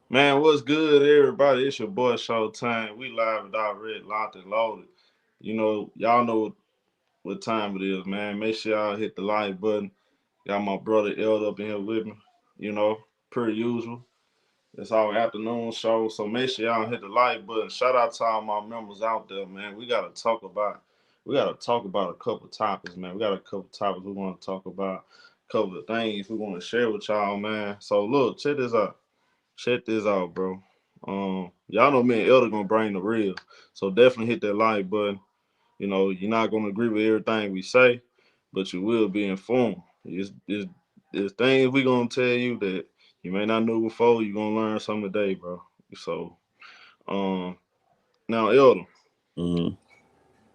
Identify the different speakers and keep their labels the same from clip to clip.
Speaker 1: Man, what's good, everybody? It's your boy Showtime. We live and already locked and loaded. Y'all know what time it is, man. Make sure y'all hit the like button. Got my brother Eld up in here with me. You know, per usual. It's our afternoon show, so make sure y'all hit the like button. Shout out to all my members out there, man. We gotta talk about a couple topics, man. We got a couple topics we want to talk about, a couple of things we want to share with y'all, man. So look, check this out. Check this out, bro. Y'all know me and Elder gonna bring the real. So definitely hit that like button. You're not gonna agree with everything we say, but you will be informed. It's things we gonna tell you that you may not know before. You gonna learn something today, bro. So, um, now Elder,
Speaker 2: Hmm.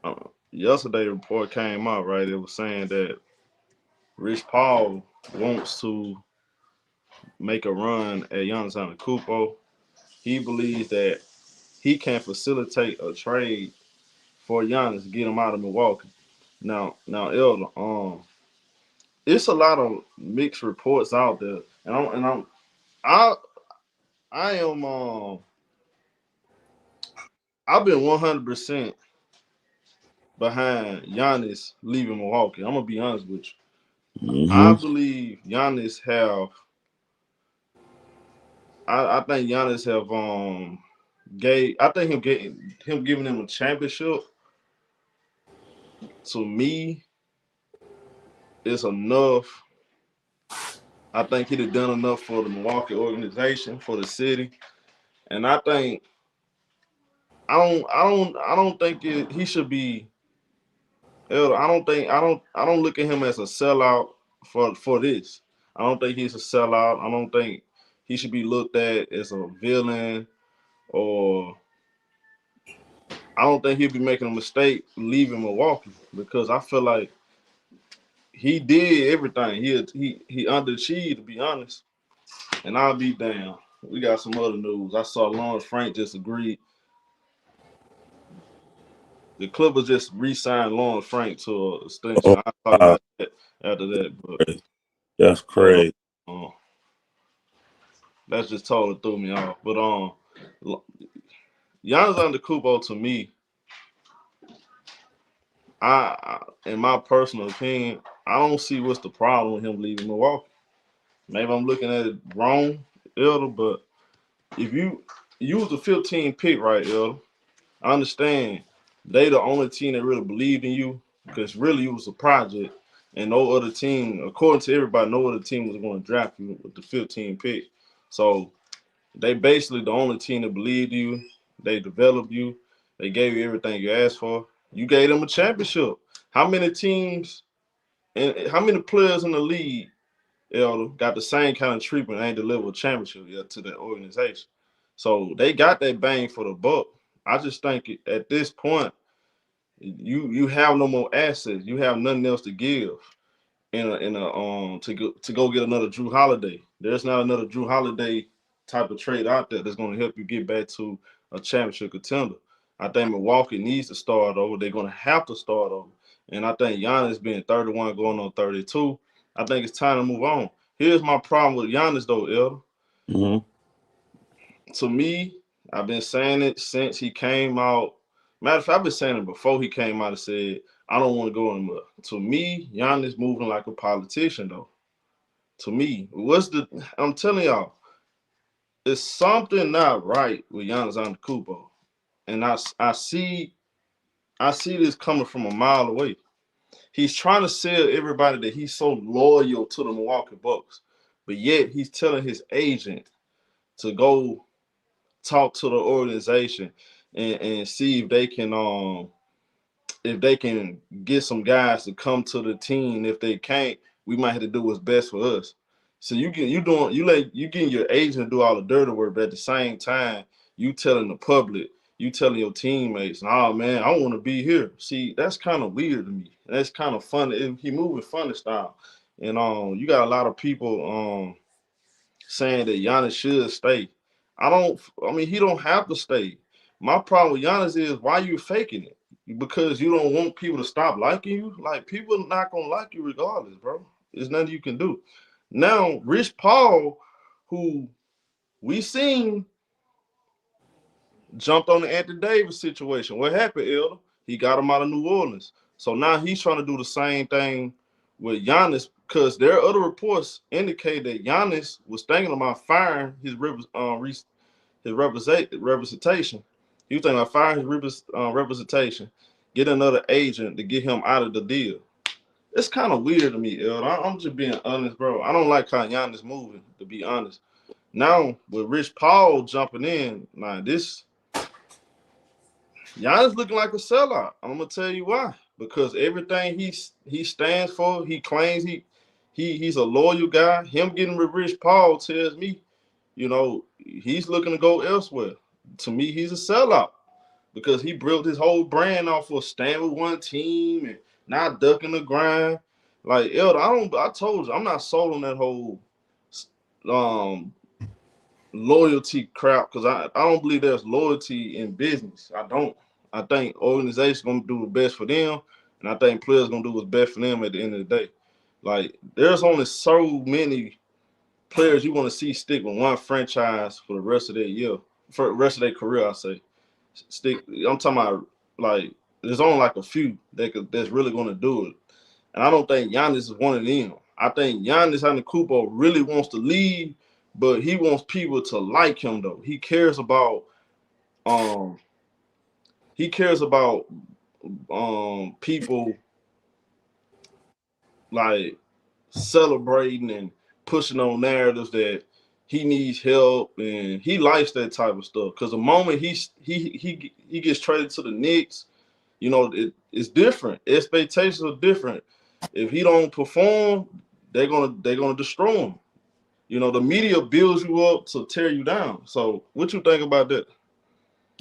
Speaker 1: uh, yesterday report came out, right? It was saying that Rich Paul wants to make a run at Giannis Antetokunmpo. He believes that he can facilitate a trade for Giannis to get him out of Milwaukee. Now, Elder, it's a lot of mixed reports out there, I I am I've been 100% behind Giannis leaving Milwaukee. I'm gonna be honest with you. I
Speaker 2: Hmm.
Speaker 1: believe Giannis have. I think Giannis have gave. I think him giving him a championship to me is enough. I think he'd have done enough for the Milwaukee organization, for the city, and I don't think he should be. I don't look at him as a sellout for this. I don't think he's a sellout. I don't think he should be looked at as a villain, or I don't think he'd be making a mistake leaving Milwaukee because I feel like he did everything. He underachieved, to be honest. And I'll be damned. We got some other news. I saw Lawrence Frank just agreed. The Clippers just re-signed Lawrence Frank to an extension.
Speaker 2: Oh,
Speaker 1: I'll talk
Speaker 2: wow.
Speaker 1: about that after that,
Speaker 2: That's
Speaker 1: but
Speaker 2: crazy.
Speaker 1: that just totally threw me off. But Giannis Antetokounmpo to me, in my personal opinion, I don't see what's the problem with him leaving Milwaukee. Maybe I'm looking at it wrong, Elder, but if you was the 15 pick, right, Elder, I understand they the only team that really believed in you because really it was a project, and no other team, according to everybody, no other team was going to draft you with the 15 pick. So they basically the only team that believed you. They developed you. They gave you everything you asked for. You gave them a championship. How many teams and how many players in the league, Elder, got the same kind of treatment and ain't delivered a championship yet to that organization? So they got that bang for the buck. I just think at this point, you have no more assets. You have nothing else to give to go get another Drew Holiday. There's not another Drew Holiday type of trade out there that's going to help you get back to a championship contender. I think Milwaukee needs to start over. They're going to have to start over. And I think Giannis being 31 going on 32, I think it's time to move on. Here's my problem with Giannis though, El.
Speaker 2: Hmm.
Speaker 1: To me, I've been saying it since he came out. Matter of fact, I've been saying it before he came out and said, I don't want to go anymore. To me, Giannis moving like a politician though. To me, I'm telling y'all, it's something not right with Giannis Antetokounmpo, and I see this coming from a mile away. He's trying to sell everybody that he's so loyal to the Milwaukee Bucks, but yet he's telling his agent to go talk to the organization and see if they can get some guys to come to the team. If they can't, we might have to do what's best for us. So you getting your agent to do all the dirty work, but at the same time, you telling the public, you telling your teammates, "Oh man, I want to be here." See, that's kind of weird to me. That's kind of funny. He moving funny style, and you got a lot of people saying that Giannis should stay. I don't. I mean, he don't have to stay. My problem with Giannis is why you faking it? Because you don't want people to stop liking you. Like people not gonna like you regardless, bro. There's nothing you can do. Now, Rich Paul, who We seen jumped on the Anthony Davis situation. What happened, Elder? He got him out of New Orleans. So now he's trying to do the same thing with Giannis because there are other reports indicate that Giannis was thinking about firing his representation. He was thinking about firing his representation, get another agent to get him out of the deal. It's kind of weird to me, Elder. I'm just being honest, bro. I don't like how Giannis moving, to be honest. Now with Rich Paul jumping in, now this Giannis looking like a sellout. I'm gonna tell you why. Because everything he stands for, he claims he's a loyal guy. Him getting with Rich Paul tells me, he's looking to go elsewhere. To me, he's a sellout because he built his whole brand off of staying with one team and not ducking the grind. Like Elder, I told you, I'm not sold on that whole um loyalty crap because I don't believe there's loyalty in business. I don't. I think organizations gonna do the best for them, and I think players gonna do what's best for them at the end of the day. Like there's only so many players you want to see stick with one franchise for the rest of their year, for the rest of their career. I say stick. I'm talking about like there's only like a few that's really gonna do it, and I don't think Giannis is one of them. I think Giannis Antetokunmpo really wants to leave, but he wants people to like him though. Um he cares about people like celebrating and pushing on narratives that he needs help and he likes that type of stuff. Cause the moment he gets traded to the Knicks, it's different. Expectations are different. If he don't perform, they're gonna destroy him. The media builds you up to tear you down. So what you think about that?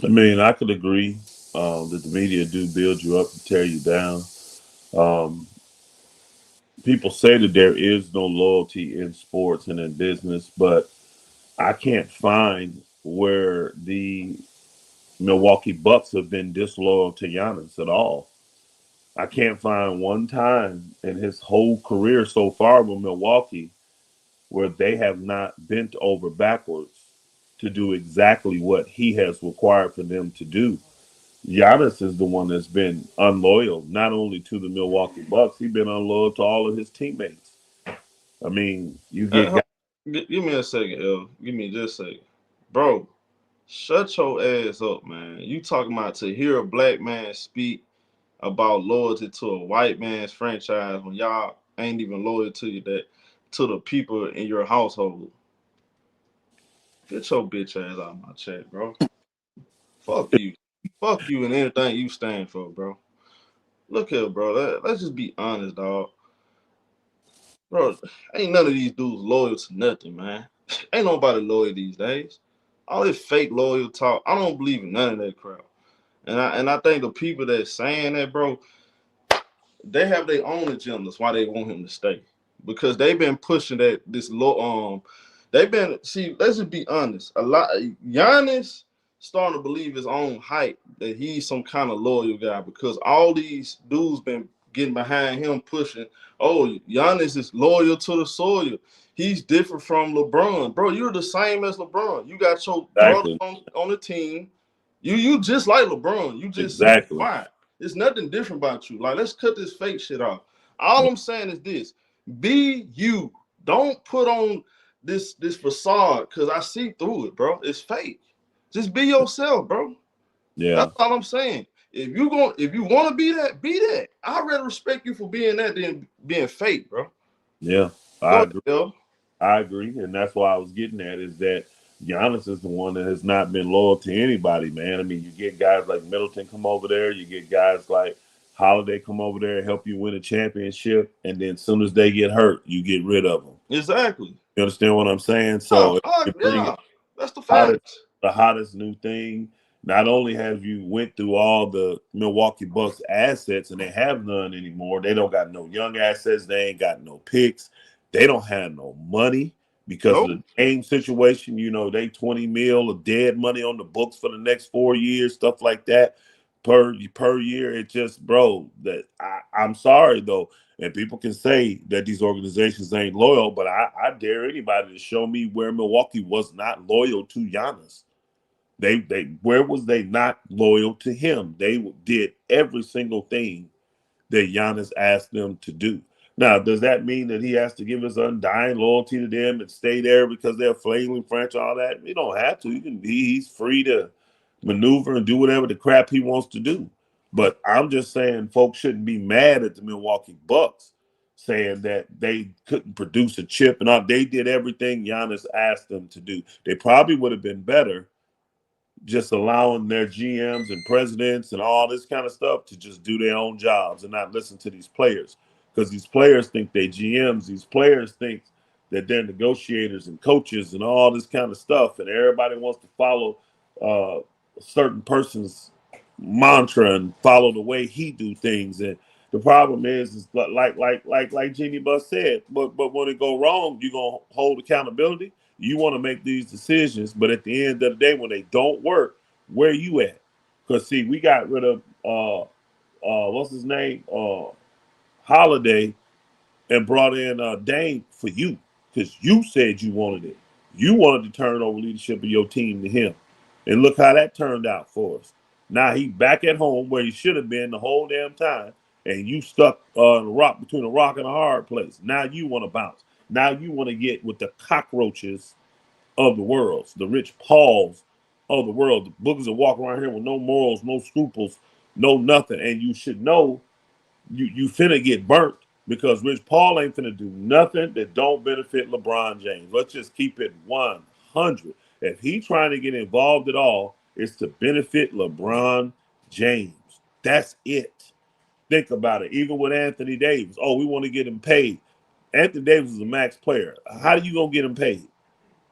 Speaker 2: I mean, I could agree that the media do build you up to tear you down. Um, People say that there is no loyalty in sports and in business, but I can't find where the Milwaukee Bucks have been disloyal to Giannis at all. I can't find one time in his whole career so far with Milwaukee where they have not bent over backwards to do exactly what he has required for them to do. Giannis is the one that's been unloyal, not only to the Milwaukee Bucks, he's been unloyal to all of his teammates. I mean, you get guys.
Speaker 1: Give me a second, El. Give me just a second. Bro, shut your ass up, man. You talking about to hear a black man speak about loyalty to a white man's franchise when y'all ain't even loyal to you that to the people in your household. Get your bitch ass out of my chat, bro. Fuck you. Fuck you and anything you stand for, bro. Look here, bro. Let's just be honest, dog. Bro, ain't none of these dudes loyal to nothing, man. Ain't nobody loyal these days. All this fake loyal talk, I don't believe in none of that crap. And I think the people that's saying that, bro, they have their own agendas why they want him to stay. Because they've been pushing that this low they've been let's just be honest. A lot Giannis starting to believe his own hype that he's some kind of loyal guy because all these dudes been getting behind him pushing. Oh, Giannis is loyal to the soil. He's different from LeBron. Bro, you're the same as LeBron. You got your brother
Speaker 2: Exactly.
Speaker 1: on the team. You just like LeBron. You just super
Speaker 2: Exactly.
Speaker 1: quiet. There's nothing different about you. Like, let's cut this fake shit off. All I'm saying is this: be you. Don't put on this facade because I see through it, bro. It's fake. Just be yourself, bro.
Speaker 2: Yeah.
Speaker 1: That's all I'm saying. If you want to be that, be that. I'd rather respect you for being that than being fake, bro.
Speaker 2: Yeah.
Speaker 1: Go
Speaker 2: I
Speaker 1: ahead,
Speaker 2: agree.
Speaker 1: yo.
Speaker 2: I agree. And that's why I was getting at is that Giannis is the one that has not been loyal to anybody, man. I mean, you get guys like Middleton come over there, you get guys like Holiday come over there and help you win a championship, and then as soon as they get hurt, you get rid of them.
Speaker 1: Exactly.
Speaker 2: You understand what I'm saying?
Speaker 1: Oh,
Speaker 2: So you bring
Speaker 1: yeah. That's the
Speaker 2: hottest,
Speaker 1: facts.
Speaker 2: the hottest new thing. Not only have you went through all the Milwaukee Bucks assets, and they have none anymore. They don't got no young assets. They ain't got no picks. They don't have no money because of
Speaker 1: Nope.
Speaker 2: the game situation. They 20 mil of dead money on the books for the next 4 years, stuff like that. per year. It just, bro, that I'm sorry though, and people can say that these organizations ain't loyal, but I dare anybody to show me where Milwaukee was not loyal to Giannis. They where was they not loyal to him? They did every single thing that Giannis asked them to do. Now, does that mean that he has to give his undying loyalty to them and stay there because they're a flailing franchise? All that he don't have to. He's free to maneuver and do whatever the crap he wants to do. But I'm just saying, folks shouldn't be mad at the Milwaukee Bucks saying that they couldn't produce a chip and all. They did everything Giannis asked them to do. They probably would have been better just allowing their GMs and presidents and all this kind of stuff to just do their own jobs and not listen to these players. Because these players think they GMs, these players think that they're negotiators and coaches and all this kind of stuff, and everybody wants to follow a certain person's mantra and follow the way he do things. And the problem is like Jeannie Buss said, but when it go wrong, you're gonna hold accountability. You want to make these decisions, but at the end of the day, when they don't work, where you at? Because see, we got rid of what's his name, Holiday, and brought in Dame for you because you said you wanted it. You wanted to turn over leadership of your team to him, and look how that turned out for us. Now he back at home where he should have been the whole damn time, and you stuck in a rock between a rock and a hard place. Now you want to bounce. Now you want to get with the cockroaches of the world, the Rich Pauls of the world, the boogers that walk around here with no morals, no scruples, no nothing. And you should know you finna get burnt because Rich Paul ain't finna do nothing that don't benefit LeBron James. Let's just keep it 100. If he trying to get involved at all, it's to benefit LeBron James. That's it. Think about it. Even with Anthony Davis, oh, we want to get him paid. Anthony Davis is a max player. How are you gonna get him paid?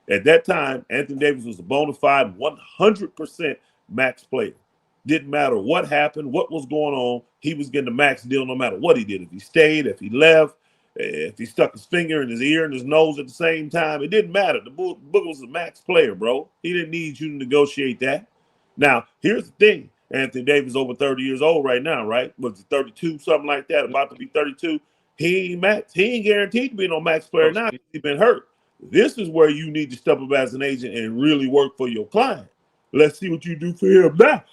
Speaker 2: At that time, Anthony Davis was a bona fide 100% max player. Didn't matter what happened, what was going on, he was getting the max deal no matter what he did. If he stayed, if he left, if he stuck his finger in his ear and his nose at the same time, it didn't matter. The Book was a max player, bro. He didn't need you to negotiate that. Now, here's the thing. Anthony Davis is over 30 years old right now, right? Was he 32, something like that, about to be 32? He ain't max. He ain't guaranteed to be no max player now. He's been hurt. This is where you need to step up as an agent and really work for your client. Let's see what you do for him now.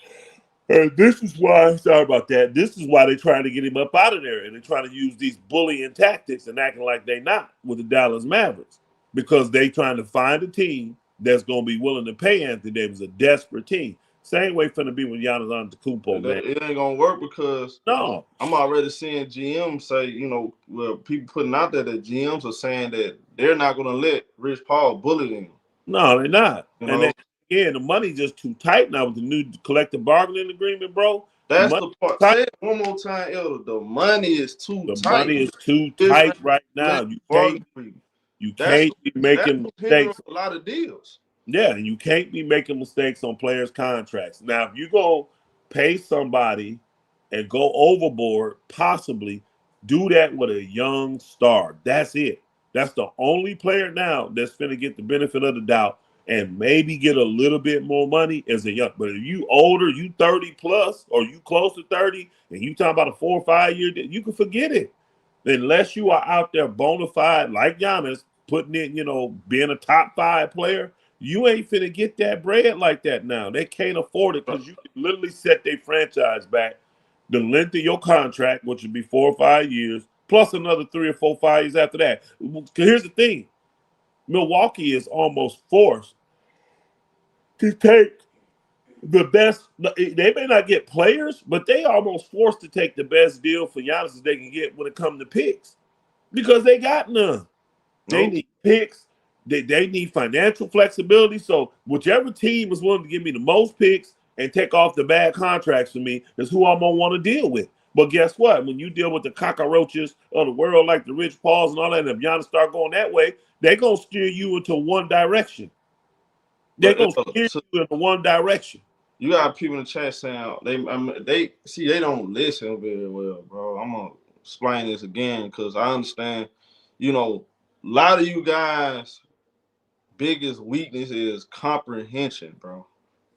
Speaker 2: And this is why, sorry about that, this is why they're trying to get him up out of there. And they're trying to use these bullying tactics and acting like they're not with the Dallas Mavericks. Because they trying to find a team that's going to be willing to pay Anthony Davis, a desperate team. Same way finna be with Giannis Antetokunmpo, man.
Speaker 1: It ain't gonna work because
Speaker 2: No.
Speaker 1: I'm already seeing GMs say, well, people putting out there that GMs are saying that they're not gonna let Rich Paul bully them.
Speaker 2: No, they're not.
Speaker 1: You
Speaker 2: And
Speaker 1: know,
Speaker 2: then, again, the money's just too tight now with the new collective bargaining agreement, bro. The
Speaker 1: that's
Speaker 2: money
Speaker 1: the part.
Speaker 2: tight.
Speaker 1: Say it one more time, Elder. The money is too
Speaker 2: The
Speaker 1: tight.
Speaker 2: money is too
Speaker 1: It's
Speaker 2: tight right now.
Speaker 1: collective bargaining agreement.
Speaker 2: You
Speaker 1: That's
Speaker 2: can't be making
Speaker 1: what's hindering
Speaker 2: mistakes.
Speaker 1: a lot of deals.
Speaker 2: Yeah, and you can't be making mistakes on players' contracts. Now, if you go pay somebody and go overboard, possibly do that with a young star. That's it. That's the only player now that's going to get the benefit of the doubt and maybe get a little bit more money as a young. But if you older, you 30 plus, or you close to 30, and you talking about a 4 or 5 year, you can forget it. Unless you are out there bona fide like Giannis, putting in, being a top 5 player, you ain't finna get that bread like that now. They can't afford it because you can literally set their franchise back the length of your contract, which would be 4 or 5 years, plus another 3 or 4, 5 years after that. Here's the thing. Milwaukee is almost forced to take the best. They may not get players, but they almost forced to take the best deal for Giannis as they can get when it comes to picks because they got none. They
Speaker 1: Nope.
Speaker 2: need picks. They need financial flexibility. So whichever team is willing to give me the most picks and take off the bad contracts for me is who I'm gonna want to deal with. But guess what? When you deal with the cockroaches of the world, like the Rich Pauls and all that, and if Giannis start going that way, they're gonna steer you into one direction. They're
Speaker 1: But
Speaker 2: gonna steer
Speaker 1: so
Speaker 2: you into one direction.
Speaker 1: you got people in the chat saying they see they don't listen very well, bro. I'm gonna explain this again because I understand. A lot of you guys' biggest weakness is comprehension, bro.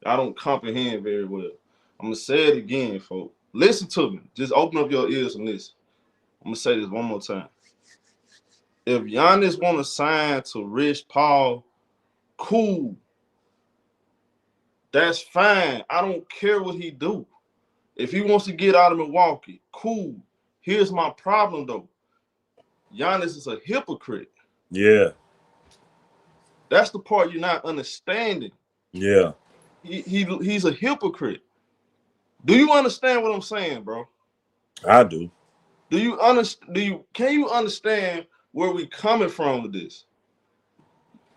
Speaker 1: I don't comprehend very well. I'm gonna say it again, folks. Listen to me. Just open up your ears and listen. I'm gonna say this one more time. If Giannis want to sign to Rich Paul, cool. That's fine. I don't care what he do. If he wants to get out of Milwaukee, cool. Here's my problem though. Giannis is a hypocrite.
Speaker 2: Yeah.
Speaker 1: That's the part you're not understanding.
Speaker 2: Yeah.
Speaker 1: He's a hypocrite. Do you understand what I'm saying, bro?
Speaker 2: I do.
Speaker 1: Can you understand where we coming from with this?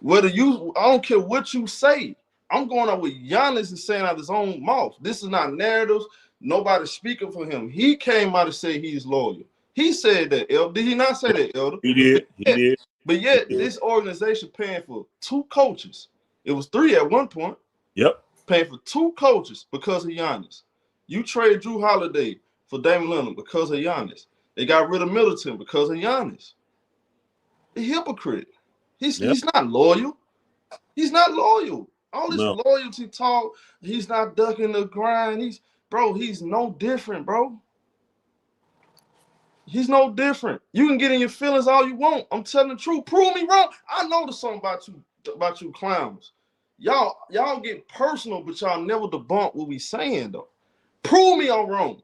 Speaker 1: I don't care what you say. I'm going on with Giannis is saying out of his own mouth. This is not narratives. Nobody's speaking for him. He came out and said he's loyal. He said that, Elder. Did he not say that, Elder?
Speaker 2: He did. He did.
Speaker 1: But yet, this organization paying for 2 coaches. It was 3 at one point.
Speaker 2: Yep.
Speaker 1: Paying for 2 coaches because of Giannis. You trade Drew Holiday for Damian Lillard because of Giannis. They got rid of Middleton because of Giannis. A hypocrite. He's not loyal. He's not loyal. All this loyalty talk, he's not ducking the grind. He's no different, bro. He's no different. You can get in your feelings all you want. I'm telling the truth. Prove me wrong. I know the song about you clowns. Y'all get personal, but y'all never debunk what we saying though. Prove me I'm wrong.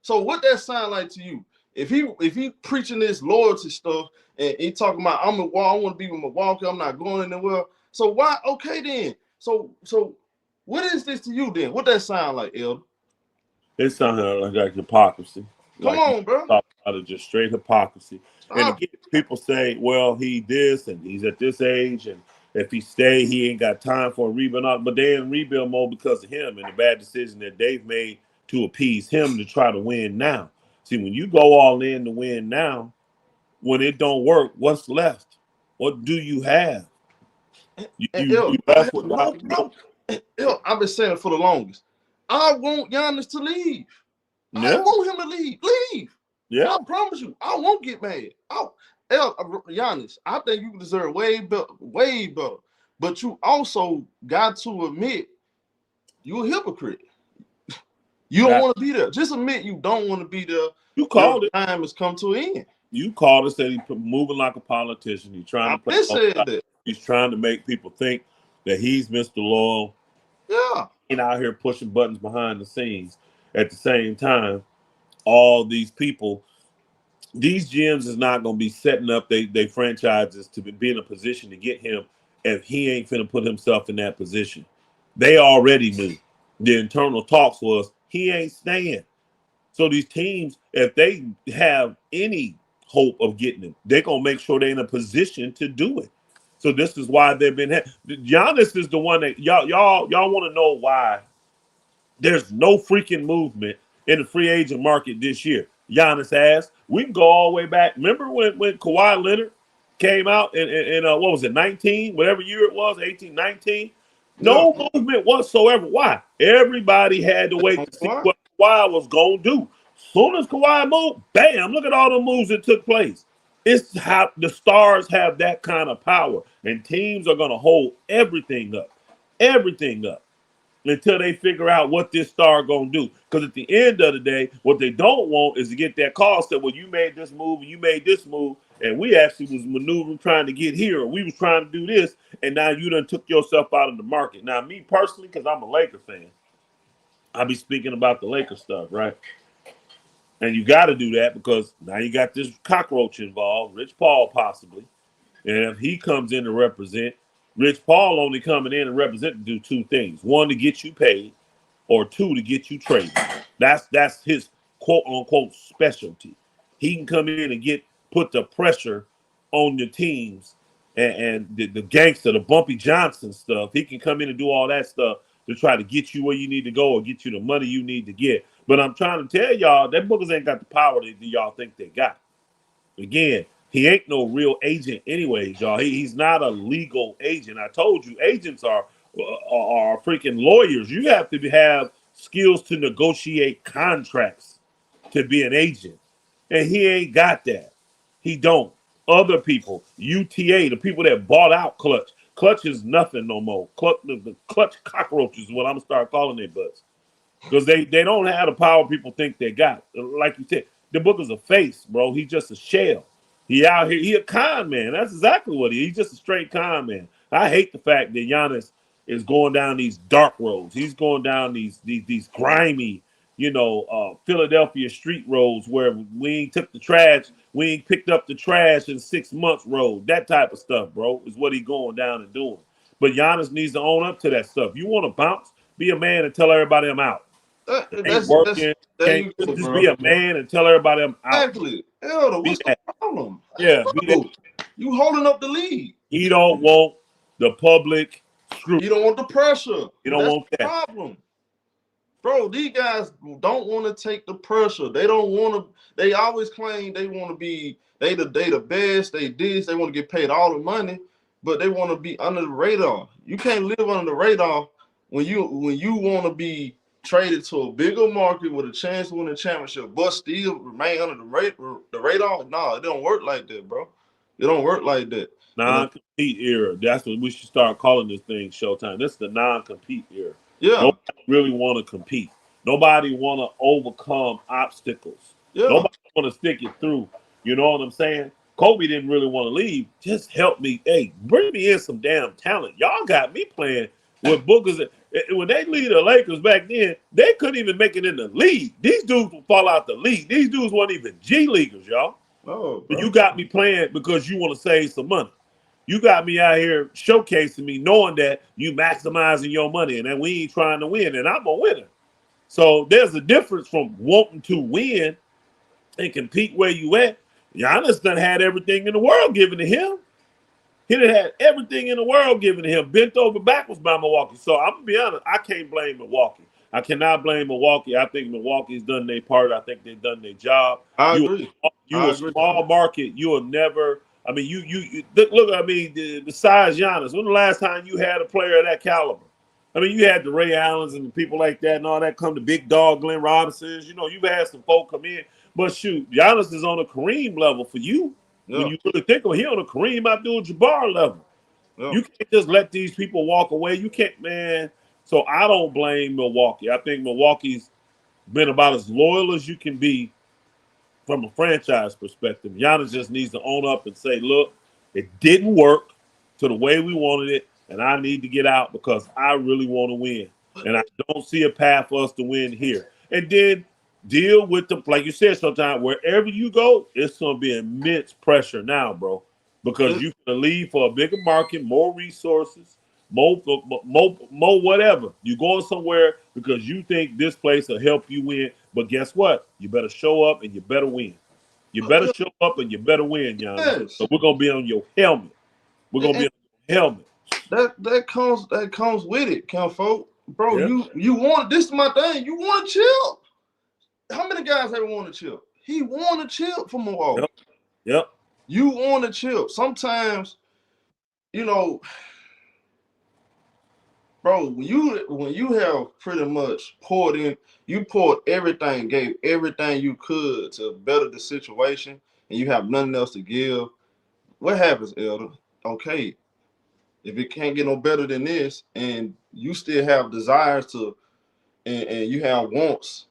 Speaker 1: So what that sound like to you? If he preaching this loyalty stuff and he talking about I want to be with Milwaukee, I'm not going anywhere. So why? Okay then. So what is this to you then? What that sound like, Elder?
Speaker 2: It sounds like hypocrisy.
Speaker 1: Come on, bro.
Speaker 2: Talk about it, just straight hypocrisy.
Speaker 1: Stop.
Speaker 2: And again, people say, well, he this and he's at this age, and if he stay, he ain't got time for a rebuild. But they're in rebuild mode because of him and the bad decision that they've made to appease him to try to win now. See, when you go all in to win now, when it don't work, what's left? What do you have? You left with
Speaker 1: I've been saying it for the longest. I want Giannis to leave.
Speaker 2: Yeah.
Speaker 1: I want him to leave. Leave.
Speaker 2: Yeah.
Speaker 1: I promise you, I won't get mad. Giannis, I think you deserve way better. But you also got to admit you're a hypocrite. You don't want to be there. Just admit you don't want to be there.
Speaker 2: You called it.
Speaker 1: Time has come to an end.
Speaker 2: You called it, said he's moving like a politician. He's trying to play.
Speaker 1: That.
Speaker 2: He's trying to make people think that he's Mr. Loyal.
Speaker 1: Yeah.
Speaker 2: And out here pushing buttons behind the scenes. At the same time, all these people, these gyms is not going to be setting up they franchises to be in a position to get him if he ain't finna put himself in that position. They already knew. The internal talks was he ain't staying. So these teams, if they have any hope of getting him, they're going to make sure they're in a position to do it. So this is why they've been. Giannis is the one that y'all want to know why there's no freaking movement in the free agent market this year. Giannis asked. We can go all the way back. Remember when Kawhi Leonard came out in what was it, 19, whatever year it was, 18, 19? No movement whatsoever. Why? Everybody had to wait to see what Kawhi was going to do. Soon as Kawhi moved, bam, look at all the moves that took place. It's how the stars have that kind of power, and teams are going to hold everything up until they figure out what this star going to do. Because at the end of the day, what they don't want is to get that call said, well, you made this move and you made this move, and we actually was maneuvering trying to get here, or we was trying to do this, and now you done took yourself out of the market. Now, me personally, because I'm a Laker fan, I be speaking about the Laker stuff, right? And you got to do that because now you got this cockroach involved, Rich Paul possibly. And if he comes in to represent, Rich Paul only coming in and represent to do 2 things. 1, to get you paid, or 2, to get you traded. That's his quote unquote specialty. He can come in and put the pressure on your teams and the gangster, the Bumpy Johnson stuff. He can come in and do all that stuff to try to get you where you need to go or get you the money you need to get. But I'm trying to tell y'all, that bookers ain't got the power that y'all think they got. Again, he ain't no real agent anyways, y'all. He's not a legal agent. I told you, agents are freaking lawyers. You have to have skills to negotiate contracts to be an agent. And he ain't got that. He don't. Other people, UTA, the people that bought out Clutch. Clutch is nothing no more. The Clutch cockroaches is what I'm going to start calling their butts. because they don't have the power people think they got. Like you said, the book is a face, bro. He's just a shell. He out here. He a con man. That's exactly what he is. He's just a straight con man. I hate the fact that Giannis is going down these dark roads. He's going down these grimy, Philadelphia street roads where we ain't took the trash, we ain't picked up the trash in 6 months road. That type of stuff, bro, is what he going down and doing. But Giannis needs to own up to that stuff. You want to bounce? Be a man and tell everybody I'm out. Ain't
Speaker 1: That's
Speaker 2: working.
Speaker 1: there
Speaker 2: Can't
Speaker 1: you go,
Speaker 2: just
Speaker 1: bro.
Speaker 2: be a man and tell everybody I'm out.
Speaker 1: Exactly. Elder,
Speaker 2: Be
Speaker 1: what's the
Speaker 2: that.
Speaker 1: problem?
Speaker 2: Yeah, be that.
Speaker 1: Bro, you holding up the league.
Speaker 2: He don't want the public scrutiny.
Speaker 1: You don't want the pressure.
Speaker 2: He don't
Speaker 1: That's
Speaker 2: want
Speaker 1: the
Speaker 2: that.
Speaker 1: problem. Bro, these guys don't want to take the pressure. They don't want to. They always claim they want to be. They the best. They this. They want to get paid all the money, but they want to be under the radar. You can't live under the radar when you want to be traded to a bigger market with a chance to win a championship, but still remain under the radar. No, it don't work like that, bro. It don't work like that. And
Speaker 2: Non-compete era. That's what we should start calling this thing Showtime. This is the non-compete era.
Speaker 1: yeah,
Speaker 2: Nobody really want to compete. Nobody want to overcome obstacles.
Speaker 1: yeah.
Speaker 2: Nobody want to stick it through. You know what I'm saying? Kobe didn't really want to leave. Just help me. Hey, bring me in some damn talent. Y'all got me playing with bookers. When they lead the Lakers back then, they couldn't even make it in the league. These dudes would fall out the league. These dudes weren't even G leaguers, y'all.
Speaker 1: Oh,
Speaker 2: But
Speaker 1: bro.
Speaker 2: you got me playing because you want to save some money. You got me out here showcasing me, knowing that you maximizing your money, and that we ain't trying to win, and I'm a winner. So there's a difference from wanting to win and compete where you at. Giannis done had everything in the world given to him. He done had everything in the world given to him, bent over backwards by Milwaukee. So I'm gonna be honest, I can't blame Milwaukee. I cannot blame Milwaukee. I think Milwaukee's done their part. I think they've done their job.
Speaker 1: I
Speaker 2: You
Speaker 1: agree.
Speaker 2: you
Speaker 1: I
Speaker 2: a
Speaker 1: agree.
Speaker 2: small market. You will never. I mean, you look. I mean, the size Giannis. When the last time you had a player of that caliber? I mean, you had the Ray Allens and the people like that and all that come to big dog Glenn Robinsons. You know, you've had some folk come in. But shoot, Giannis is on a Kareem level for you. When
Speaker 1: Yeah,
Speaker 2: you really think of it, he on a Kareem Abdul-Jabbar level.
Speaker 1: yeah.
Speaker 2: You can't just let these people walk away. You can't, man. So I don't blame Milwaukee. I think Milwaukee's been about as loyal as you can be from a franchise perspective. Giannis just needs to own up and say, look, it didn't work to the way we wanted it, and I need to get out because I really want to win. And I don't see a path for us to win here. And then deal with the, like you said, sometimes wherever you go, it's going to be immense pressure now, bro, because
Speaker 1: It,
Speaker 2: you can leave for a bigger market, more resources, more whatever. You're going somewhere because you think this place will help you win. But guess what? You better show up and you better win. You better show up and you better win, Giannis.
Speaker 1: yes.
Speaker 2: So we're gonna be on your helmet. We're gonna be
Speaker 1: And
Speaker 2: on your helmet.
Speaker 1: that comes with it, Count folk. Bro,
Speaker 2: Yeah.
Speaker 1: you want this is my thing. You want to chill. How many guys ever want to chill? He want to chill for
Speaker 2: Yep.
Speaker 1: Milwaukee.
Speaker 2: Yep.
Speaker 1: You want to chill. Sometimes, you know, bro, when you have pretty much poured in, you poured everything, gave everything you could to better the situation, and you have nothing else to give. What happens, Elder? Okay, if it can't get no better than this, and you still have desires to, and you have wants,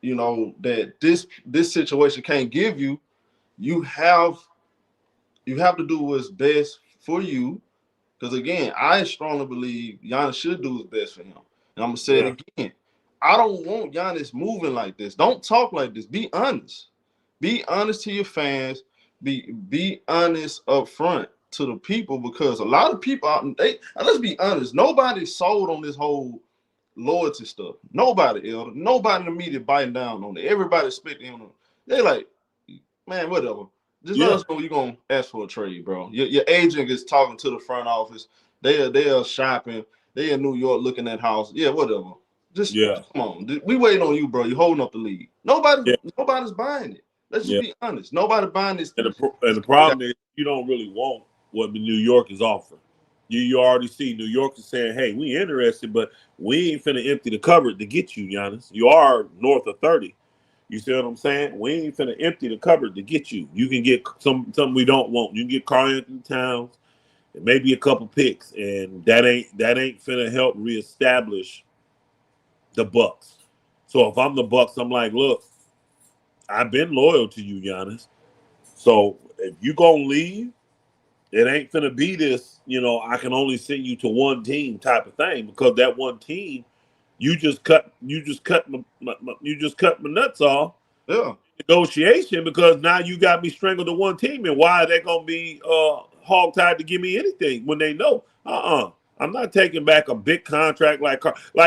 Speaker 1: that this situation can't give you, you have you have to do what's best for you. Because again, I strongly believe Giannis should do what's best for him. And I'm gonna say
Speaker 2: Yeah.
Speaker 1: it again. I don't want Giannis moving like this. Don't talk like this. Be honest. Be honest to your fans. Be honest up front to the people because a lot of people out let's be honest. Nobody's sold on this whole loyalty stuff. Nobody, Elder. Nobody in the media biting down on it. Everybody's spitting on it. They like, man, whatever. Just let
Speaker 2: Yeah.
Speaker 1: us know you're gonna ask for a trade, bro. Your agent is talking to the front office. They are shopping. They in New York looking at houses. Yeah, whatever. Just
Speaker 2: Yeah.
Speaker 1: come on. We waiting on you, bro. You're holding up the league. Nobody's
Speaker 2: Yeah.
Speaker 1: nobody's buying it. Let's just
Speaker 2: Yeah.
Speaker 1: be honest. Nobody buying this.
Speaker 2: And the problem is you don't really want what New York is offering. You already see New York is saying, hey, we interested, but we ain't finna empty the cupboard to get you, Giannis. You are north of 30. You see what I'm saying? We ain't finna empty the cupboard to get you. You can get something we don't want. You can get Karl Anthony Towns and maybe a couple picks, and that ain't finna help reestablish the Bucks. So if I'm the Bucks, I'm like, look, I've been loyal to you, Giannis. So if you gonna leave, it ain't gonna be this, I can only send you to one team type of thing because that one team, you just cut my nuts off
Speaker 1: Yeah.
Speaker 2: negotiation because now you got me strangled to one team, and why are they gonna be hog-tied to give me anything when they know? I'm not taking back a big contract like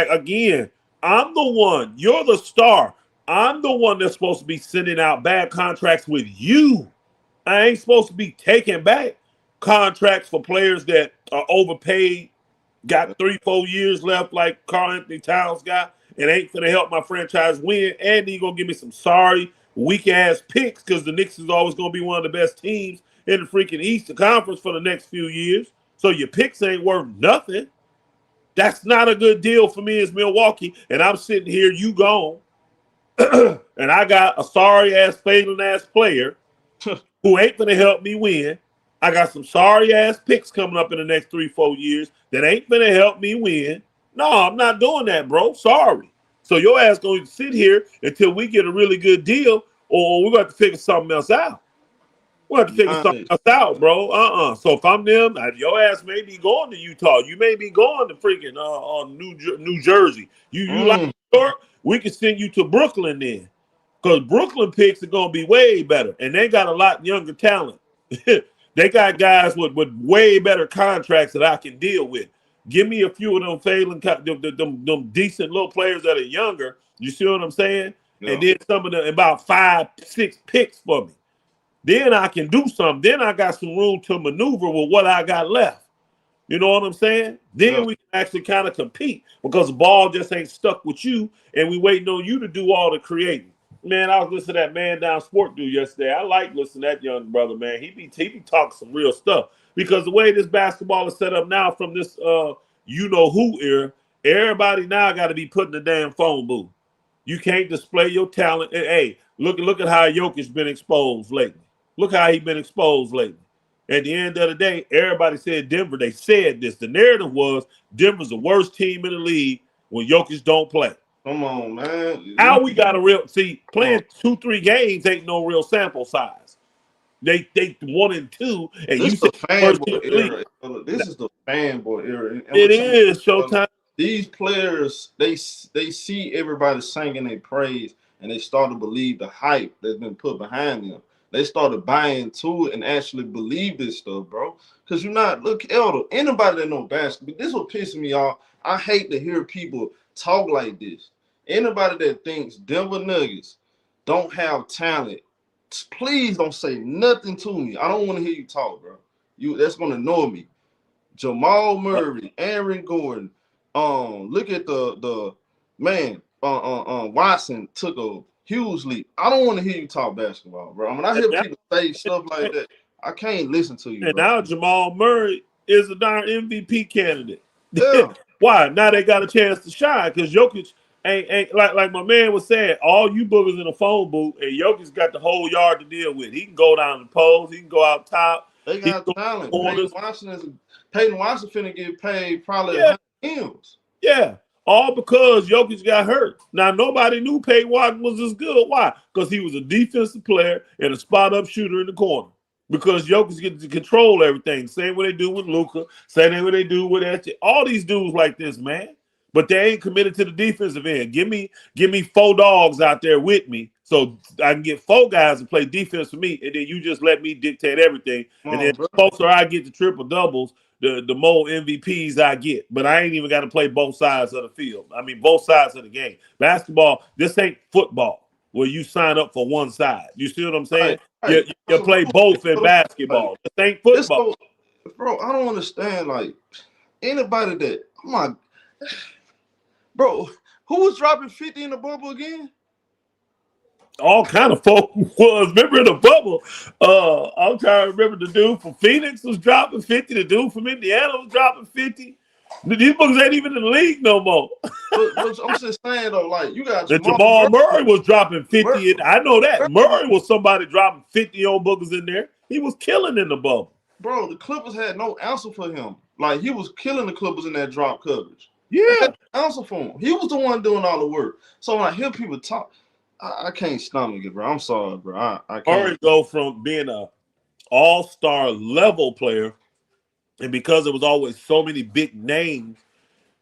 Speaker 2: again. I'm the one. You're the star. I'm the one that's supposed to be sending out bad contracts with you. I ain't supposed to be taking back contracts for players that are overpaid, got 3-4 years left, like Karl Anthony Towns got, and ain't gonna help my franchise win. And he gonna give me some sorry, weak ass picks because the Knicks is always gonna be one of the best teams in the freaking Eastern Conference for the next few years. So your picks ain't worth nothing. That's not a good deal for me as Milwaukee. And I'm sitting here, you gone, and I got a sorry ass, failing ass player who ain't gonna help me win. I got some sorry ass picks coming up in the next 3-4 years that ain't gonna help me win. No, I'm not doing that, bro. Sorry. So your ass gonna sit here until we get a really good deal, or we're gonna have to figure something else out. We'll have to figure something
Speaker 1: Giannis.
Speaker 2: else out, bro. So if I'm them, your ass may be going to Utah. You may be going to freaking New Jersey. You like
Speaker 1: Mm.
Speaker 2: New York? We can send you to Brooklyn then. Because Brooklyn picks are going to be way better. And they got a lot younger talent. They got guys with way better contracts that I can deal with. Give me a few of them failing, them decent little players that are younger. You see what I'm saying? And
Speaker 1: Yeah.
Speaker 2: then some of them, about 5-6 picks for me. Then I can do something. Then I got some room to maneuver with what I got left. You know what I'm saying?
Speaker 1: Yeah.
Speaker 2: Then we can actually kind of compete because the ball just ain't stuck with you, and we waiting on you to do all the creating. Man, I was listening to that Man Down Sport dude yesterday. I like listening to that young brother, man. He be talking some real stuff because the way this basketball is set up now from this you know who era, everybody now got to be put in the damn phone booth. You can't display your talent. Hey, look at how Jokic been exposed lately. Look how he been exposed lately. At the end of the day, everybody said Denver. They said this. The narrative was Denver's the worst team in the league when Jokic don't play.
Speaker 1: Come on, man.
Speaker 2: How we got a real
Speaker 1: Come on.
Speaker 2: playing 2-3 games ain't no real sample size. They 1 and 2, and
Speaker 1: This
Speaker 2: you
Speaker 1: is
Speaker 2: say
Speaker 1: the
Speaker 2: worst team
Speaker 1: fanboy
Speaker 2: in the league.
Speaker 1: era. This is the fanboy era. And I'm
Speaker 2: It
Speaker 1: gonna tell you,
Speaker 2: is
Speaker 1: brother,
Speaker 2: Showtime.
Speaker 1: these players, they see everybody singing their praise, and they start to believe the hype that's been put behind them. They started buying into it and actually believe this stuff, bro. Because you're not, look, Elder, anybody that know basketball, this what pisses me off. I hate to hear people talk like this. Anybody that thinks Denver Nuggets don't have talent, please don't say nothing to me. I don't want to hear you talk, bro. That's gonna annoy me. Jamal Murray, Aaron Gordon. Look at the man. Watson took a huge leap. I don't want to hear you talk basketball, bro. When I
Speaker 2: And
Speaker 1: hear
Speaker 2: now,
Speaker 1: people say stuff like that, I can't listen to you,
Speaker 2: and
Speaker 1: bro.
Speaker 2: now Jamal Murray is a darn MVP candidate.
Speaker 1: Yeah,
Speaker 2: Why? Now they got a chance to shine because Jokic ain't like my man was saying. All you boogers in a phone booth, and Jokic got the whole yard to deal with. He can go down the post. He can go out top.
Speaker 1: they
Speaker 2: He can
Speaker 1: got
Speaker 2: go in the
Speaker 1: talent.
Speaker 2: corners.
Speaker 1: Peyton Watson finna get paid probably
Speaker 2: Yeah,
Speaker 1: 100 M's.
Speaker 2: yeah. All because Jokic got hurt. Now nobody knew Peyton Watson was as good. Why? Because he was a defensive player and a spot up shooter in the corner. Because Jokic gets to control everything. Same way they do with Luka. Same way they do with Etche. All these dudes like this, man. But they ain't committed to the defensive end. Give me 4 dogs out there with me, so I can get 4 guys to play defense for me, and then you just let me dictate everything.
Speaker 1: Come
Speaker 2: And then
Speaker 1: on, bro.
Speaker 2: the closer I get to triple doubles, the more MVPs I get. But I ain't even got to play both sides of the field. I mean, both sides of the game. Basketball, this ain't football where you sign up for one side. You see what I'm saying?
Speaker 1: Right, right.
Speaker 2: You play both in
Speaker 1: Like,
Speaker 2: basketball. This ain't
Speaker 1: this
Speaker 2: football.
Speaker 1: so, bro. I don't understand. Like anybody that, oh my, bro, who was dropping 50 in the bubble again?
Speaker 2: All kind of folk was. Remember in the bubble, I'm trying to remember the dude from Phoenix was dropping 50. The dude from Indiana was dropping 50. These books ain't even in the league no more.
Speaker 1: But I'm just saying though, like you got
Speaker 2: The
Speaker 1: Jamal
Speaker 2: Jamal
Speaker 1: Murray.
Speaker 2: Murray was dropping 50. I know that.
Speaker 1: Murray,
Speaker 2: Murray was somebody dropping 50 on bookers in there. He was killing in the bubble.
Speaker 1: bro, the Clippers had no answer for him. Like he was killing the Clippers in that drop coverage. I had
Speaker 2: Yeah.
Speaker 1: to answer for him. He was the one doing all the work. So when I hear people talk, I can't stomach it, bro. I'm sorry, bro. I can't.
Speaker 2: Curry go from being a all-star level player, and because there was always so many big names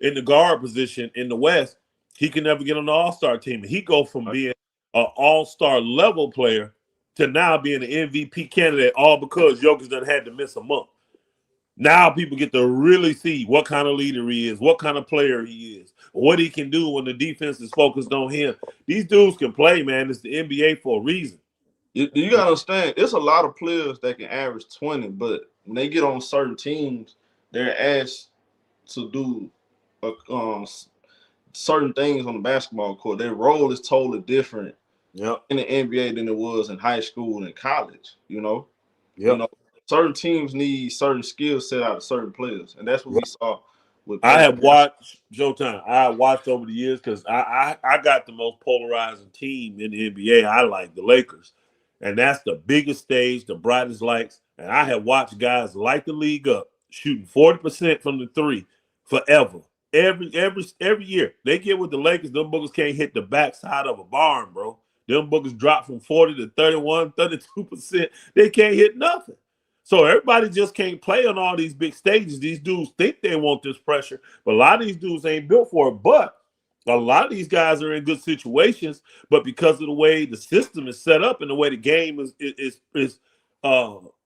Speaker 2: in the guard position in the West, he could never get on the All-Star team. And he go from being an all-star level player to now being an MVP candidate, all because Jokic done had to miss a month. Now people get to really see what kind of leader he is, what kind of player he is, what he can do when the defense is focused on him. These dudes can play, man. It's the NBA for a reason.
Speaker 1: You gotta understand, it's a lot of players that can average 20, but when they get on certain teams, they're asked to do certain things on the basketball court. Their role is totally different
Speaker 2: Yep.
Speaker 1: in the NBA than it was in high school and college. You
Speaker 2: Yep.
Speaker 1: know, certain teams need certain skill set out of certain players, and that's what we saw with
Speaker 2: I
Speaker 1: Kobe.
Speaker 2: have watched Showtime. I have watched over the years because I got the most polarizing team in the NBA. I like the Lakers, and that's the biggest stage, the brightest lights. And I have watched guys light the league up, shooting 40% from the three forever. Every year they get with the Lakers. Them boogers can't hit the backside of a barn, bro. Them boogers drop from 40 to 31, 32%. They can't hit nothing. So everybody just can't play on all these big stages. These dudes think they want this pressure, but a lot of these dudes ain't built for it. But a lot of these guys are in good situations, but because of the way the system is set up and the way the game is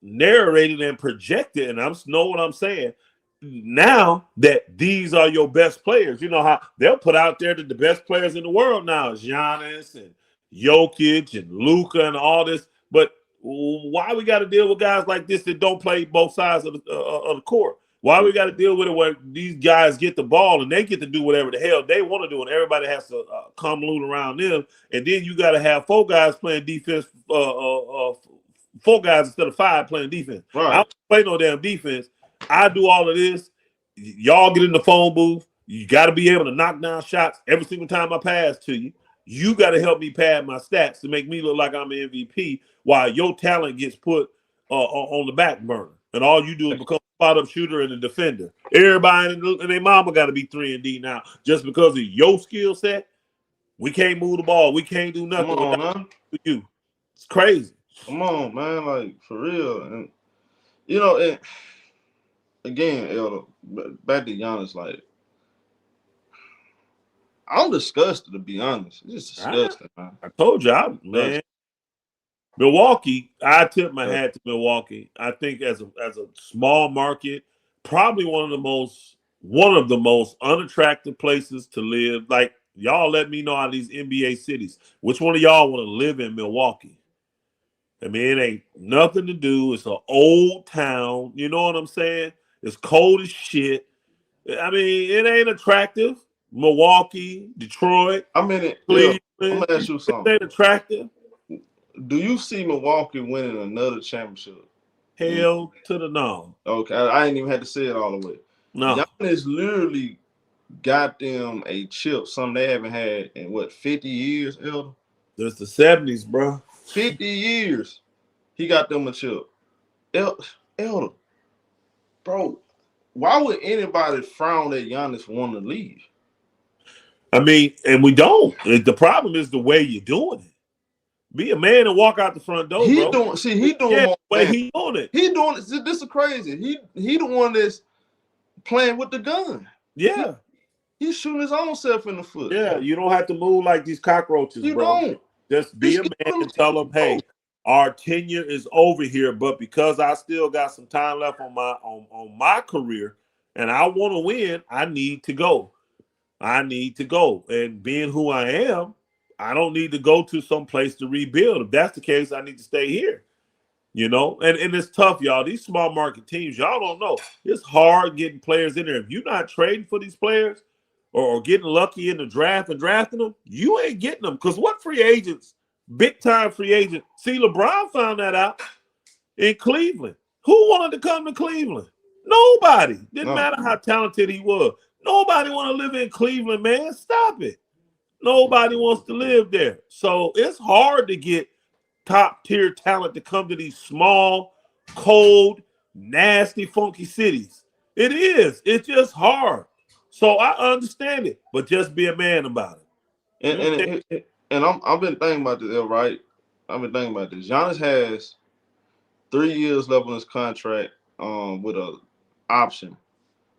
Speaker 2: narrated and projected, and I know what I'm saying. Now that these are your best players, you know how they'll put out there that the best players in the world now is Giannis and Jokic and Luka and all this, but why we got to deal with guys like this that don't play both sides of the court? Why we got to deal with it where these guys get the ball and they get to do whatever the hell they want to do, and everybody has to convolute around them, and then you got to have four guys playing defense, four guys instead of five playing defense. I
Speaker 1: Right.
Speaker 2: don't play no damn defense. I do all of this. Y'all get in the phone booth. You got to be able to knock down shots every single time I pass to you. You got to help me pad my stats to make me look like I'm an MVP while your talent gets put on the back burner. And all you do is become a spot-up shooter and a defender. Everybody and their mama got to be 3-and-D now. Just because of your skill set, we can't move the ball. We can't do
Speaker 1: Come
Speaker 2: nothing
Speaker 1: on,
Speaker 2: without
Speaker 1: man.
Speaker 2: you. It's crazy.
Speaker 1: Come on, man. Like, for real. And, and again, Elder, back to Giannis, like, I'm disgusted, to be honest. It's just
Speaker 2: I,
Speaker 1: disgusting, man.
Speaker 2: I told you, man. Milwaukee, I tip my
Speaker 1: Disgusting.
Speaker 2: hat to Milwaukee. I think as a small market, probably one of the most unattractive places to live. Like y'all, let me know out of these NBA cities, which one of y'all want to live in Milwaukee? I mean, it ain't nothing to do. It's an old town. You know what I'm saying? It's cold as shit. I mean, it ain't attractive. Milwaukee, Detroit,
Speaker 1: I mean, yeah,
Speaker 2: Cleveland.
Speaker 1: I'm going to ask you
Speaker 2: It
Speaker 1: something.
Speaker 2: ain't attractive.
Speaker 1: Do you see Milwaukee winning another championship?
Speaker 2: Hell to the no.
Speaker 1: Okay, I ain't even had to say it all the way.
Speaker 2: No.
Speaker 1: Giannis literally got them a chip, something they haven't had in what, 50 years, Elder?
Speaker 2: There's the 70s, bro.
Speaker 1: 50 years. He got them a chip. Elder, bro, why would anybody frown at Giannis wanting to leave?
Speaker 2: I mean, and we don't. The problem is the way you're doing it. Be a man and walk out the front door,
Speaker 1: He
Speaker 2: bro.
Speaker 1: doing, see, he doing
Speaker 2: Yeah,
Speaker 1: more
Speaker 2: the way
Speaker 1: than
Speaker 2: he doing it.
Speaker 1: he doing. This is crazy. He the one that's playing with the gun. He,
Speaker 2: Yeah.
Speaker 1: he's shooting his own self in the foot.
Speaker 2: Yeah. You don't have to move like these cockroaches,
Speaker 1: You
Speaker 2: bro.
Speaker 1: don't.
Speaker 2: Just be
Speaker 1: He's
Speaker 2: a man
Speaker 1: giving
Speaker 2: and tell them,
Speaker 1: them.
Speaker 2: hey, our tenure is over here, but because I still got some time left on my career and I want to win, I need to go. I need to go. And being who I am, I don't need to go to some place to rebuild. If that's the case, I need to stay here. You know, and it's tough, y'all. These small market teams, y'all don't know. It's hard getting players in there. If you're not trading for these players or getting lucky in the draft and drafting them, you ain't getting them. Because what free agents, big time free agent, see, LeBron found that out in Cleveland. Who wanted to come to Cleveland? Nobody. Didn't
Speaker 1: No.
Speaker 2: matter how talented he was. Nobody want to live in Cleveland, man. Stop it. Nobody wants to live there. So it's hard to get top tier talent to come to these small, cold, nasty, funky cities. It is. It's just hard. So I understand it, but just be a man about it.
Speaker 1: And
Speaker 2: You know,
Speaker 1: I've been thinking about this, right? I've been thinking about this. Giannis has 3 years left on his contract, with a option,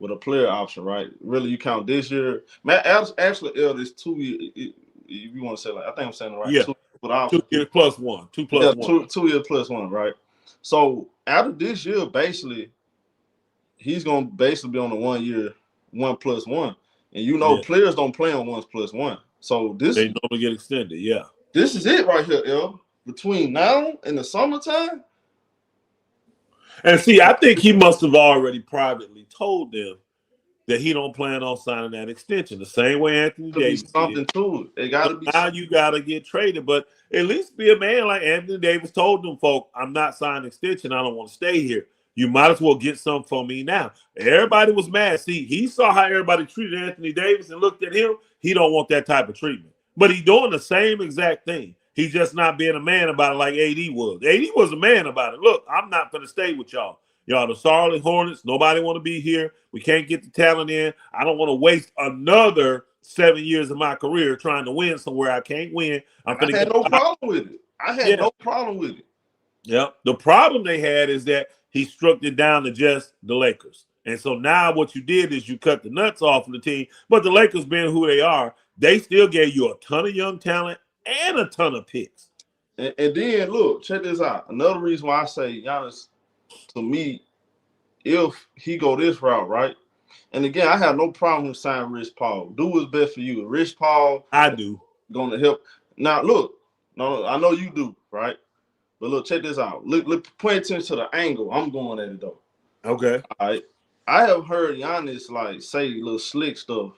Speaker 1: with a player option, right? Really, you count this year. Man, actually, this 2 year. If you want to say like, I think I'm saying it right.
Speaker 2: yeah,
Speaker 1: 2 with
Speaker 2: 2
Speaker 1: option.
Speaker 2: years plus one, two plus
Speaker 1: Yeah,
Speaker 2: one.
Speaker 1: 2 years plus one, right? So after this year, basically, he's gonna basically be on the 1 year, 1+1. And
Speaker 2: Yeah,
Speaker 1: players don't play on 1+1. So this
Speaker 2: they normally get extended. Yeah,
Speaker 1: this is it right here, L. Between now and the summertime,
Speaker 2: and see, I think he must have already privately told them that he don't plan on signing that extension. The same way Anthony
Speaker 1: to be
Speaker 2: Davis did.
Speaker 1: something to it. It got
Speaker 2: So
Speaker 1: to be
Speaker 2: now
Speaker 1: something.
Speaker 2: you got to get traded, but at least be a man like Anthony Davis told them folk, I'm not signing an extension. I don't want to stay here. You might as well get some for me now. Everybody was mad. See, he saw how everybody treated Anthony Davis and looked at him. He don't want that type of treatment. But he's doing the same exact thing. He's just not being a man about it like AD was. AD was a man about it. Look, I'm not going to stay with y'all. Y'all the Charlotte Hornets. Nobody want to be here. We can't get the talent in. I don't want to waste another 7 years of my career trying to win somewhere I can't win. I'm
Speaker 1: I
Speaker 2: going to
Speaker 1: had
Speaker 2: get
Speaker 1: no problem with it. I had
Speaker 2: yeah.
Speaker 1: no problem with it.
Speaker 2: Yep. The problem they had is that he struck it down to just the Lakers. And so now what you did is you cut the nuts off of the team. But the Lakers being who they are, they still gave you a ton of young talent and a ton of picks.
Speaker 1: And then look, check this out. Another reason why I say Giannis, to me, if he go this route, right? And again, I have no problem with signing Rich Paul. Do what's best for you. Rich Paul
Speaker 2: I do.
Speaker 1: gonna help. Now look, no, I know you do, right? But look, check this out. Look, pay attention to the angle. I'm going at it though.
Speaker 2: Okay.
Speaker 1: All right. I have heard Giannis like say little slick stuff,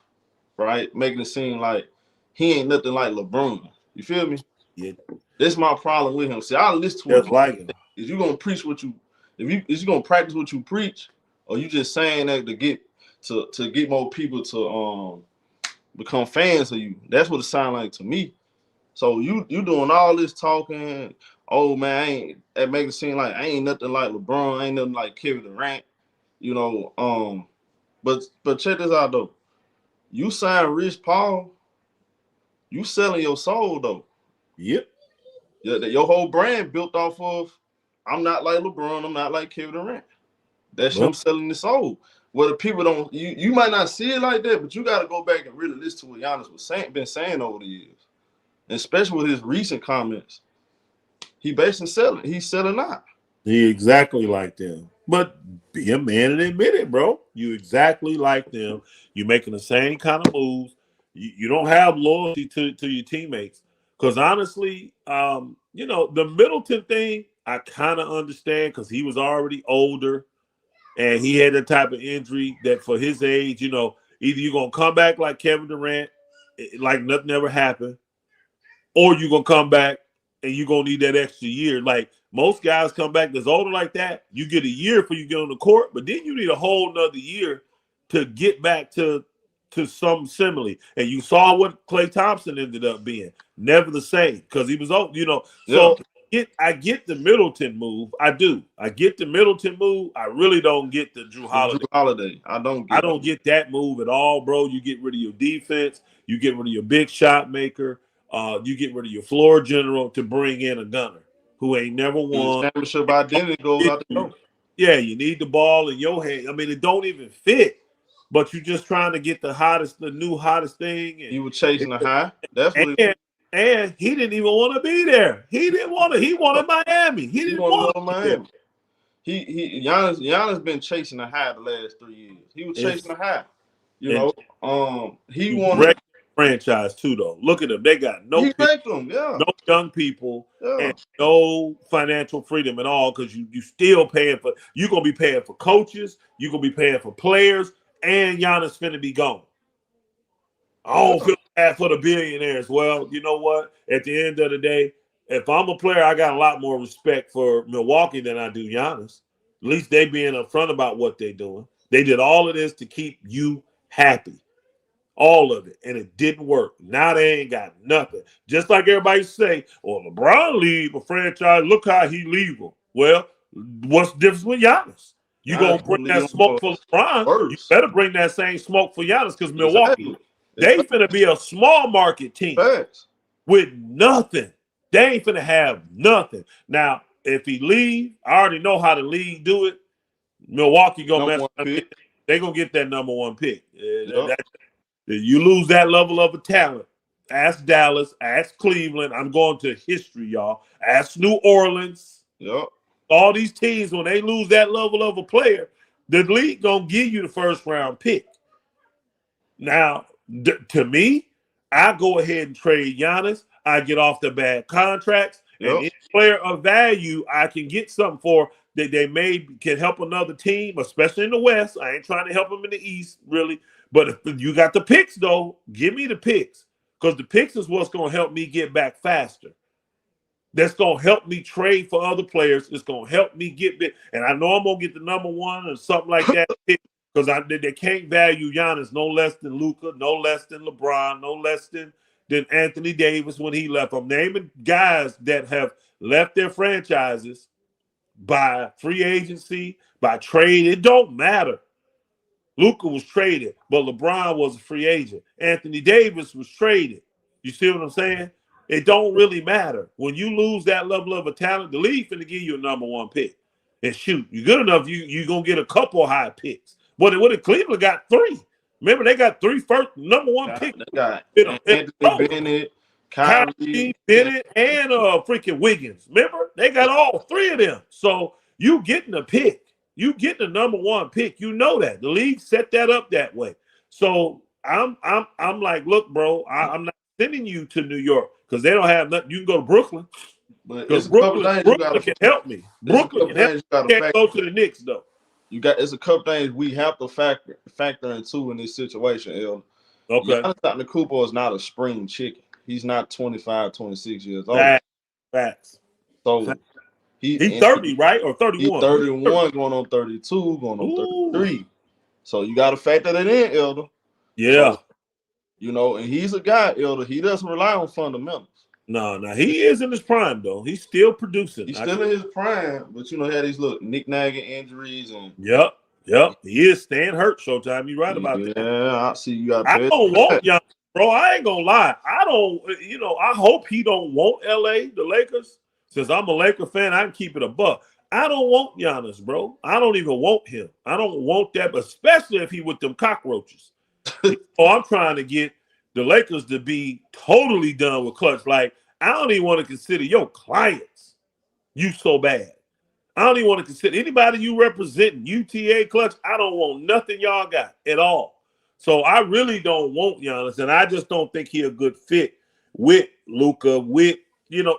Speaker 1: right? Making it seem like he ain't nothing like LeBron. You feel me?
Speaker 2: Yeah.
Speaker 1: That's my problem with him. See, I listen to what
Speaker 2: Just like him.
Speaker 1: is you gonna preach what you is you gonna practice what you preach, or you just saying that to get more people to become fans of you. That's what it sounds like to me. So you doing all this talking, oh man, that make it seem like I ain't nothing like LeBron, I ain't nothing like Kevin Durant, you know. But check this out though. You sign Rich Paul, you selling your soul though.
Speaker 2: Yep.
Speaker 1: Your whole brand built off of I'm not like LeBron, I'm not like Kevin Durant. That's
Speaker 2: Well,
Speaker 1: him selling the soul. Whether people don't, you might not see it like that, but you got to go back and really listen to what Giannis was been saying over the years, and especially with his recent comments. He basically selling. He's selling out.
Speaker 2: he exactly like them. But be a man and admit it, bro. You exactly like them. You're making the same kind of moves. You don't have loyalty to your teammates. Because honestly, the Middleton thing, I kind of understand because he was already older and he had the type of injury that for his age, either you're going to come back like Kevin Durant, like nothing ever happened, or you're gonna come back and you're gonna need that extra year. Like most guys come back that's older like that, you get a year for you get on the court, but then you need a whole nother year to get back to some simile. And you saw what Klay Thompson ended up being. Never the same because he was old,
Speaker 1: Yeah,
Speaker 2: So I get the Middleton move. I do. I get the Middleton move. I really don't get the Drew
Speaker 1: the Drew
Speaker 2: Holiday.
Speaker 1: Holiday. I don't
Speaker 2: I
Speaker 1: get it.
Speaker 2: don't get that move at all, bro. You get rid of your defense. You get rid of your big shot maker. You get rid of your floor general to bring in a gunner who ain't never
Speaker 1: The
Speaker 2: won.
Speaker 1: championship identity goes out the door.
Speaker 2: Yeah, you need the ball in your hand. I mean, it don't even fit, but you're just trying to get the new hottest thing.
Speaker 1: He was chasing a high. That's what
Speaker 2: And he didn't even want to be there. He didn't want to. He wanted Miami. He
Speaker 1: he
Speaker 2: didn't
Speaker 1: wanted to
Speaker 2: want
Speaker 1: go to
Speaker 2: to be there.
Speaker 1: Miami. Giannis been chasing a high the last 3 years. He was chasing a high. He wanted.
Speaker 2: Great franchise too, though. Look at them. They got no
Speaker 1: He
Speaker 2: pick,
Speaker 1: liked them. Yeah,
Speaker 2: no young people,
Speaker 1: yeah.
Speaker 2: and no financial freedom at all because you still paying for. You're gonna be paying for coaches. You're gonna be paying for players, and Giannis finna be gone. I don't feel bad for the billionaires. Well, you know what? At the end of the day, if I'm a player, I got a lot more respect for Milwaukee than I do Giannis. At least they being upfront about what they're doing. They did all of this to keep you happy. All of it. And it didn't work. Now they ain't got nothing. Just like everybody say, well, LeBron leave a franchise. Look how he leave them. Well, what's the difference with Giannis? You
Speaker 1: Giannis
Speaker 2: gonna bring
Speaker 1: gonna lead
Speaker 2: that
Speaker 1: them
Speaker 2: smoke
Speaker 1: for
Speaker 2: for LeBron? You
Speaker 1: first.
Speaker 2: better bring that same smoke for Giannis because Milwaukee,
Speaker 1: Exactly.
Speaker 2: they
Speaker 1: Exactly.
Speaker 2: finna be a small market team
Speaker 1: Facts.
Speaker 2: with nothing. They ain't finna have nothing. Now, if he leave, I already know how the league do it. Milwaukee gonna
Speaker 1: Number
Speaker 2: mess
Speaker 1: one
Speaker 2: around.
Speaker 1: pick.
Speaker 2: They gonna get that number one pick.
Speaker 1: Yep.
Speaker 2: You lose that level of a talent. Ask Dallas. Ask Cleveland. I'm going to history, y'all. Ask New Orleans.
Speaker 1: Yep.
Speaker 2: All these teams, when they lose that level of a player, the league gonna give you the first round pick. Now, to me, I go ahead and trade Giannis. I get off the bad contracts, and
Speaker 1: Yep.
Speaker 2: any player of value I can get something for that they may can help another team, especially in the West. I ain't trying to help them in the East, really. But if you got the picks, though, give me the picks because the picks is what's going to help me get back faster. That's going to help me trade for other players. It's going to help me get big. And I know I'm going to get the number one or something like that because they can't value Giannis no less than Luka, no less than LeBron, no less than Anthony Davis when he left. I'm naming guys that have left their franchises by free agency, by trade. It don't matter. Luka was traded, but LeBron was a free agent. Anthony Davis was traded. You see what I'm saying? It don't really matter. When you lose that level of a talent, the league finna give you a number one pick. And shoot, you're good enough, you're going to get a couple high picks. What if Cleveland got three? Remember, they got three first number one picks.
Speaker 1: They got
Speaker 2: In
Speaker 1: Anthony Bennett, Kyrie.
Speaker 2: Kyrie, Bennett, and freaking Wiggins. Remember, they got all three of them. So you getting a pick. You getting the number one pick. You know that. The league set that up that way. So I'm like, look, bro, I'm not sending you to New York because they don't have nothing. You can go to Brooklyn.
Speaker 1: But
Speaker 2: Because
Speaker 1: it's a couple things you
Speaker 2: Brooklyn
Speaker 1: gotta
Speaker 2: can help me. Brooklyn can help me.
Speaker 1: you gotta
Speaker 2: Can't
Speaker 1: factor.
Speaker 2: go to the Knicks though.
Speaker 1: It's a couple things we have to factor into in this situation, El.
Speaker 2: Okay.
Speaker 1: Giannis Antetokunmpo is not a spring chicken. He's not 25, 26 years old.
Speaker 2: Facts.
Speaker 1: So
Speaker 2: He's 30, right? Or 31?
Speaker 1: He's 31, going on 32, going on 33. So you got to factor that in, Elder.
Speaker 2: Yeah.
Speaker 1: So, and he's a guy, Elder. He doesn't rely on fundamentals.
Speaker 2: No, he is in his prime, though. He's still producing.
Speaker 1: He's still in his prime, but he had these little knick-knagging injuries. And
Speaker 2: Yep. He is staying hurt, Showtime. You're right about that.
Speaker 1: Yeah, I see you got to
Speaker 2: I
Speaker 1: pay
Speaker 2: don't want Giannis, bro. I ain't going to lie. I don't, I hope he don't want LA, the Lakers. Since I'm a Laker fan, I can keep it a buck. I don't want Giannis, bro. I don't even want him. I don't want that, especially if he with them cockroaches. I'm trying to get the Lakers to be totally done with Clutch. Like, I don't even want to consider your clients you so bad. I don't even want to consider anybody you representing, UTA Clutch. I don't want nothing y'all got at all. So I really don't want Giannis, and I just don't think he a good fit with Luka,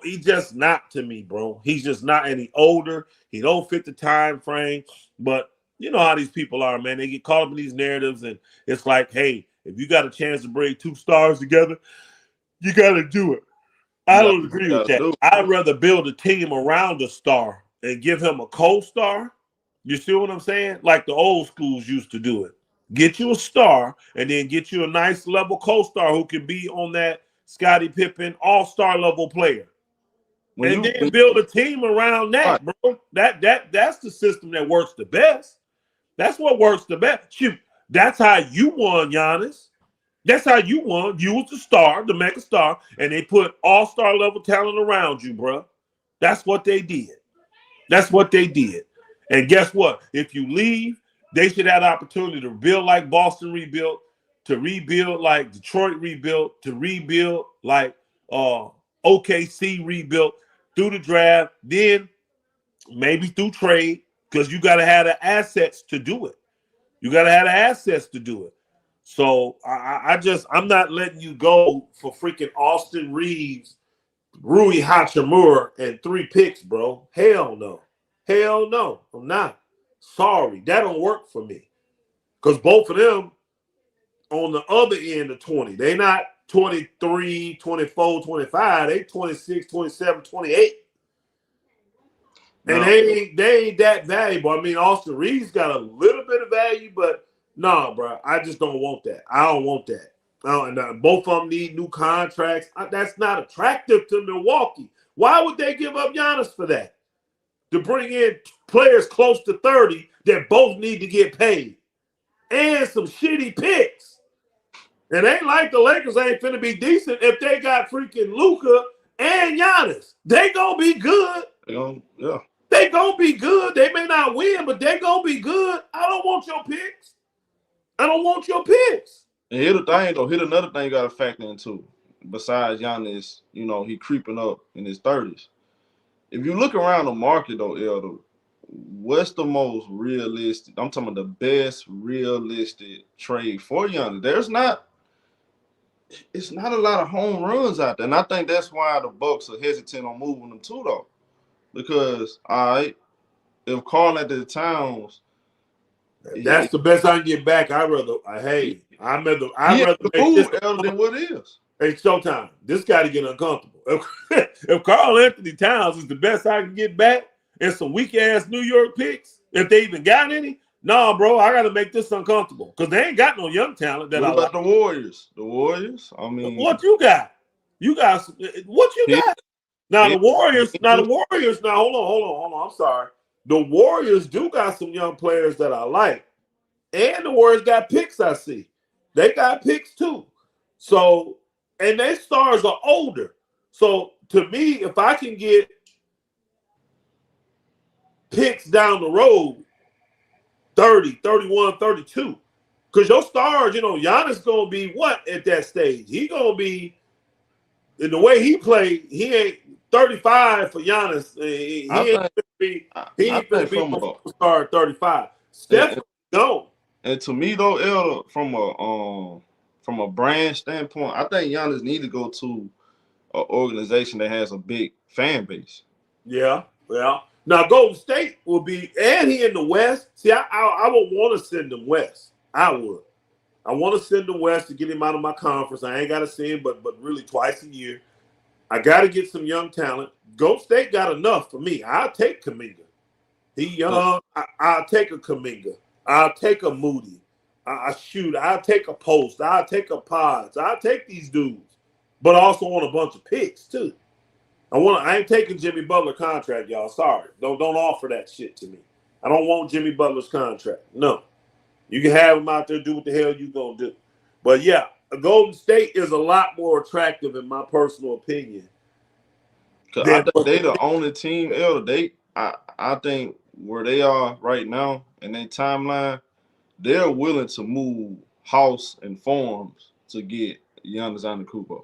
Speaker 2: he's just not to me, bro. He's just not any older. He don't fit the time frame. But you know how these people are, man. They get caught up in these narratives, and it's like, hey, if you got a chance to bring two stars together, you got to do it. I don't agree with that. I'd rather build a team around a star and give him a co-star. You see what I'm saying? Like the old schools used to do it. Get you a star and then get you a nice level co-star who can be on that Scottie Pippen all-star level player. Then build a team around that, bro. That's the system that works the best. That's what works the best. Shoot, that's how you won, Giannis. That's how you won. You was the star, the mega star, and they put all-star level talent around you, bro. That's what they did. And guess what? If you leave, they should have the opportunity to rebuild like Boston rebuilt, to rebuild like Detroit rebuilt, to rebuild like OKC rebuilt through the draft, then maybe through trade, because you got to have the assets to do it. So I'm not letting you go for freaking Austin Reeves, Rui Hachimura, and 3 picks, bro. Hell no. I'm not. Sorry. That don't work for me. Because both of them on the other end of 20. They not 23, 24, 25. They 26, 27, 28. And they ain't that valuable. I mean, Austin Reeves got a little bit of value, but no, bro. I just don't want that. I don't want that. Both of them need new contracts. That's not attractive to Milwaukee. Why would they give up Giannis for that? To bring in players close to 30
Speaker 3: that both need to get paid and some shitty picks. It ain't like the Lakers ain't finna be decent if they got freaking Luka and Giannis. They gonna be good.
Speaker 1: Yeah.
Speaker 3: They gonna be good. They may not win, but they gonna be good. I don't want your picks. I don't want your picks.
Speaker 1: And here's the thing, though. Here's another thing you got to factor in, too. Besides Giannis, he creeping up in his 30s. If you look around the market, though, Elder, what's the most realistic? I'm talking about the best realistic trade for Giannis. It's not a lot of home runs out there. And I think that's why the Bucks are hesitant on moving them, too, though. Because, all right, if Karl-Anthony Towns,
Speaker 3: that's the best I can get back. I'd rather make
Speaker 1: move
Speaker 3: this
Speaker 1: Elder than what it is.
Speaker 3: Hey, Showtime. This got to get uncomfortable. If Karl-Anthony Towns is the best I can get back and some weak ass New York picks, if they even got any, no, bro, I got to make this uncomfortable because they ain't got no young talent.
Speaker 1: What about the Warriors? The Warriors? I mean,
Speaker 3: what you got? You got what you got? Now the Warriors. Now hold on. I'm sorry. The Warriors do got some young players that I like, and the Warriors got picks. I see they got picks too. So, and their stars are older. So to me, if I can get picks down the road, 30, 31, 32, because your stars, Giannis going to be what at that stage? He going to be, in the way he played, he ain't 35 for Giannis. He ain't going to be a star at 35. Steph gone.
Speaker 1: And to me, though, Elder, from a brand standpoint, I think Giannis need to go to an organization that has a big fan base.
Speaker 3: Yeah. Now Golden State will be, and he in the West. See, I would want to send him West. I would. I want to send him West to get him out of my conference. I ain't got to see him, but really twice a year. I got to get some young talent. Golden State got enough for me. I'll take Kuminga. He young. I'll take a Kuminga. I'll take a Moody. I'll take a Post. I'll take a Pods. I'll take these dudes. But I also want a bunch of picks too. I ain't taking Jimmy Butler contract, y'all. Sorry. Don't offer that shit to me. I don't want Jimmy Butler's contract. No. You can have him out there, do what the hell you gonna do. But yeah, Golden State is a lot more attractive in my personal opinion.
Speaker 1: Cause I think they the only team, Elder. I think where they are right now in their timeline, they're willing to move house and farms to get Giannis Antetokunmpo.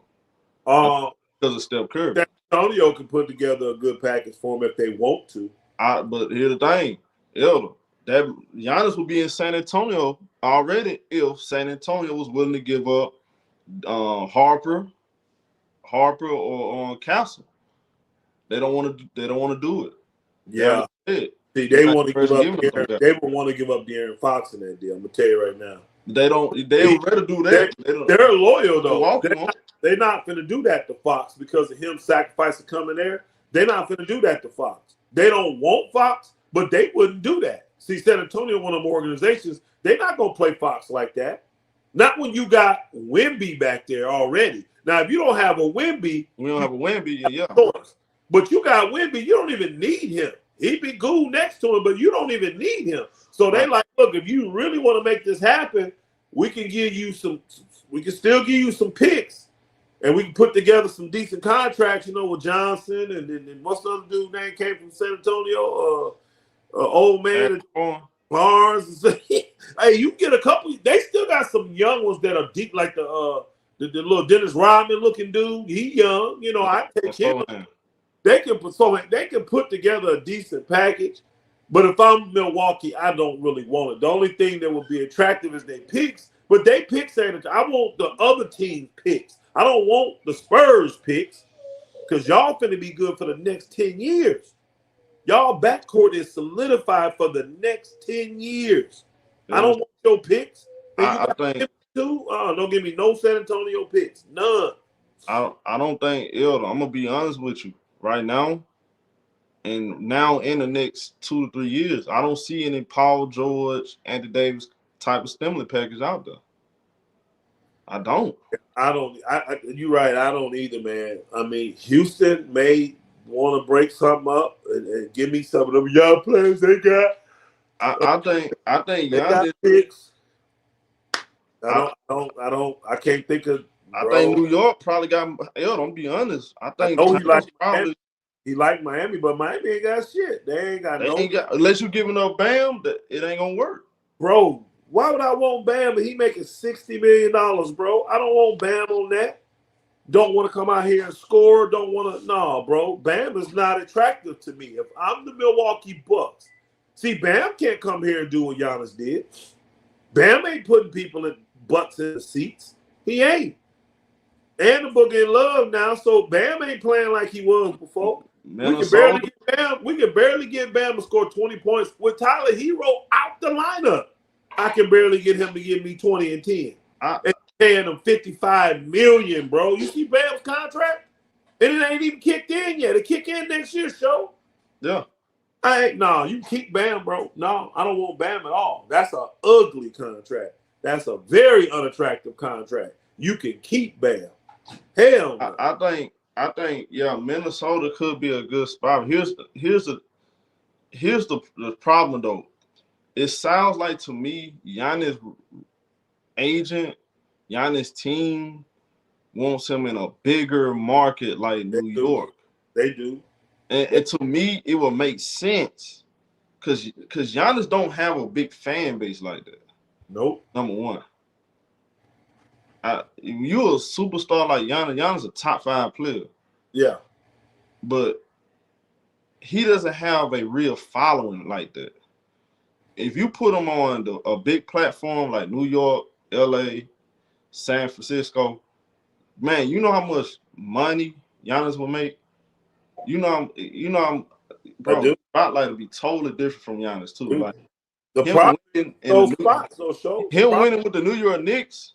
Speaker 1: Because of Steph Curry.
Speaker 3: San Antonio can put together a good package for him if they want to.
Speaker 1: But here's the thing, Elder. That Giannis would be in San Antonio already if San Antonio was willing to give up Harper or Castle. They don't want to do it.
Speaker 3: Yeah. See, they want to give up. They would want to give up De'Aaron Fox in that deal. I'm gonna tell you right now.
Speaker 1: They would rather do that.
Speaker 3: They're loyal though. They're not going to do that to Fox because of him sacrificing coming there. They're not going to do that to Fox. They don't want Fox, but they wouldn't do that. See, San Antonio, one of them organizations, they're not going to play Fox like that. Not when you got Wemby back there already. Now, if you don't have a Wemby,
Speaker 1: yeah.
Speaker 3: But you got Wemby, you don't even need him. He'd be cool next to him, but you don't even need him. So they like, look, if you really want to make this happen, we can still give you some picks. And we can put together some decent contracts, with Johnson and what's the other dude name came from San Antonio? Old man Barnes. Hey, you get a couple. They still got some young ones that are deep, like the little Dennis Rodman looking dude. He young, I take him. They can put together a decent package. But if I'm Milwaukee, I don't really want it. The only thing that would be attractive is their picks. But they picks ain't. I want the other team picks. I don't want the Spurs picks because y'all finna be good for the next 10 years. Y'all backcourt is solidified for the next 10 years. Yeah. I don't want your picks.
Speaker 1: I think
Speaker 3: don't give me no San Antonio picks. None.
Speaker 1: I don't think, Elder, I'm gonna be honest with you right now. And now in the next 2 to 3 years, I don't see any Paul George, Anthony Davis type of stimulus package out there. I don't. You're right. I don't either, man. I mean, Houston may want to break something up and give me some of them young players they got. I think
Speaker 3: They got
Speaker 1: Giannis.
Speaker 3: picks.
Speaker 1: I,
Speaker 3: I can't think of,
Speaker 1: I think
Speaker 3: bro.
Speaker 1: New York probably got. Yo, don't be honest. I
Speaker 3: I
Speaker 1: think
Speaker 3: know
Speaker 1: Giannis probably
Speaker 3: He like Miami, but Miami ain't got shit. They ain't got
Speaker 1: they
Speaker 3: no.
Speaker 1: ain't got unless you giving up Bam, that it ain't gonna work.
Speaker 3: Bro, why would I want Bam and he making $60 million, bro? I don't want Bam on that. Don't want to come out here and score. Don't want to. No, bro. Bam is not attractive to me. If I'm the Milwaukee Bucks, see, Bam can't come here and do what Giannis did. Bam ain't putting people in butts in the seats. He ain't. And the book in love now, so Bam ain't playing like he was before. We can barely
Speaker 1: Minnesota.
Speaker 3: get Bam. We can barely get Bam to score 20 points with Tyler Hero out the lineup. I can barely get him to give me 20 and 10. And paying him $55 million, bro. You see Bam's contract? And it ain't even kicked in yet. It kick in next year, show.
Speaker 1: Yeah.
Speaker 3: You keep Bam, bro. No, I don't want Bam at all. That's an ugly contract. That's a very unattractive contract. You can keep Bam. Hell no.
Speaker 1: I think yeah, Minnesota could be a good spot. Here's the problem though. It sounds like to me, Giannis agent, Giannis team wants him in a bigger market like New York.
Speaker 3: They do.
Speaker 1: And to me, it would make sense. Cause Giannis don't have a big fan base like that.
Speaker 3: Nope.
Speaker 1: Number one. You're a superstar like Giannis. Giannis a top 5 player.
Speaker 3: Yeah.
Speaker 1: But he doesn't have a real following like that. If you put him on a big platform like New York, LA, San Francisco, man, you know how much money Giannis will make? Bro, spotlight will be totally different from Giannis too. Like
Speaker 3: the
Speaker 1: winning with the New York Knicks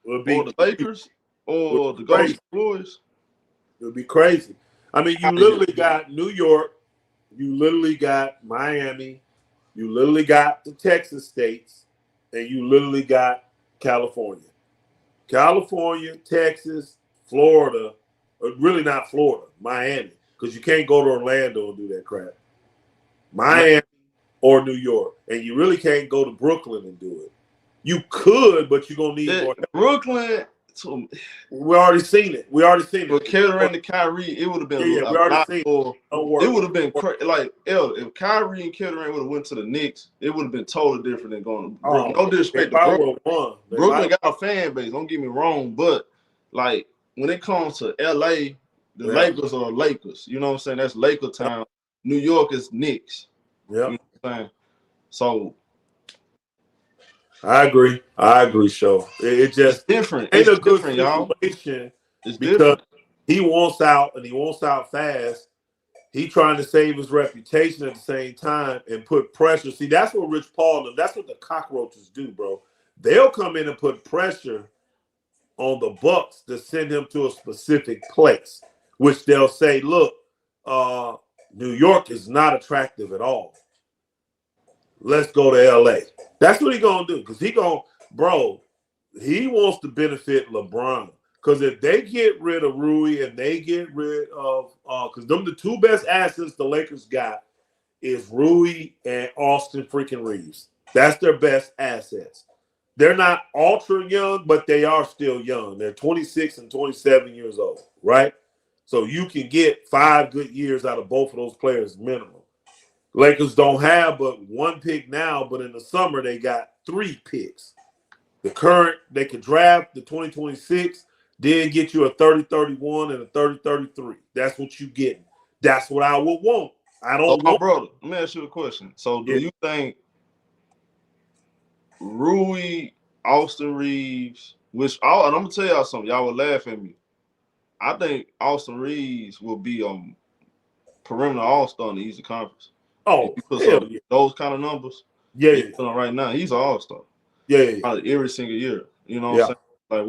Speaker 1: or the Lakers or the Golden State Warriors.
Speaker 3: It would be crazy. I mean, you literally got New York, you literally got Miami, you literally got the Texas states, and you literally got California. California, Texas, Florida, really not Florida, Miami, because you can't go to Orlando and do that crap. Miami or New York, and you really can't go to Brooklyn and do it. You could, but you're going to need more.
Speaker 1: Brooklyn,
Speaker 3: we already seen it.
Speaker 1: With Durant and Kyrie, it would have been
Speaker 3: we already seen
Speaker 1: it. It would have been like if Kyrie and Durant would have went to the Knicks, it would have been totally different than going to Brooklyn. No disrespect to Brooklyn. Brooklyn got a fan base. Don't get me wrong, but like when it comes to LA, the Lakers are Lakers. You know what I'm saying? That's Laker town. New York is Knicks.
Speaker 3: Yeah.
Speaker 1: You know what I'm saying? So
Speaker 3: I agree, Show. It just
Speaker 1: different.
Speaker 3: Ain't
Speaker 1: it's
Speaker 3: a good
Speaker 1: different,
Speaker 3: situation.
Speaker 1: It's
Speaker 3: because
Speaker 1: different.
Speaker 3: He wants out, and he wants out fast. He trying to save his reputation at the same time and put pressure. See, that's what Rich Paul and that's what the cockroaches do, bro. They'll come in and put pressure on the Bucks to send him to a specific place, which they'll say, look, New York is not attractive at all. Let's go to LA. That's what he gonna do. Because he wants to benefit LeBron. Because if they get rid of Rui and they get rid of because them the two best assets the Lakers got is Rui and Austin freaking Reeves. That's their best assets. They're not ultra young, but they are still young. They're 26 and 27 years old, right? So you can get 5 good years out of both of those players minimum. Lakers don't have but 1 pick now, but in the summer they got 3 picks. The current, they could draft the 2026, then get you a 30-31 and a 30-33. That's what you get. That's what I would want. I don't want.
Speaker 1: Brother, let me ask you a question. So do you think Rui, Austin Reeves, and I'm gonna tell y'all something, y'all will laugh at me. I think Austin Reeves will be perimeter all-star in the Eastern Conference.
Speaker 3: Oh,
Speaker 1: those kind of numbers.
Speaker 3: Yeah.
Speaker 1: Right now, he's an all-star.
Speaker 3: Yeah.
Speaker 1: Every single year. You know what I'm saying? Like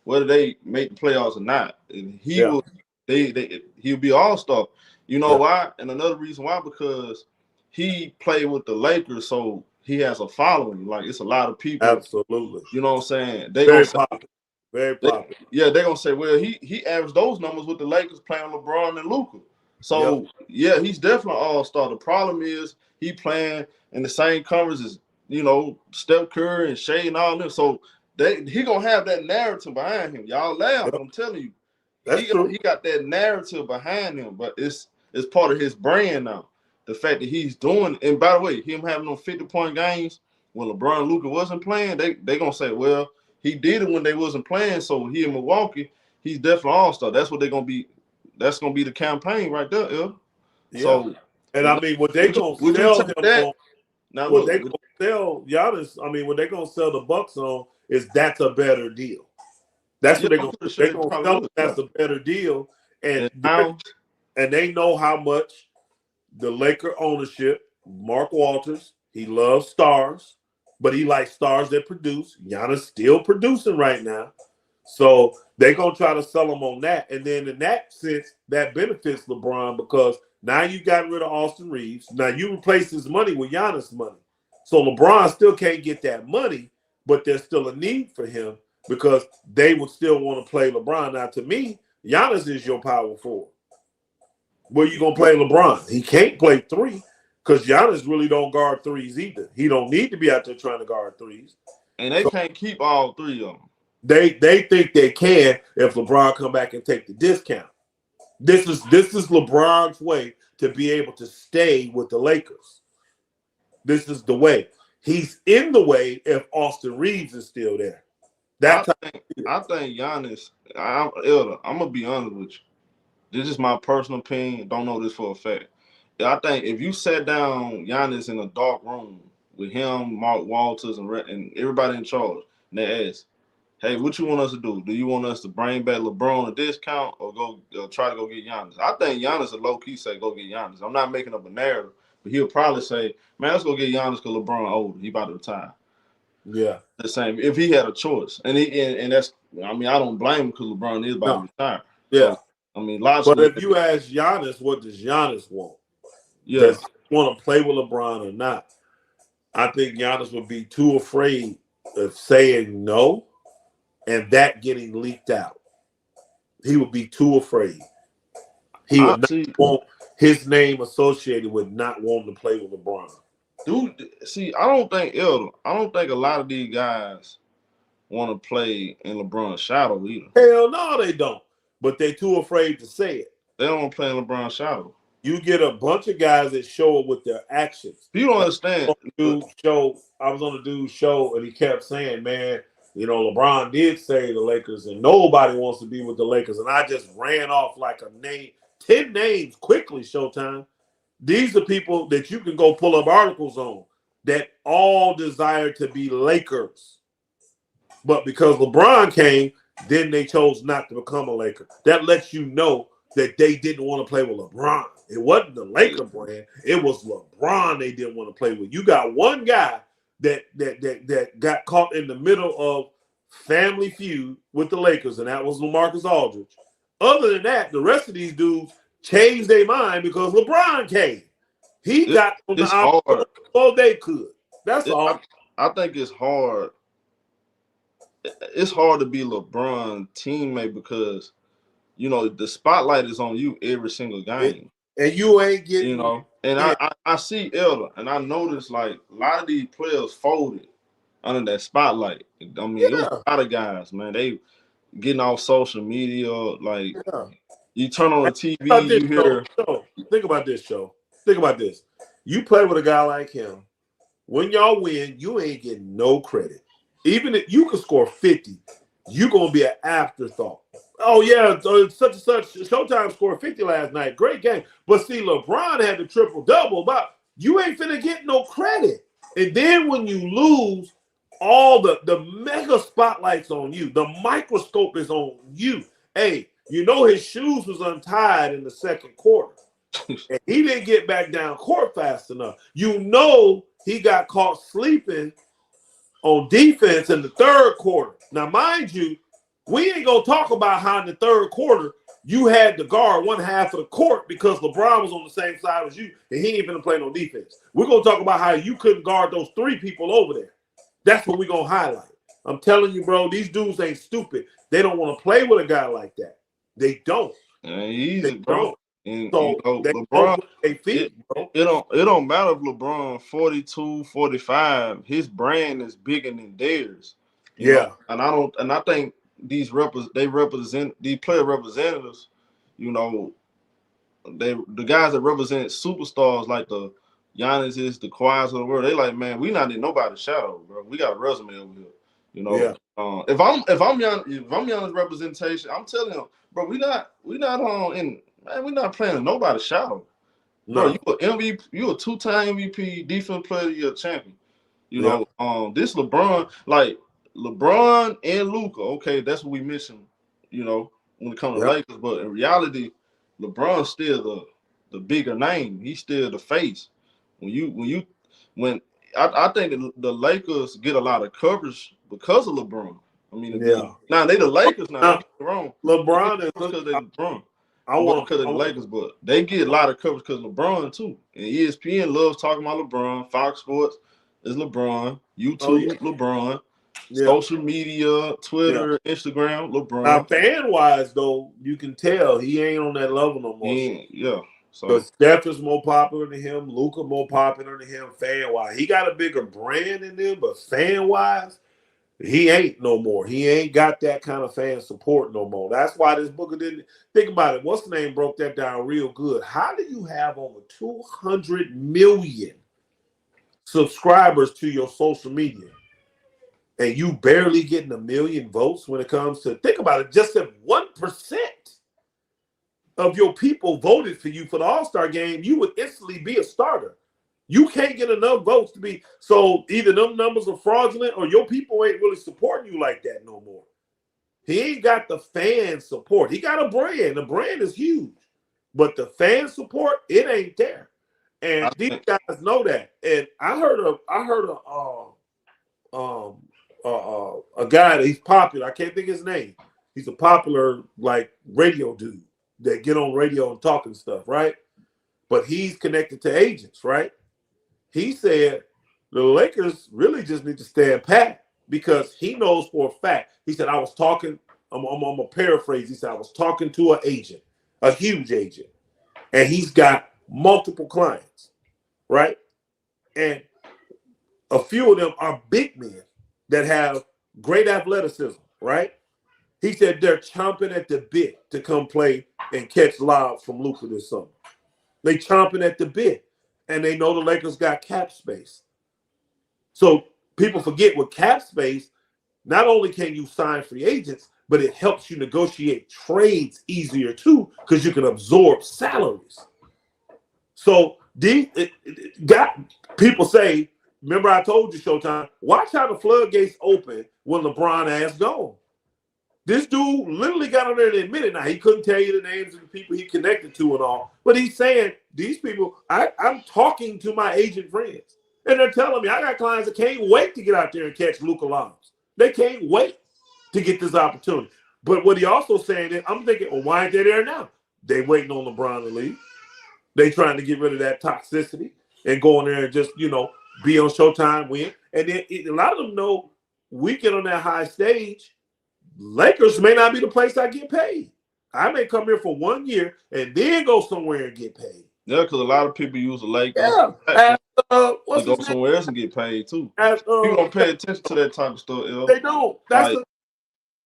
Speaker 1: whether they make the playoffs or not, and he'll be all-star. You know why? And another reason why, because he played with the Lakers, so he has a following. Like it's a lot of people.
Speaker 3: Absolutely.
Speaker 1: You know what I'm saying?
Speaker 3: Very popular. Very popular.
Speaker 1: They're gonna say, well, he averaged those numbers with the Lakers playing LeBron and Luka. So yeah, he's definitely an all-star. The problem is he playing in the same conference as Steph Curry and Shea and all them. So he gonna have that narrative behind him. Y'all laugh, but I'm telling you,
Speaker 3: That's true.
Speaker 1: he got that narrative behind him. But it's part of his brand now. The fact that he's doing, and by the way, him having them 50-point games when LeBron and Luka wasn't playing, they gonna say, well, he did it when they wasn't playing. So he in Milwaukee, he's definitely all-star. That's what they're gonna be. That's gonna be the campaign right there,
Speaker 3: Yeah.
Speaker 1: So,
Speaker 3: and I mean, what they gonna sell him on?
Speaker 1: Now
Speaker 3: what they gonna sell Giannis? I mean, what they gonna sell the Bucks on is that's a better deal. That's what they're gonna sell him. That's a better deal, and they know how much the Laker ownership. Mark Walters, he loves stars, but he likes stars that produce. Giannis still producing right now. So they're going to try to sell him on that. And then in that sense, that benefits LeBron because now you got rid of Austin Reeves. Now you replace his money with Giannis' money. So LeBron still can't get that money, but there's still a need for him because they would still want to play LeBron. Now, to me, Giannis is your power forward. Where you going to play LeBron? He can't play three because Giannis really don't guard threes either. He don't need to be out there trying to guard threes.
Speaker 1: And they can't keep all three of them.
Speaker 3: They think they can if LeBron come back and take the discount. This is LeBron's way to be able to stay with the Lakers. This is the way. He's in the way if Austin Reeves is still there.
Speaker 1: I think Giannis, I'm gonna be honest with you. This is my personal opinion. Don't know this for a fact. I think if you sat down Giannis in a dark room with him, Mark Walters, and everybody in charge, and they ask, hey, what you want us to do? Do you want us to bring back LeBron a discount or go try to go get Giannis? I think Giannis will low-key say go get Giannis. I'm not making up a narrative, but he'll probably say, man, let's go get Giannis because LeBron older. He about to retire.
Speaker 3: Yeah.
Speaker 1: The same. If he had a choice. And that's, I mean, I don't blame him because LeBron is about to retire.
Speaker 3: Yeah.
Speaker 1: So, I mean, logically.
Speaker 3: But if you ask Giannis, what does Giannis want?
Speaker 1: Yeah.
Speaker 3: Does he want to play with LeBron or not? I think Giannis would be too afraid of saying no and that getting leaked out. He would be too afraid. He would not want his name associated with not wanting to play with LeBron.
Speaker 1: Dude, see, I don't think a lot of these guys want to play in LeBron's shadow either.
Speaker 3: Hell no, they don't. But they're too afraid to say it.
Speaker 1: They don't want to play in LeBron's shadow.
Speaker 3: You get a bunch of guys that show up with their actions.
Speaker 1: You don't understand.
Speaker 3: I was on a dude's show and he kept saying, man, LeBron did say the Lakers and nobody wants to be with the Lakers. And I just ran off like a name, 10 names quickly, Showtime. These are people that you can go pull up articles on that all desire to be Lakers. But because LeBron came, then they chose not to become a Laker. That lets you know that they didn't want to play with LeBron. It wasn't the Laker brand. It was LeBron they didn't want to play with. You got one guy that got caught in the middle of family feud with the Lakers, and that was LaMarcus Aldridge. Other than that, the rest of these dudes changed their mind because LeBron came. He got on the opposite before they could. That's all.
Speaker 1: I think it's hard. It's hard to be LeBron's teammate because, the spotlight is on you every single game.
Speaker 3: And you ain't getting,
Speaker 1: And I see Elder, and I noticed like a lot of these players folded under that spotlight. I mean, it was a lot of guys, man. They getting off social media, like you turn on the TV, you hear.
Speaker 3: Think about this, show. Think about this. You play with a guy like him. When y'all win, you ain't getting no credit. Even if you could score 50, you're gonna be an afterthought. Oh yeah, such and such. Showtime scored 50 last night. Great game. But see, LeBron had the triple-double. But you ain't finna get no credit. And then when you lose, all the mega spotlight's on you. The microscope is on you. Hey, his shoes was untied in the second quarter. And he didn't get back down court fast enough. He got caught sleeping on defense in the third quarter. Now, mind you, we ain't going to talk about how in the third quarter you had to guard one half of the court because LeBron was on the same side as you and he ain't even play no defense. We're going to talk about how you couldn't guard those three people over there. That's what we're going to highlight. I'm telling you, bro, these dudes ain't stupid. They don't want to play with a guy like that. They don't.
Speaker 1: Easy, bro. And
Speaker 3: So they vote
Speaker 1: LeBron,
Speaker 3: with their
Speaker 1: it
Speaker 3: feet, bro.
Speaker 1: it don't matter if LeBron 42, 45, his brand is bigger than theirs.
Speaker 3: Yeah,
Speaker 1: And I think they represent these player representatives, you know, the guys that represent superstars like the Giannis is the Kawhis of the world. They like, man, we not in nobody's shadow, bro. We got a resume over here. You know,
Speaker 3: yeah,
Speaker 1: if I'm Giannis representation, I'm telling him, bro, we not in man, we not playing in nobody's shadow. Bro,
Speaker 3: no,
Speaker 1: you a two-time MVP, defense player of the year champion.
Speaker 3: yeah,
Speaker 1: This LeBron, like LeBron and Luka, okay, that's what we missing, when it comes to
Speaker 3: yep,
Speaker 1: Lakers. But in reality, LeBron's still the bigger name. He's still the face. When I think the Lakers get a lot of coverage because of LeBron. I mean,
Speaker 3: yeah.
Speaker 1: now they the Lakers now. Don't
Speaker 3: Now,
Speaker 1: get me wrong. They get
Speaker 3: LeBron is.
Speaker 1: because they LeBron.
Speaker 3: I
Speaker 1: But
Speaker 3: want
Speaker 1: because of
Speaker 3: to.
Speaker 1: the Lakers, but they get a lot of coverage because LeBron too. And ESPN loves talking about LeBron. Fox Sports is LeBron.
Speaker 3: Oh
Speaker 1: YouTube,
Speaker 3: yeah,
Speaker 1: LeBron.
Speaker 3: yeah,
Speaker 1: Social media,
Speaker 3: yeah.
Speaker 1: Twitter, Instagram,
Speaker 3: Now,
Speaker 1: LeBron.
Speaker 3: fan wise though, you can tell he ain't on that level no more.
Speaker 1: Yeah. So
Speaker 3: Because Steph is more popular than him, Luka more popular than him, fan wise. He got a bigger brand than them, but fan wise, he ain't no more. He ain't got that kind of fan support no more. That's why this Booker didn't think about it. What's the name broke that down real good? How do you have over 200 million subscribers to your social media and you barely getting 1 million votes when it comes to think about it? Just if 1% of your people voted for you for the All-Star game, you would instantly be a starter. You can't get enough votes to be. So either them numbers are fraudulent or your people ain't really supporting you like that no more. He ain't got the fan support. He got a brand. The brand is huge. But the fan support, it ain't there. And
Speaker 1: I
Speaker 3: these
Speaker 1: think
Speaker 3: guys know that. And I heard a guy that he's popular. I can't think of his name. He's a popular like radio dude that get on radio and talk and stuff, right? But he's connected to agents, right? He said the Lakers really just need to stand pat because he knows for a fact. He said, I was talking, I'm going to paraphrase. He said, I was talking to an agent, a huge agent, and he's got multiple clients, right? And a few of them are big men that have great athleticism, right? He said they're chomping at the bit to come play and catch lobs from Luka this summer. They chomping at the bit. And they know the Lakers got cap space. So people forget with cap space, not only can you sign free agents, but it helps you negotiate trades easier too, because you can absorb salaries. So got people say, remember I told you, Showtime, watch how the floodgates open when LeBron ass gone. This dude literally got on there and admitted. Now, he couldn't tell you the names of the people he connected to and all, but he's saying, these people, I'm talking to my agent friends, and they're telling me, I got clients that can't wait to get out there and catch Luka Lobs. They can't wait to get this opportunity. But what he also saying is, I'm thinking, well, why aren't they there now? They waiting on LeBron to leave. They trying to get rid of that toxicity and go in there and just, be on Showtime, win. And then a lot of them know we get on that high stage, Lakers may not be the place I get paid. I may come here for 1 year and then go somewhere and get paid.
Speaker 1: Yeah, because a lot of people use the Lakers
Speaker 3: to
Speaker 1: go somewhere else and get paid too.
Speaker 3: As,
Speaker 1: People don't pay attention to that type of stuff.
Speaker 3: They don't. That's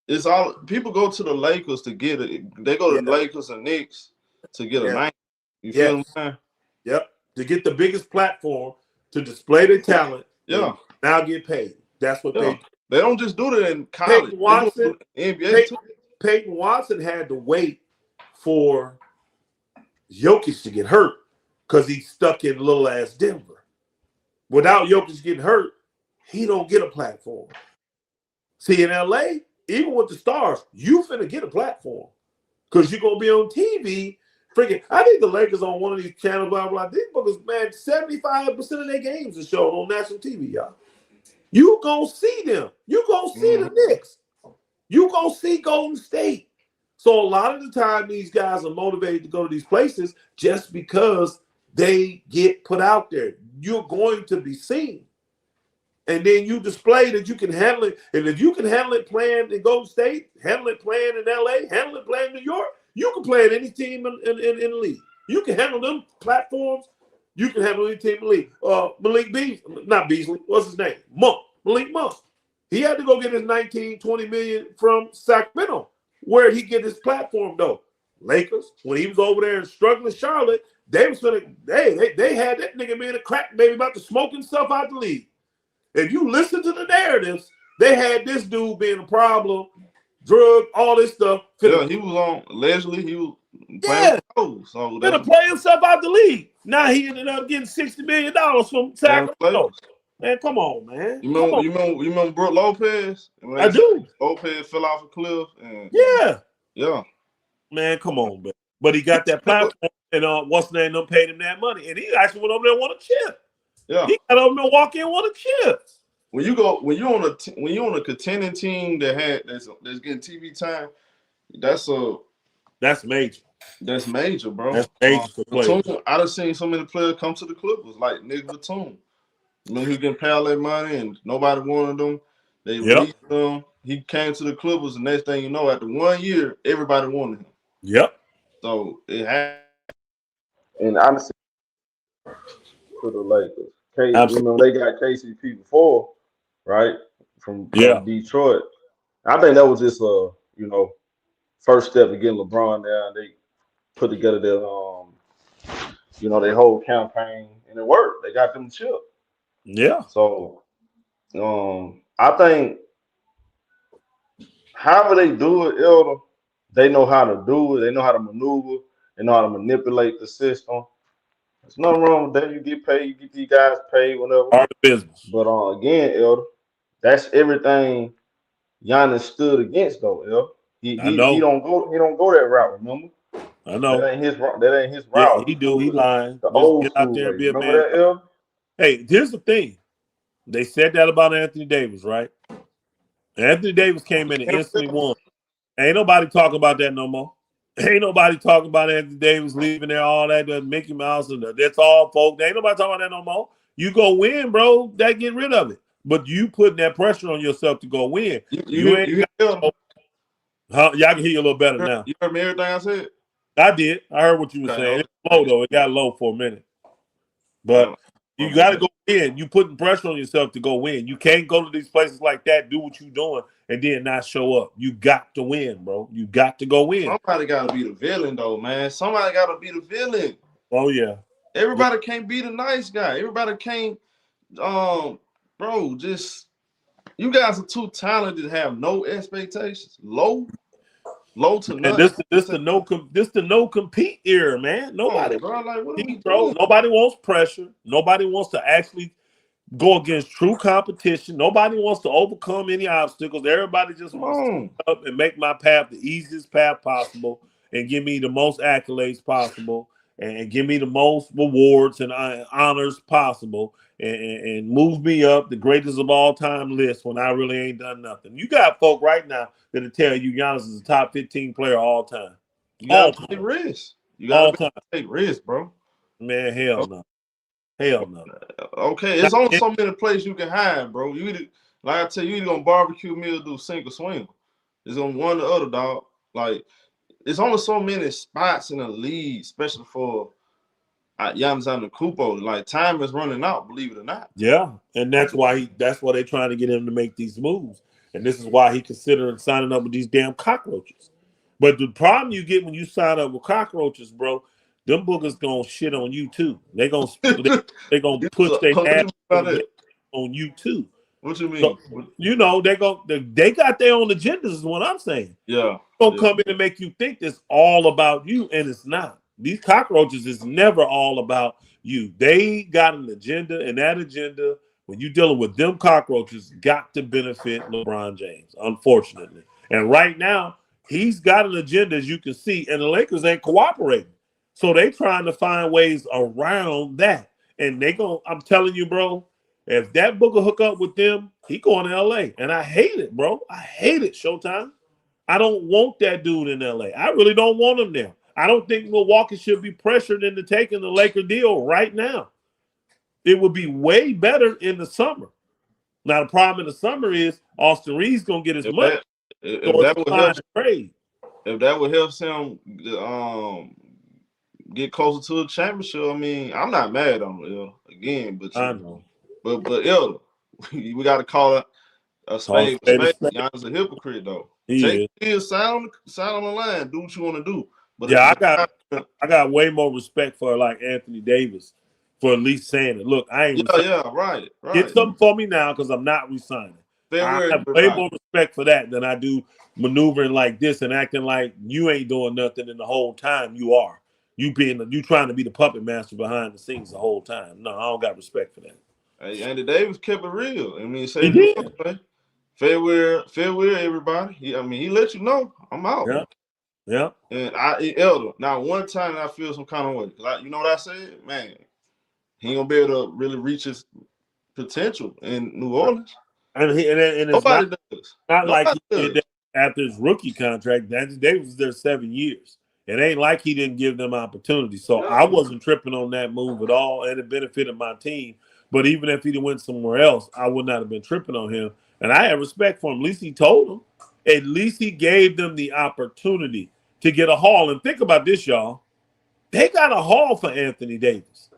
Speaker 1: it's all people go to the Lakers to get it. They go to the Lakers and Knicks to get a name. You feel what I'm saying?
Speaker 3: Yep. To get the biggest platform to display their talent.
Speaker 1: Yeah.
Speaker 3: Now get paid. That's what they do.
Speaker 1: They don't just do that in college.
Speaker 3: Peyton Watson had to wait for Jokic to get hurt because he's stuck in little ass Denver. Without Jokic getting hurt, he don't get a platform. See, in LA, even with the stars, you finna get a platform because you're gonna be on TV. Freaking, I think the Lakers on one of these channels, blah blah. These bookers, man, 75% of their games are shown on national TV, y'all. You gonna see them. You gonna see the Knicks. You gonna see Golden State. So a lot of the time, these guys are motivated to go to these places just because they get put out there. You're going to be seen. And then you display that you can handle it. And if you can handle it playing in Golden State, handle it playing in LA, handle it playing in New York, you can play at any team in the league. You can handle them platforms. You can handle any team in the league. Malik Beasley, not Beasley. What's his name? Monk. Malik Monk. He had to go get his 19, 20 million from Sacramento. Where'd he get his platform though? Lakers. When he was over there and struggling Charlotte, they was gonna they had that nigga being a crack baby about to smoke himself out the league. If you listen to the narratives, they had this dude being a problem, drug, all this stuff.
Speaker 1: Yeah, he was on allegedly he was playing with those, so
Speaker 3: gonna play himself out the league. Now he ended up getting $60 million from Sacramento. Man, come on, man.
Speaker 1: You remember Brooke Lopez?
Speaker 3: I do.
Speaker 1: Lopez fell off a cliff. And,
Speaker 3: yeah. Man, come on, man. But he got that platform, and what's the name? Them paid him that money, and he actually went over there and won a chip.
Speaker 1: Yeah,
Speaker 3: he got over Milwaukee and won a chip.
Speaker 1: When you're on a contending team that's getting TV time, that's major. That's major, bro.
Speaker 3: That's major for players.
Speaker 1: I done seen so many players come to the Clippers, like Nick Batum. You know, he was getting paid all that money and nobody wanted them. They released him. He came to the Clippers, and next thing you know, after 1 year, everybody wanted him.
Speaker 3: Yep.
Speaker 1: So it happened. And honestly, to the Lakers. You know, they got KCP before, right? From Detroit. I think that was just first step to getting LeBron there. They put together their their whole campaign, and it worked. They got them the chip.
Speaker 3: Yeah.
Speaker 1: So I think however they do it, Elder, they know how to do it. They know how to maneuver. They know how to manipulate the system. There's nothing wrong with that. You get paid. You get these guys paid, whatever.
Speaker 3: Part of business.
Speaker 1: But again, Elder, that's everything Giannis stood against, though, Elder. He don't go that route. Remember?
Speaker 3: I know.
Speaker 1: That ain't his route.
Speaker 3: Yeah, he do. He lying.
Speaker 1: The old
Speaker 3: get out there and be a man.
Speaker 1: That, Elder?
Speaker 3: Hey, here's the thing. They said that about Anthony Davis, right? Anthony Davis came in and instantly won. Ain't nobody talking about that no more. Ain't nobody talking about Anthony Davis leaving there, all that, Mickey Mouse, and that's all, folks. Ain't nobody talking about that no more. You go win, bro. That get rid of it. But you putting that pressure on yourself to go win. You ain't. Y'all can hear you a little better now.
Speaker 1: You heard me everything I said?
Speaker 3: I did. I heard what you were saying. It's low though. It got low for a minute. But you got to go in. You putting pressure on yourself to go win. You can't go to these places like that, do what you're doing, and then not show up. You got to win, bro. You got to go win.
Speaker 1: Somebody got to be the villain, though, man. Somebody got to be the villain.
Speaker 3: Oh, yeah.
Speaker 1: Everybody can't be the nice guy. Everybody can't, bro, just, you guys are too talented to have no expectations. Low to nothing.
Speaker 3: This the no compete era, man. Nobody,
Speaker 1: bro. Like, what
Speaker 3: nobody wants pressure. Nobody wants to actually go against true competition. Nobody wants to overcome any obstacles. Everybody just wants to come up and make my path the easiest path possible and give me the most accolades possible and give me the most rewards and honors possible and move me up the greatest of all time list when I really ain't done nothing. You got folk right now that'll tell you Giannis is a top 15 player all time.
Speaker 1: You gotta take risks. You gotta take risks, bro.
Speaker 3: Man, hell no. Hell no.
Speaker 1: Okay, it's only so many places you can hide, bro. You either, like I tell you, either gonna barbecue me or do sink or swim. It's on one or the other, dog. Like, it's only so many spots in the league, especially for Giannis Antetokunmpo. Like, time is running out, believe it or not.
Speaker 3: Yeah, and that's why they're trying to get him to make these moves. And this is why he considering signing up with these damn cockroaches. But the problem you get when you sign up with cockroaches, bro, them boogers gonna shit on you too. They gonna push their ass on you too.
Speaker 1: What you mean?
Speaker 3: So, you know, they got their own agendas is what I'm saying.
Speaker 1: Yeah.
Speaker 3: They'll come in and make you think it's all about you, and it's not. These cockroaches is never all about you. They got an agenda, and that agenda, when you're dealing with them cockroaches, got to benefit LeBron James, unfortunately. And right now, he's got an agenda, as you can see, and the Lakers ain't cooperating. So they trying to find ways around that. And I'm telling you, bro, if that booger hook up with them, he going to LA. And I hate it, bro. I hate it, Showtime. I don't want that dude in LA. I really don't want him there. I don't think Milwaukee should be pressured into taking the Laker deal right now. It would be way better in the summer. Now, the problem in the summer is Austin Reeves going to get his money.
Speaker 1: If that would help him get closer to a championship. I mean, I'm not mad on it, again, but
Speaker 2: I know.
Speaker 1: but Elder, we got to call it a
Speaker 2: Call
Speaker 1: spade a
Speaker 2: spade a
Speaker 1: spade.
Speaker 2: spade.
Speaker 1: Giannis a hypocrite though.
Speaker 2: He
Speaker 1: Take
Speaker 2: is.
Speaker 1: his sign on the line. Do what you want to do. But at
Speaker 2: Yeah,
Speaker 1: the same time,
Speaker 2: I got way more respect for like Anthony Davis for at least saying it. Look, I ain't resigning.
Speaker 1: yeah, right.
Speaker 2: Get something for me now because I'm not resigning. I
Speaker 1: February,
Speaker 2: have way
Speaker 1: everybody.
Speaker 2: more respect for that than I do maneuvering like this and acting like you ain't doing nothing, and the whole time you are. You trying to be the puppet master behind the scenes the whole time. No, I don't got respect for that.
Speaker 1: Hey, Andy Davis kept it real. I mean, he
Speaker 2: He
Speaker 1: said it
Speaker 2: did.
Speaker 1: the way. Farewell, everybody. He let you know I'm out.
Speaker 2: Yeah. Yeah.
Speaker 1: And Elder. Now, one time I feel some kind of way. You know what I said? Man, he ain't gonna be able to really reach his potential in New Orleans.
Speaker 2: And it's
Speaker 1: Nobody does.
Speaker 2: not like
Speaker 1: Nobody
Speaker 2: he did
Speaker 1: does.
Speaker 2: that after his rookie contract. Anthony Davis was there 7 years. It ain't like he didn't give them opportunity. So
Speaker 1: Yeah.
Speaker 2: I wasn't tripping on that move at all, and it benefited my team. But even if he'd went somewhere else, I would not have been tripping on him. And I had respect for him. At least he told them. At least he gave them the opportunity to get a haul. And think about this, y'all. They got a haul for Anthony Davis.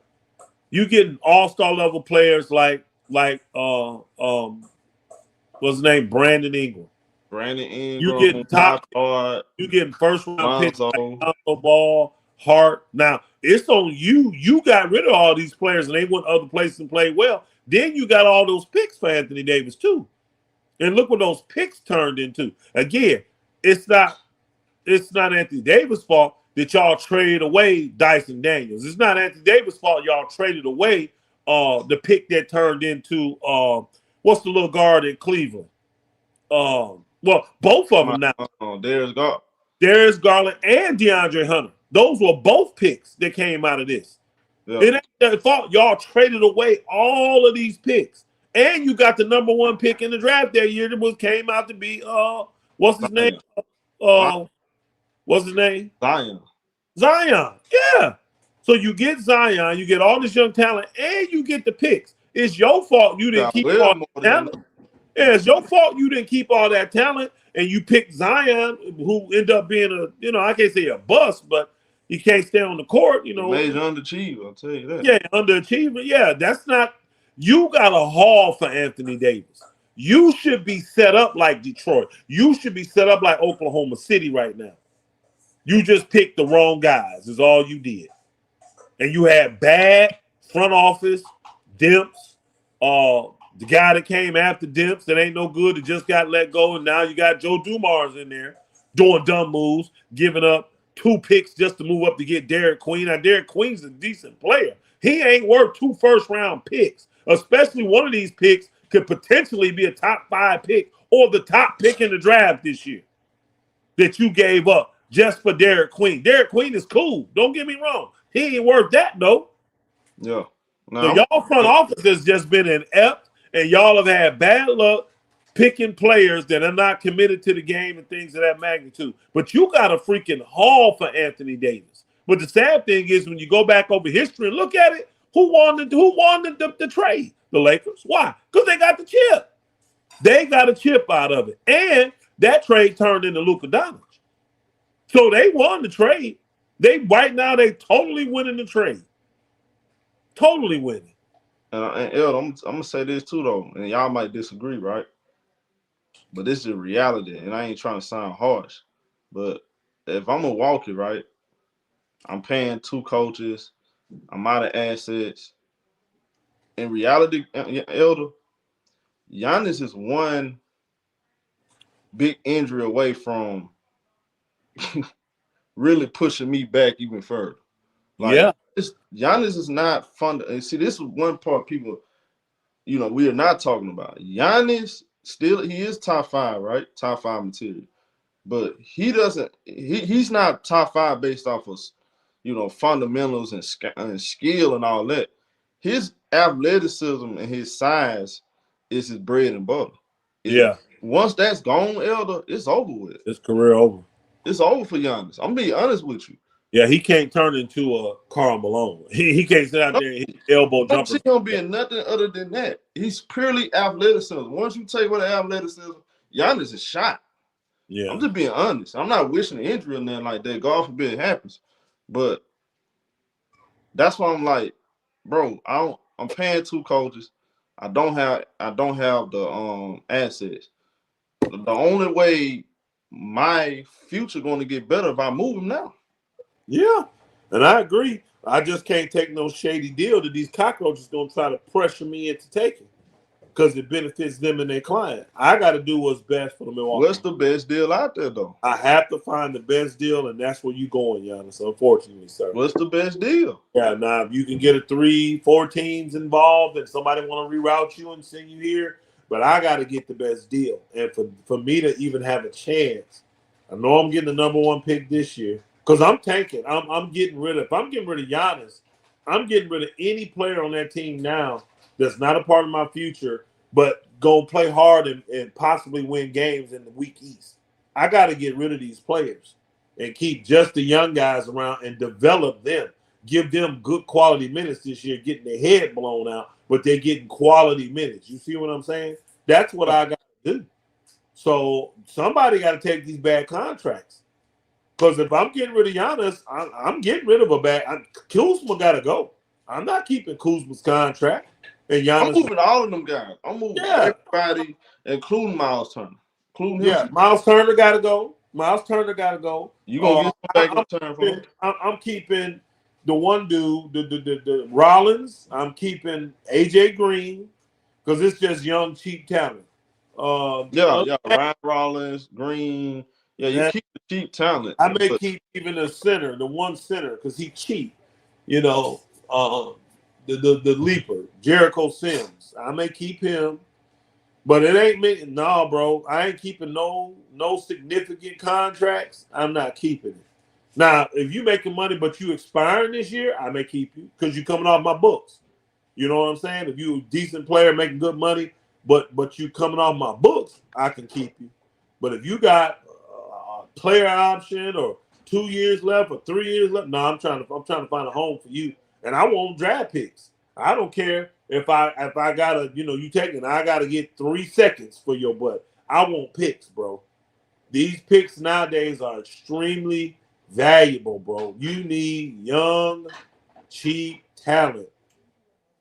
Speaker 2: You getting all-star level players like what's his name? Brandon Ingram.
Speaker 1: Brandon
Speaker 2: You
Speaker 1: Ingram,
Speaker 2: getting top.
Speaker 1: Hard,
Speaker 2: You getting first round picks like
Speaker 1: Lonzo.
Speaker 2: Lonzo Ball, Hart. Now it's on you. You got rid of all these players, and they went other places and played well. Then you got all those picks for Anthony Davis too, and look what those picks turned into. Again, it's not Anthony Davis' fault that y'all traded away Dyson Daniels. It's not Anthony Davis' fault y'all traded away the pick that turned into what's the little guard in Cleveland? Well, both of them now. Darius Garland and DeAndre Hunter. Those were both picks that came out of this.
Speaker 1: Yeah.
Speaker 2: It ain't their fault. Y'all traded away all of these picks. And you got the number one pick in the draft that year that came out to be what's his name? What's his name? Zion. Yeah. So you get Zion, you get all this young talent, and you get the picks. It's your fault you didn't keep all that talent. Yeah, it's your fault you didn't keep all that talent, and you picked Zion, who ended up being I can't say a bust, but he can't stay on the court,
Speaker 1: Major underachiever, I'll tell you that.
Speaker 2: Yeah, underachiever. Yeah, that's not. You got a haul for Anthony Davis. You should be set up like Detroit. You should be set up like Oklahoma City right now. You just picked the wrong guys, is all you did. And you had bad front office, Dimps, the guy that came after Dimps that ain't no good, that just got let go, and now you got Joe Dumars in there doing dumb moves, giving up 2 picks just to move up to get Derek Queen. Now, Derek Queen's a decent player. He ain't worth 2 first-round picks, especially one of these picks could potentially be a top 5 pick or the top pick in the draft this year that you gave up just for Derek Queen. Derek Queen is cool. Don't get me wrong. He ain't worth that, though.
Speaker 1: Yeah.
Speaker 2: So y'all front office has just been inept, and y'all have had bad luck picking players that are not committed to the game and things of that magnitude. But you got a freaking haul for Anthony Davis. But the sad thing is when you go back over history and look at it, who won the trade? The Lakers. Why? Because they got the chip. They got a chip out of it. And that trade turned into Luka Doncic. So they won the trade. Right now they totally winning the trade. Totally winning.
Speaker 1: And El, I'm gonna say this too though, and y'all might disagree, right? But this is reality, and I ain't trying to sound harsh. But if I'm Milwaukee, right, I'm paying 2 coaches, I'm out of assets. In reality, Elder, Giannis is one big injury away from really pushing me back even further. Giannis is not fun. And see, this is one part people, we are not talking about. Giannis he is top 5, right? Top 5 material. But he's not top 5 based off of, fundamentals and skill and all that. His athleticism and his size is his bread and butter. Once that's gone, Elder, it's over with.
Speaker 2: His career over.
Speaker 1: It's over for Giannis. I'm being honest with you.
Speaker 2: Yeah, he can't turn into a Karl Malone. He can't sit out there and hit elbow jumper.
Speaker 1: I don't see him being nothing other than that. He's purely athleticism. Once you take away the athleticism, Giannis is shot.
Speaker 2: Yeah.
Speaker 1: I'm just being honest. I'm not wishing an injury or nothing like that. God forbid it happens. But That's why I'm like, bro, I'm paying two coaches. I don't have the assets. The only way my future going to get better if I move him now.
Speaker 3: Yeah, and I agree. I just can't take no shady deal that these cockroaches gonna try to pressure me into taking because it benefits them and their client. I got to do what's best for the
Speaker 1: What's
Speaker 3: Milwaukee.
Speaker 1: the best deal out there though?
Speaker 3: I have to find the best deal, and that's where you going, Giannis. Unfortunately, sir.
Speaker 1: What's the best deal?
Speaker 3: Yeah, now if you can get a 3, 4 teams involved and somebody want to reroute you and send you here, but I got to get the best deal. And for me to even have a chance, I know I'm getting the number one pick this year because I'm tanking. I'm getting rid of. If I'm getting rid of Giannis, I'm getting rid of any player on that team now that's not a part of my future, but go play hard and possibly win games in the weak East. I got to get rid of these players and keep just the young guys around and develop them. Give them good quality minutes this year, getting their head blown out, but they're getting quality minutes. You see what I'm saying? That's what I got to do. So somebody got to take these bad contracts. Because if I'm getting rid of Giannis, I'm getting rid of a bad. Kuzma got to go. I'm not keeping Kuzma's contract. And
Speaker 1: I'm
Speaker 3: Giannis,
Speaker 1: moving all of them guys. I'm moving everybody, including Miles Turner, including him.
Speaker 3: yeah, Miles Turner got to go. Miles Turner got to go.
Speaker 1: You gonna get some back in
Speaker 3: I'm
Speaker 1: return for him?
Speaker 3: I'm keeping the one dude, the Rollins. I'm keeping AJ Green because it's just young, cheap talent.
Speaker 1: Yeah, Ryan Rollins, Green. Yeah, you keep the cheap talent.
Speaker 3: I may
Speaker 1: But
Speaker 3: keep even the center, the one center, because he cheap. You know, the leaper, Jericho Sims. I may keep him. But it ain't me. No, bro. I ain't keeping no significant contracts. I'm not keeping it. Now, if you making money but you expiring this year, I may keep you because you're coming off my books. You know what I'm saying? If you a decent player making good money, but you coming off my books, I can keep you. But if you got a player option or 2 years left or 3 years left, no, I'm trying to find a home for you. And I want draft picks. I don't care if I gotta, you taking, I gotta get 3 seconds for your butt. I want picks, bro. These picks nowadays are extremely valuable, bro. You need young, cheap talent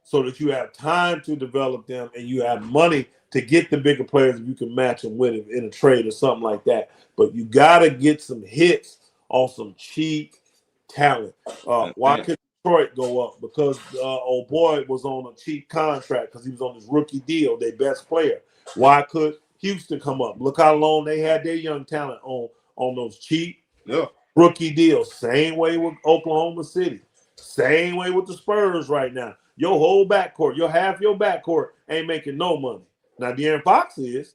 Speaker 3: so that you have time to develop them and you have money to get the bigger players if you can match them with it in a trade or something like that. But you gotta get some hits on some cheap talent. Why could Detroit go up? Because old boy was on a cheap contract because he was on his rookie deal, their best player. Why could Houston come up? Look how long they had their young talent on those cheap rookie deals. Same way with Oklahoma City. Same way with the Spurs right now. Your whole backcourt, half your backcourt ain't making no money. Now De'Aaron Fox is,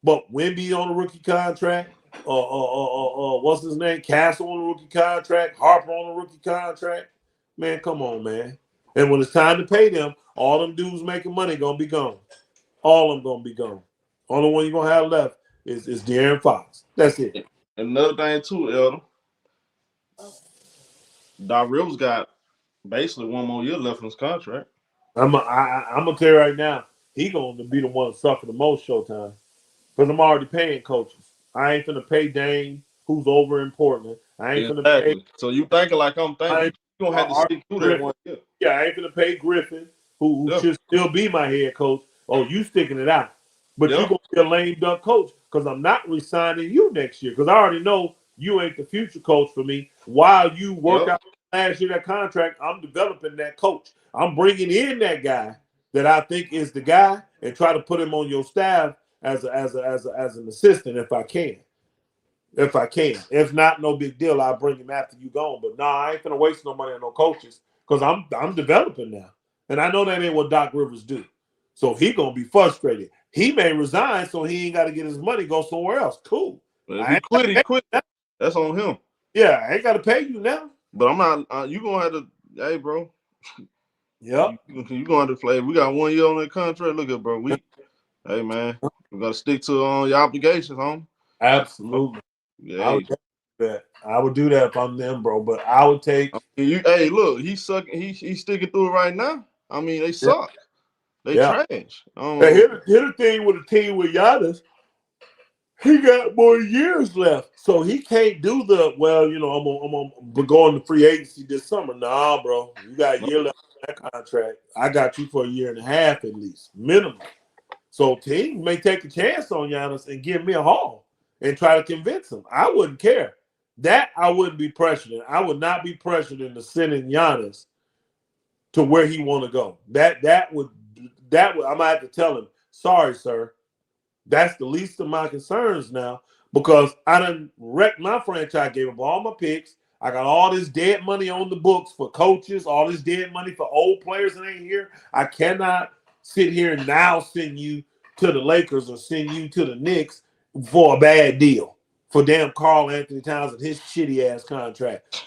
Speaker 3: but Wemby on a rookie contract. What's his name? Castle on a rookie contract. Harper on a rookie contract. Man, come on, man. And when it's time to pay them, all them dudes making money gonna be gone. All of them gonna be gone. Only one you're gonna have left is De'Aaron Fox. That's it.
Speaker 1: another thing too, Elder. Doc Rivers got basically one more year left in his contract.
Speaker 3: I'm gonna tell you right now, he gonna be the one to suffer the most Showtime. Because I'm already paying coaches. I ain't finna pay Dame, who's over in Portland. I ain't finna pay.
Speaker 1: So you thinking like I'm thinking. You're gonna have to stick through that one year.
Speaker 3: Yeah, I ain't finna pay Griffin, who should still be my head coach. Oh, you sticking it out. But you're gonna be a lame duck coach because I'm not resigning you next year. Because I already know you ain't the future coach for me. While you work out last year that contract, I'm developing that coach. I'm bringing in that guy that I think is the guy and try to put him on your staff as an assistant if I can. If not, no big deal. I'll bring him after you gone. But nah, I ain't gonna waste no money on no coaches because I'm developing now. And I know that ain't what Doc Rivers do. So he gonna be frustrated. He may resign so he ain't gotta get his money, go somewhere else. Cool.
Speaker 1: But if he quit. That's on him.
Speaker 3: Yeah, I ain't gotta pay you now.
Speaker 1: But I'm not you gonna have to, hey bro.
Speaker 3: Yep.
Speaker 1: You gonna have to play. We got 1 year on that contract. Look at bro. Hey man, we gotta stick to your obligations, homie.
Speaker 3: Absolutely.
Speaker 1: Yeah.
Speaker 3: I would do that if I'm them, bro. But I would take.
Speaker 1: Hey, look, he's sucking. He's sticking through it right now. I mean, they suck. They trash.
Speaker 3: Hey, here's the thing with a team with Giannis. He got more years left, so he can't do the I'm gonna go on the free agency this summer. Nah, bro, you got a year left on that contract. I got you for a year and a half at least, minimum. So teams may take a chance on Giannis and give me a haul and try to convince him. I wouldn't care. That I wouldn't be pressured. I would not be pressured into sending Giannis to where he want to go. That would I might have to tell him, sorry, sir. That's the least of my concerns now because I done wrecked my franchise, gave up all my picks. I got all this dead money on the books for coaches, all this dead money for old players that ain't here. I cannot sit here and now send you to the Lakers or send you to the Knicks for a bad deal. For damn Karl Anthony Towns and his shitty ass contract.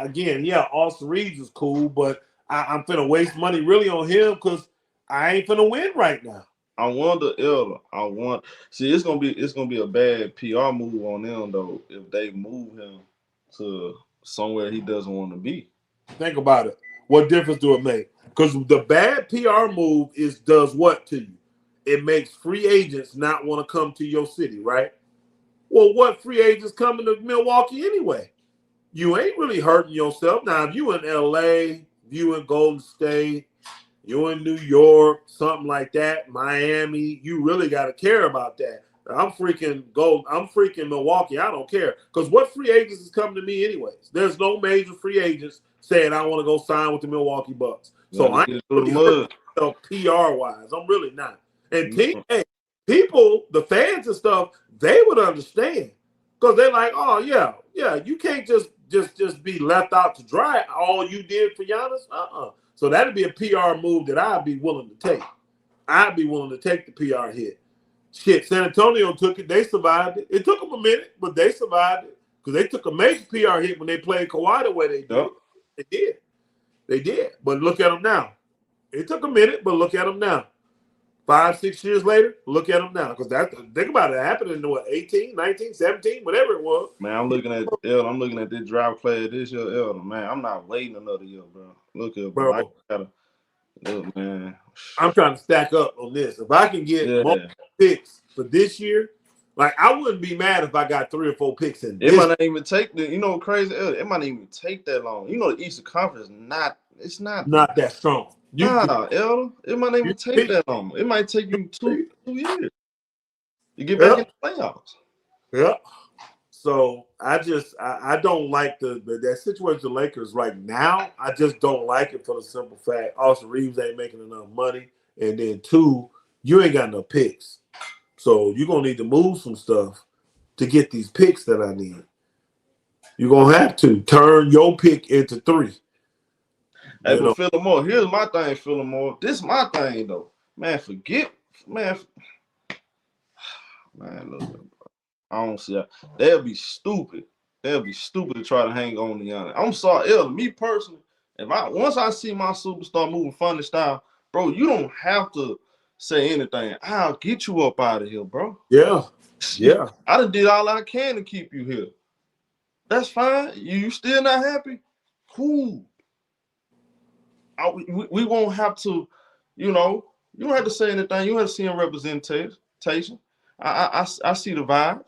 Speaker 3: Again, yeah, Austin Reeves is cool, but I'm finna waste money really on him because I ain't finna win right now.
Speaker 1: I wonder, Elder. It's gonna be a bad PR move on them though if they move him to somewhere he doesn't want to be.
Speaker 3: Think about it. What difference do it make? Because the bad PR move does what to you? It makes free agents not want to come to your city, right? Well, what free agents coming to Milwaukee anyway? You ain't really hurting yourself. Now, if you in LA, you in Golden State, you in New York, something like that, Miami, you really got to care about that. I'm freaking Milwaukee. I don't care. Because what free agents is coming to me anyways? There's no major free agents saying I want to go sign with the Milwaukee Bucks. So I ain't really hurting myself PR-wise. I'm really not. And people, the fans and stuff, they would understand. Because they're like, oh, yeah, you can't just be left out to dry all you did for Giannis. So that'd be a PR move that I'd be willing to take. I'd be willing to take the PR hit. Shit, San Antonio took it. They survived it. It took them a minute, but they survived it because they took a major PR hit when they played Kawhi the way they did. Yep. They did. But look at them now. It took a minute, but look at them now. 5-6 years later, look at them now. Because think about it. It happened in 18, 19, 17, whatever it was.
Speaker 1: Man, I'm looking at this draft player this year, Elder. Man, I'm not waiting another year, bro. Look at bro. Look, man.
Speaker 3: I'm trying to stack up on this. If I can get more picks for this year, like I wouldn't be mad if I got 3 or 4 picks in.
Speaker 1: It might not even take crazy. It might not even take that long. The Eastern Conference not
Speaker 3: that strong.
Speaker 1: Elder. It might not even take that long. It might take you 2 years. You get back in the playoffs.
Speaker 3: Yeah. So I don't like that situation with the Lakers right now. I just don't like it for the simple fact Austin Reeves ain't making enough money, and then 2, you ain't got no picks. So you're gonna need to move some stuff to get these picks that I need. You're gonna have to turn your pick into 3.
Speaker 1: Hey, but Fillmore, here's my thing, Fillmore. This is my thing though. Man, look. I don't see that. They'll be stupid. They'll be stupid to try to hang on to Giannis. I'm sorry, me personally, once I see my superstar moving funny style, bro, you don't have to say anything. I'll get you up out of here, bro.
Speaker 3: Yeah.
Speaker 1: I done did all I can to keep you here. That's fine. You still not happy? Cool. We won't have to, you don't have to say anything. You don't have to see a representation. I see the vibes.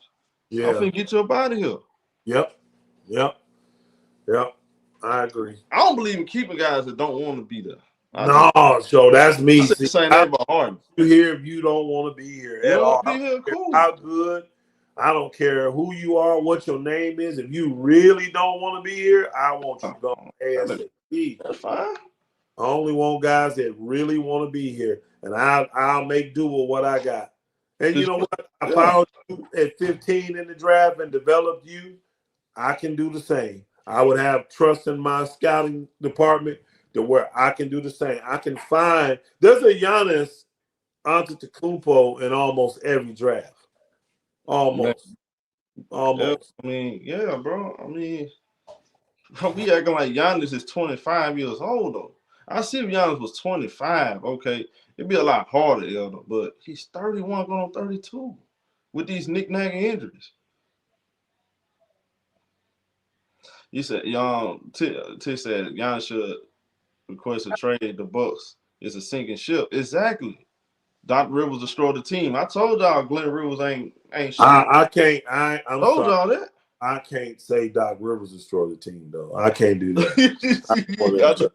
Speaker 1: Yeah. I'm finna get you up out of here.
Speaker 3: Yep. I agree.
Speaker 1: I don't believe in keeping guys that don't want to be there.
Speaker 3: So that's me.
Speaker 1: Saying that about Harden.
Speaker 3: You here if you don't want to be here at all.
Speaker 1: Be here, cool.
Speaker 3: How good? I don't care who you are, what your name is. If you really don't want to be here, I want you to go ASAP.
Speaker 1: That's fine.
Speaker 3: I only want guys that really want to be here, and I'll make do with what I got. And you know what? I found you at 15 in the draft and developed you. I can do the same. I would have trust in my scouting department to where I can do the same. I can find there's a Giannis Antetokunmpo in almost every draft. Almost.
Speaker 1: Yeah, bro. We acting like Giannis is 25 years old though. I see if Giannis was 25, okay, it'd be a lot harder, Elder, but he's 31 going on 32 with these knick-knack injuries. You said, T said Giannis should request a trade. The Bucks. It's a sinking ship. Exactly. Doc Rivers destroyed the team. I told y'all Glenn Rivers ain't shit.
Speaker 3: I can't. I'm
Speaker 1: Told
Speaker 3: sorry.
Speaker 1: y'all that.
Speaker 3: I can't say Doc Rivers destroyed the team though. I can't do that.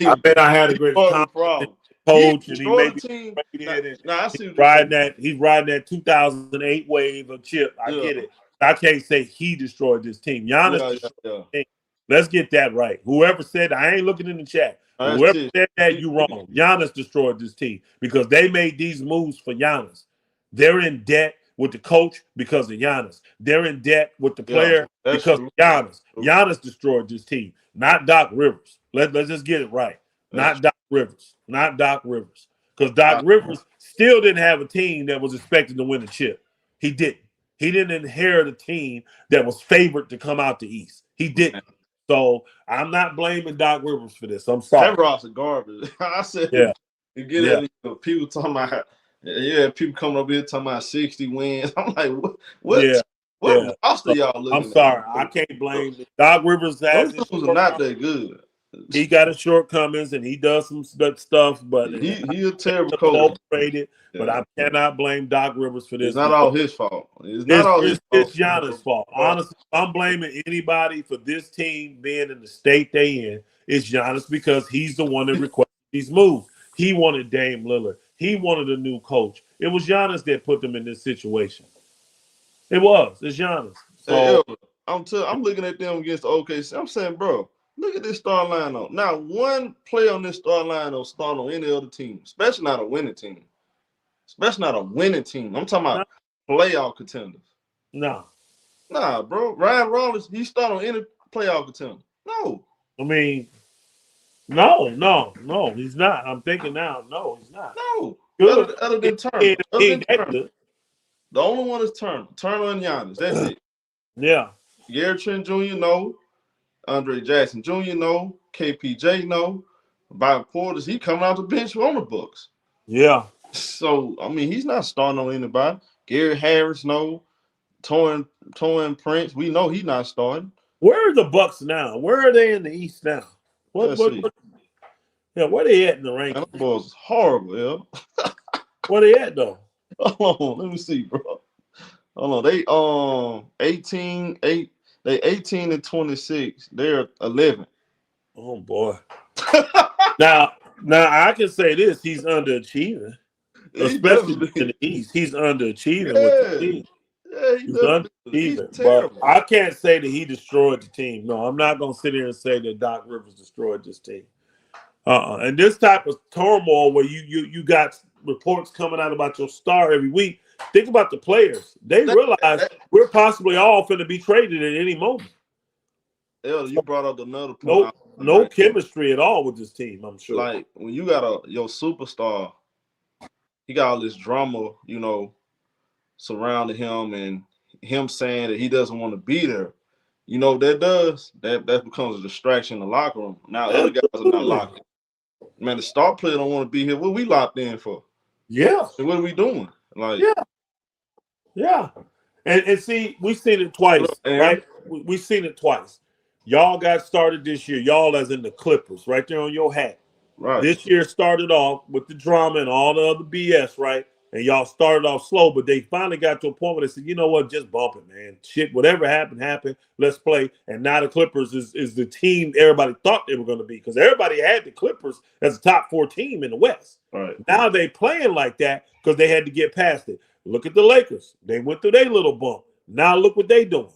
Speaker 3: I bet I had a great
Speaker 1: Part of the problem. He
Speaker 3: coach, and he
Speaker 1: destroyed
Speaker 3: maybe
Speaker 1: the team.
Speaker 3: traded,
Speaker 1: Now I
Speaker 3: and
Speaker 1: see what you're saying.
Speaker 3: he's riding that 2008 wave of chip. I
Speaker 1: Yeah,
Speaker 3: get it. I can't say he destroyed this team. Giannis
Speaker 1: yeah,
Speaker 3: destroyed
Speaker 1: yeah.
Speaker 3: the team. Let's get that right. Whoever said that, I ain't looking in the chat.
Speaker 1: That's
Speaker 3: Whoever
Speaker 1: it.
Speaker 3: said that, you wrong. Giannis destroyed this team because they made these moves for Giannis. They're in debt with the coach because of Giannis. They're in debt with the player
Speaker 1: that's
Speaker 3: because
Speaker 1: true.
Speaker 3: of Giannis. Giannis destroyed this team, not Doc Rivers. Let's just get it right.
Speaker 1: That's
Speaker 3: Not Doc Rivers. Not Doc Rivers. Because Doc Rivers still didn't have a team that was expected to win a chip. He didn't. He didn't inherit a team that was favored to come out the East. He didn't. So I'm not blaming Doc Rivers for this. I'm sorry.
Speaker 1: that roster garbage. I said,
Speaker 3: Yeah.
Speaker 1: you get at people talking about, people coming up here talking about 60 wins. I'm like, what roster y'all looking at?
Speaker 3: I'm sorry. I can't blame Doc Rivers.
Speaker 1: Those dudes are not that good.
Speaker 3: He got his shortcomings and he does some stuff, but
Speaker 1: he's a terrible coach.
Speaker 3: Overrated. But I cannot blame Doc Rivers for this.
Speaker 1: It's not all his fault. It's not all his fault.
Speaker 3: It's Giannis' fault. Honestly, if I'm blaming anybody for this team being in the state they in, it's Giannis because he's the one that requested these moves. He wanted Dame Lillard. He wanted a new coach. It was Giannis that put them in this situation. It was. It's Giannis. So
Speaker 1: I'm looking at them against the OKC. I'm saying, bro, look at this star lineup. Now, one player on this star lineup start on any other team, especially not a winning team. Especially not a winning team. I'm talking about playoff contenders.
Speaker 3: No.
Speaker 1: Nah, bro. Ryan Rollins, he start on any playoff contender. No.
Speaker 3: I mean, no, he's not. I'm thinking now. No, he's not.
Speaker 1: No. Other than Turner. The only one is Turner. Turner and Giannis. That's it.
Speaker 3: Yeah.
Speaker 1: Gary Trent Jr., no. Andre Jackson Jr., no. KPJ, no. Bobby Portis, he coming out the bench on the Bucks.
Speaker 3: Yeah.
Speaker 1: So, I mean, he's not starting on anybody. Gary Harris, no. Toyin Prince, we know he's not starting.
Speaker 3: Where are the Bucks now? Where are they in the East now? Where they at in the rankings?
Speaker 1: That boy's horrible, yeah.
Speaker 3: Where they at though?
Speaker 1: Hold on, let me see, bro. Hold on, they 18 and 26. They're 11.
Speaker 3: Oh boy. now I can say this: he's underachieving, especially in the East. He's underachieving with the team.
Speaker 1: Yeah,
Speaker 3: he's underachieving. But I can't say that he destroyed the team. No, I'm not gonna sit here and say that Doc Rivers destroyed this team. And this type of turmoil where you got reports coming out about your star every week. Think about the players. They realize we're possibly all going to be traded at any moment.
Speaker 1: You brought up another point.
Speaker 3: No chemistry at all with this team, I'm sure.
Speaker 1: Like, when you got your superstar, he got all this drama, surrounding him and him saying that he doesn't want to be there. You know what that becomes a distraction in the locker room. Now, other guys are not locked in. Man, the star player don't want to be here. What we locked in for?
Speaker 3: Yeah.
Speaker 1: So what are we doing? Like,
Speaker 3: yeah. And see, we've seen it twice, right? We've seen it twice. Y'all got started this year. Y'all as in the Clippers, right there on your hat.
Speaker 1: Right.
Speaker 3: This year started off with the drama and all the other BS, right? And y'all started off slow, but they finally got to a point where they said, you know what, just bump it, man. Shit, whatever happened. Let's play. And now the Clippers is the team everybody thought they were going to be because everybody had the Clippers as a top 4 team in the West.
Speaker 1: Right.
Speaker 3: Now they playing like that because they had to get past it. Look at the Lakers. They went through their little bump. Now look what they doing.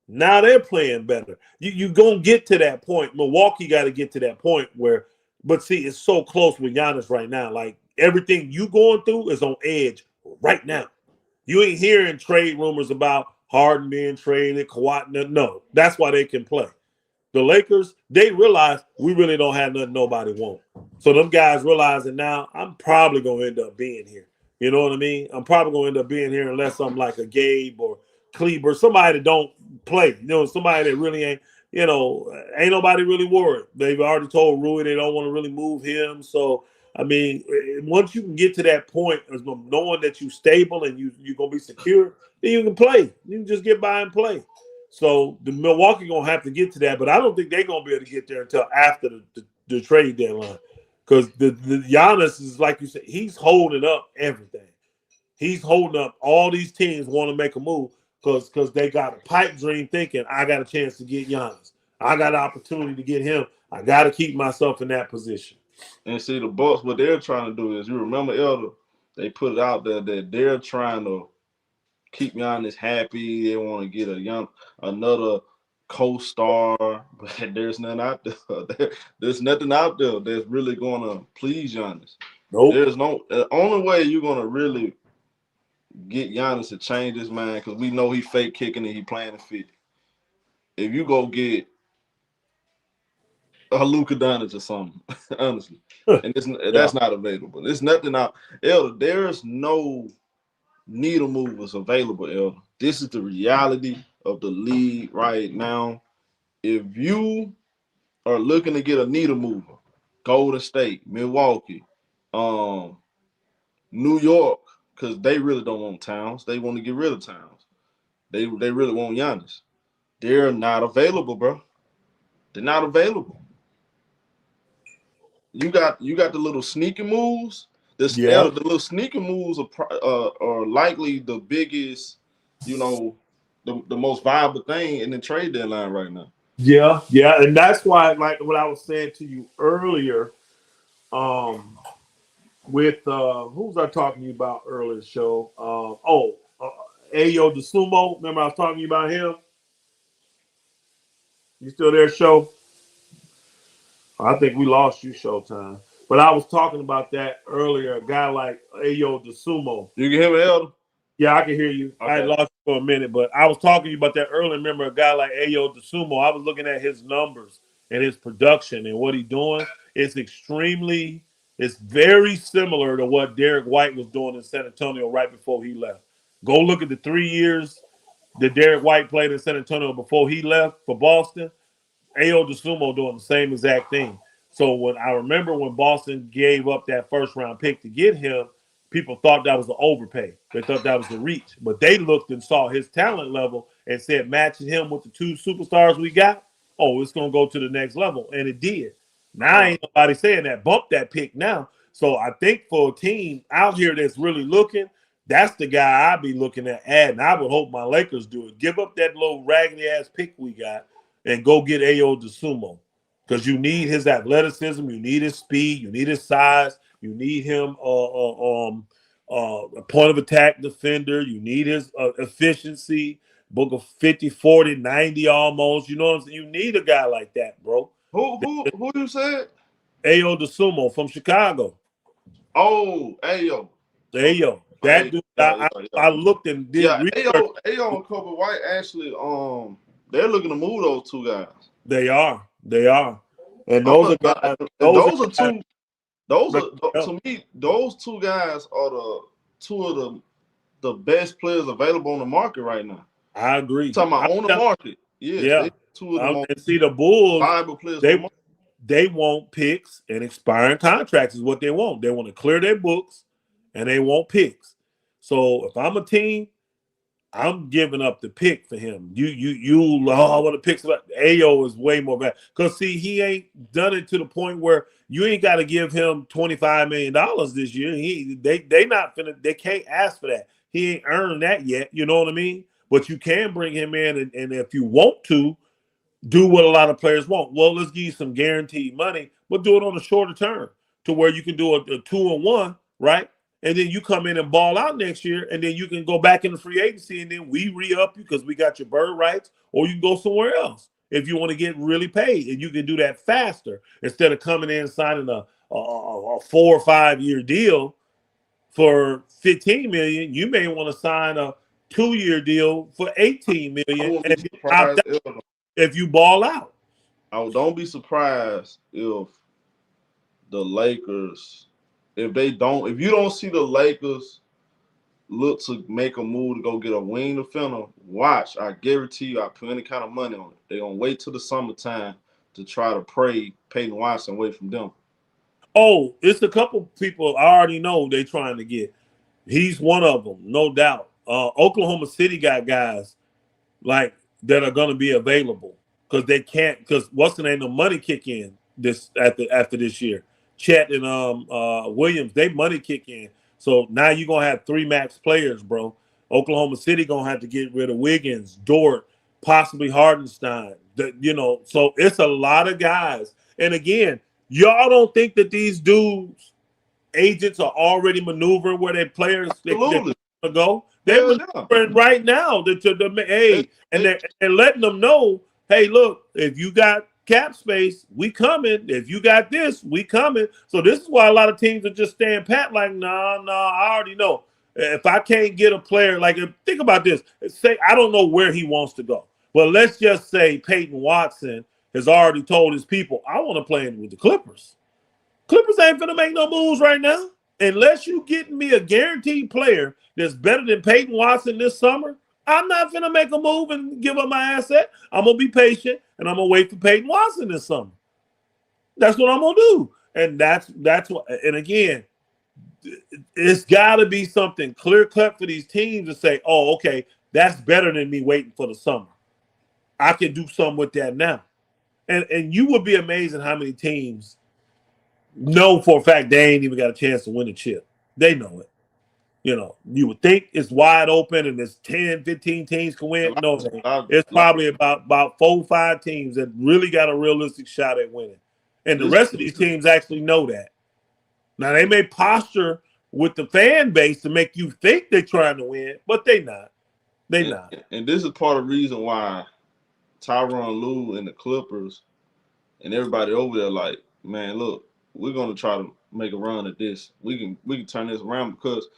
Speaker 3: Now they're playing better. You going to get to that point. Milwaukee got to get to that point where, but see, it's so close with Giannis right now. Like, everything you going through is on edge right now. You ain't hearing trade rumors about Harden being traded, Kawhi. No, that's why they can play. The Lakers, they realize we really don't have nothing nobody want. So them guys realizing now, I'm probably going to end up being here. You know what I mean? I'm probably going to end up being here unless I'm like a Gabe or Kleber, somebody that don't play. Somebody that really ain't, ain't nobody really worried. They've already told Rui they don't want to really move him. So, I mean, once you can get to that point of knowing that you're stable and you're going to be secure, then you can play. You can just get by and play. So the Milwaukee going to have to get to that, but I don't think they're going to be able to get there until after the trade deadline Because the Giannis is like you said, he's holding up everything. He's holding up all these teams want to make a move because they got a pipe dream thinking I got a chance to get Giannis. I got an opportunity to get him. I got to keep myself in that position.
Speaker 1: And see, the Bucks, what they're trying to do is, you remember, Elder, they put it out there that they're trying to keep Giannis happy. They want to get another co-star, but there's none out there. There's nothing out there that's really going to please Giannis.
Speaker 3: Nope.
Speaker 1: There's no the only way you're going to really get Giannis to change his mind, because we know he fake kicking and he playing the 50. If you go get a Luka Doncic or something, honestly, and that's not available. There's nothing out. Elder, there's no needle movers available, Elder. This is the reality of the league right now. If you are looking to get a needle mover, Golden State, Milwaukee, New York, because they really don't want Towns. They want to get rid of Towns. They really want Giannis. They're not available, bro. They're not available. You got the little sneaky moves. The little sneaky moves are likely the biggest, the most viable thing in the trade deadline right now.
Speaker 3: Yeah, and that's why, like what I was saying to you earlier, with who was I talking to you about earlier in the show? Ayo DeSumo. Remember I was talking to you about him? You still there, show? I think we lost you, Showtime. But I was talking about that earlier. A guy like Ayo DeSumo.
Speaker 1: You can hear me, Elder?
Speaker 3: Yeah, I can hear you.
Speaker 1: Okay.
Speaker 3: I lost you for a minute, but I was talking to you about that earlier. Remember a guy like Ayo DeSumo? I was looking at his numbers and his production and what he's doing. It's very similar to what Derek White was doing in San Antonio right before he left. Go look at the 3 years that Derek White played in San Antonio before he left for Boston. Ayo DeSumo doing the same exact thing. So I remember when Boston gave up that first round pick to get him, people thought that was an overpay. They thought that was a reach. But they looked and saw his talent level and said, matching him with the two superstars we got, it's going to go to the next level. And it did. Now ain't nobody saying that. Bump that pick now. So I think for a team out here that's really looking, that's the guy I'd be looking at adding. I would hope my Lakers do it. Give up that little raggedy-ass pick we got and go get Ayo DeSumo, because you need his athleticism, you need his speed, you need his size, you need him a point of attack defender, you need his efficiency, book of 50, 40, 90 almost. You know what I'm saying? You need a guy like that, bro.
Speaker 1: Who you said?
Speaker 3: Ayo DeSumo from Chicago.
Speaker 1: Oh, Ayo.
Speaker 3: That dude, I looked and did research.
Speaker 1: Ayo and Kobe White actually they're looking to move those two guys.
Speaker 3: They are. And those are guys.
Speaker 1: To me, those two guys are the two of the best players available on the market right now.
Speaker 3: I agree.
Speaker 1: I'm talking about on the market. Yeah. Two of the most
Speaker 3: and see the Bulls,
Speaker 1: viable players.
Speaker 3: They want picks and expiring contracts is what they want. They want to clear their books and they want picks. So if I'm a team, I'm giving up the pick for him. I want to pick somebody. Ayo is way more bad. Because, see, he ain't done it to the point where you ain't got to give him $25 million this year. They can't ask for that. He ain't earned that yet. You know what I mean? But you can bring him in, and if you want to, do what a lot of players want. Well, let's give you some guaranteed money, but do it on a shorter term to where you can do a 2-and-1, right? And then you come in and ball out next year, and then you can go back into free agency, and then we re-up you because we got your bird rights, or you can go somewhere else if you want to get really paid, and you can do that faster instead of coming in and signing a 4 or 5 year deal for $15 million. You may want to sign a 2-year deal for $18 million, and if you ball out.
Speaker 1: Don't be surprised if the Lakers. If you don't see the Lakers look to make a move to go get a wing defender, watch. I guarantee you, I put any kind of money on it. They're gonna wait till the summertime to try to pray Peyton Watson away from them.
Speaker 3: Oh, it's a couple people I already know they trying to get. He's one of them, no doubt. Oklahoma City got guys like that are gonna be available because they can't. Because what's the name? The money kick in after this year. Chet and Williams, they money kick in. So now you're gonna have 3 max players, bro. Oklahoma City gonna have to get rid of Wiggins, Dort, possibly Hardenstein. So it's a lot of guys. And again, y'all don't think that these dudes, agents, are already maneuvering where their players they're
Speaker 1: Absolutely.
Speaker 3: gonna go. They're
Speaker 1: Hell yeah.
Speaker 3: maneuvering right now. They're letting them know, hey, look, if you got cap space, we coming. If you got this, we coming. So this is why a lot of teams are just staying pat, like, nah, I already know. If I can't get a player, like, think about this. Say I don't know where he wants to go, but let's just say Peyton Watson has already told his people, I want to play with the Clippers. Clippers ain't finna make no moves right now. Unless you getting me a guaranteed player that's better than Peyton Watson this summer, I'm not finna make a move and give up my asset. I'm gonna be patient and I'm gonna wait for Peyton Watson this summer. That's what I'm gonna do. And that's what. And again, it's got to be something clear cut for these teams to say, "Oh, okay, that's better than me waiting for the summer. I can do something with that now." And you would be amazed at how many teams know for a fact they ain't even got a chance to win a chip. They know it. You would think it's wide open and there's 10, 15 teams can win. No, it's probably about 4 or 5 teams that really got a realistic shot at winning. And the rest of these teams actually know that. Now, they may posture with the fan base to make you think they're trying to win, but they not. They not.
Speaker 1: And this is part of the reason why Tyronn Lue and the Clippers and everybody over there like, man, look, we're gonna try to make a run at this. We can turn this around because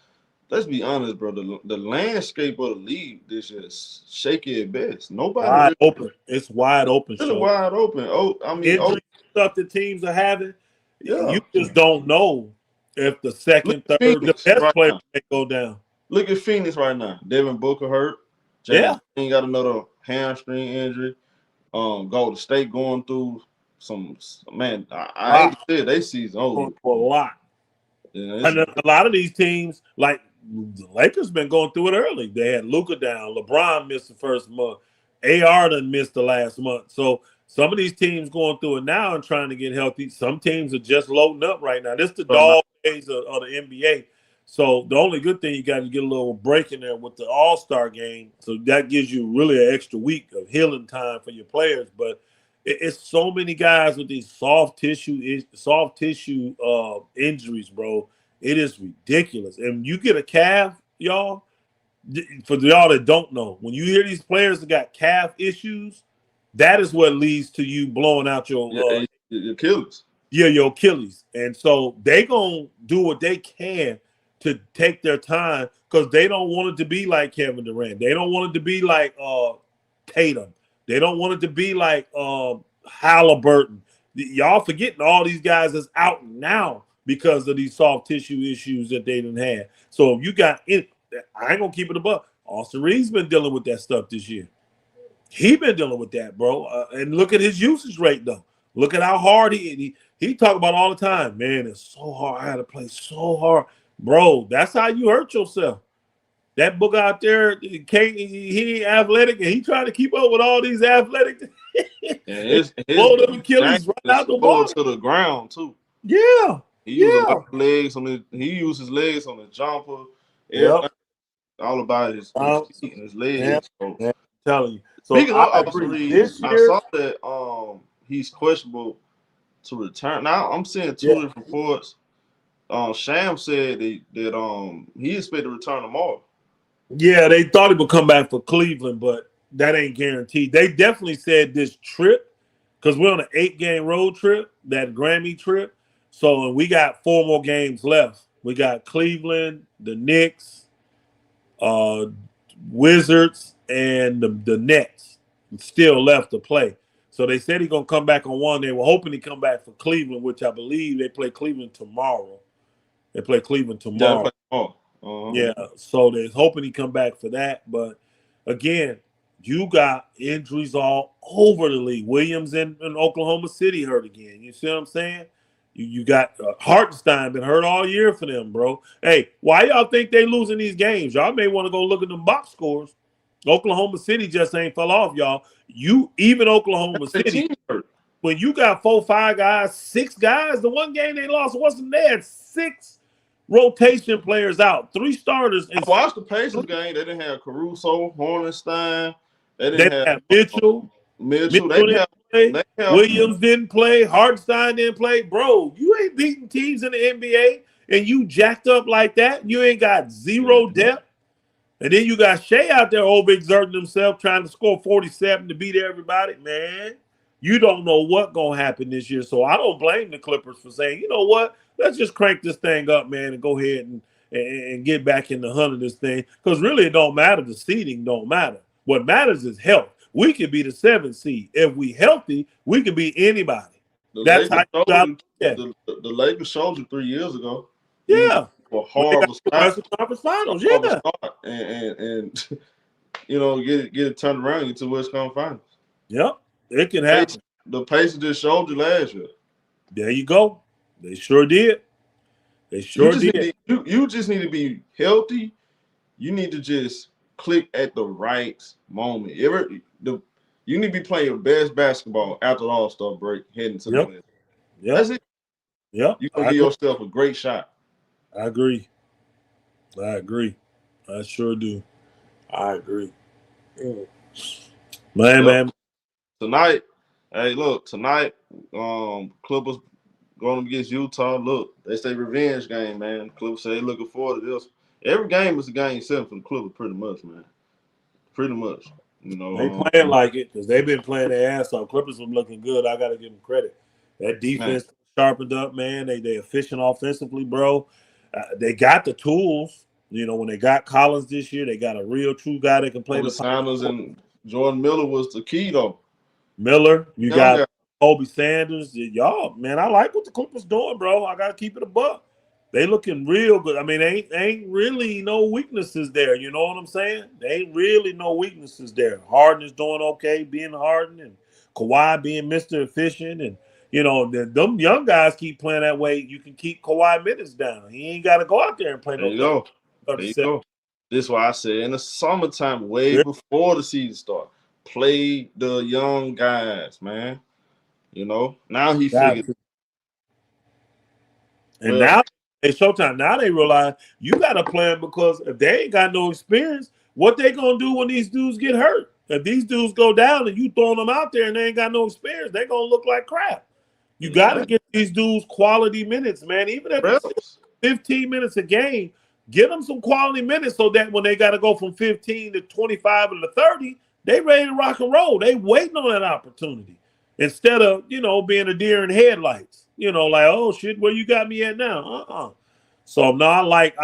Speaker 1: let's be honest, bro. The landscape of the league is just shaky at best. Nobody
Speaker 3: wide open. It's wide open.
Speaker 1: It's wide open.
Speaker 3: Injury stuff that teams are having. Yeah. You just don't know if the second, third, the best player may go down.
Speaker 1: Look at Phoenix right now. Devin Booker hurt. James ain't got another hamstring injury. Golden State going through some man. I hate to say they season over
Speaker 3: a lot. Yeah, and a lot of these teams, like the Lakers, been going through it early. They had Luka down. LeBron missed the first month. AR done missed the last month. So some of these teams going through it now and trying to get healthy. Some teams are just loading up right now. This is the dog days of the NBA. So the only good thing you got to get a little break in there with the All-Star game. So that gives you really an extra week of healing time for your players. But it's so many guys with these soft tissue injuries, bro. It is ridiculous. And you get a calf, y'all. For y'all that don't know, when you hear these players that got calf issues, that is what leads to you blowing out your
Speaker 1: Achilles.
Speaker 3: Yeah, your Achilles. And so they gonna do what they can to take their time because they don't want it to be like Kevin Durant. They don't want it to be like Tatum. They don't want it to be like Halliburton. Y'all forgetting all these guys that's out now because of these soft tissue issues that they didn't have. So if you got it, I ain't gonna keep it above. Austin Reeves been dealing with that stuff this year. He been dealing with that, bro. And look at his usage rate, though. Look at how hard he talk about all the time. Man, it's so hard. I had to play so hard, bro. That's how you hurt yourself. That book out there, he ain't athletic, and he trying to keep up with all these athletic.
Speaker 1: His
Speaker 3: Achilles right out the ball
Speaker 1: to the ground too.
Speaker 3: Yeah,
Speaker 1: he used legs on his. He used his legs on the jumper.
Speaker 3: Yeah,
Speaker 1: all about his feet and his legs.
Speaker 3: Yeah. So, I'm telling you. So
Speaker 1: speaking of Austin Reeves, I saw that he's questionable to return. Now I'm seeing two different reports. Sham said that he expected to return tomorrow.
Speaker 3: Yeah, they thought he would come back for Cleveland, but that ain't guaranteed. They definitely said this trip, because we're on an 8-game road trip, that Grammy trip. So we got 4 more games left. We got Cleveland, the Knicks, Wizards, and the Nets still left to play. So they said he's going to come back on one. They were hoping he'd come back for Cleveland, which I believe they play Cleveland tomorrow. They play Cleveland tomorrow. Yeah, so they're hoping he come back for that. But again, you got injuries all over the league. Williams in Oklahoma City hurt again. You see what I'm saying? You got Hartenstein been hurt all year for them, bro. Hey, why y'all think they losing these games? Y'all may want to go look at them box scores. Oklahoma City just ain't fell off, y'all. Even Oklahoma City hurt. when you got 4, 5 guys, 6 guys, the one game they lost wasn't there. 6 rotation players out, 3 starters, and
Speaker 1: I watched the Pacers game. They didn't have Caruso, Hornstein. They
Speaker 3: they
Speaker 1: didn't have
Speaker 3: had Mitchell.
Speaker 1: Mitchell.
Speaker 3: Mitchell didn't play.
Speaker 1: They have
Speaker 3: Williams didn't play. Hartenstein didn't play. Bro, you ain't beating teams in the NBA and you jacked up like that. You ain't got 0 depth. And then you got Shea out there overexerting himself trying to score 47 to beat everybody. Man, you don't know what's going to happen this year. So I don't blame the Clippers for saying, you know what, let's just crank this thing up, man, and go ahead and get back in the hunt of this thing. Because really it don't matter. The seeding don't matter. What matters is health. We could be the 7th seed. If we healthy, we can beat anybody. That's how you got
Speaker 1: the Lakers showed you 3 years ago.
Speaker 3: Yeah.
Speaker 1: For horrible
Speaker 3: Western Conference Finals, yeah.
Speaker 1: And you know, get it turned around into West Conference Finals.
Speaker 3: Yep, it can happen.
Speaker 1: The Pacers just showed you last year.
Speaker 3: There you go. They sure did. They sure did.
Speaker 1: You just need to be healthy. You need to just click at the right moment. You need to be playing your best basketball after the All-Star break, heading to the win.
Speaker 3: Yep.
Speaker 1: That's it.
Speaker 3: Yep.
Speaker 1: You can give yourself a great shot.
Speaker 3: I agree. I sure do. I agree. Man.
Speaker 1: Tonight, Clippers going against Utah. Look, they say revenge game, man. Clippers say they looking forward to this. Every game is a game 7 for the Clippers, pretty much, man. Pretty much. You know,
Speaker 3: they playing like it because they've been playing their ass off. Clippers been looking good. I got to give them credit. That defense sharpened up, man. They efficient offensively, bro. They got the tools. You know, when they got Collins this year, they got a real true guy that can play the
Speaker 1: Sanders and Jordan Miller was the key, though.
Speaker 3: Miller, you got Kobe Sanders. Y'all, man, I like what the Clippers doing, bro. I got to keep it a buck. They looking real good. I mean, ain't really no weaknesses there. You know what I'm saying? There ain't really no weaknesses there. Harden is doing okay, being Harden, and Kawhi being Mr. Efficient, and you know, them young guys keep playing that way. You can keep Kawhi minutes down. He ain't got to go out there and play
Speaker 1: There you go. This is why I said in the summertime, way before the season start, play the young guys, man. You know, now he figured.
Speaker 3: And now it's showtime. Now they realize you got to play them because if they ain't got no experience, what they going to do when these dudes get hurt? If these dudes go down and you throwing them out there and they ain't got no experience, they going to look like crap. You got to get these dudes quality minutes, man. Even if it's 15 minutes a game, get them some quality minutes so that when they got to go from 15 to 25 and to 30, they ready to rock and roll. They waiting on that opportunity instead of, you know, being a deer in headlights. You know, like, oh, shit, where you got me at now? So, no, I like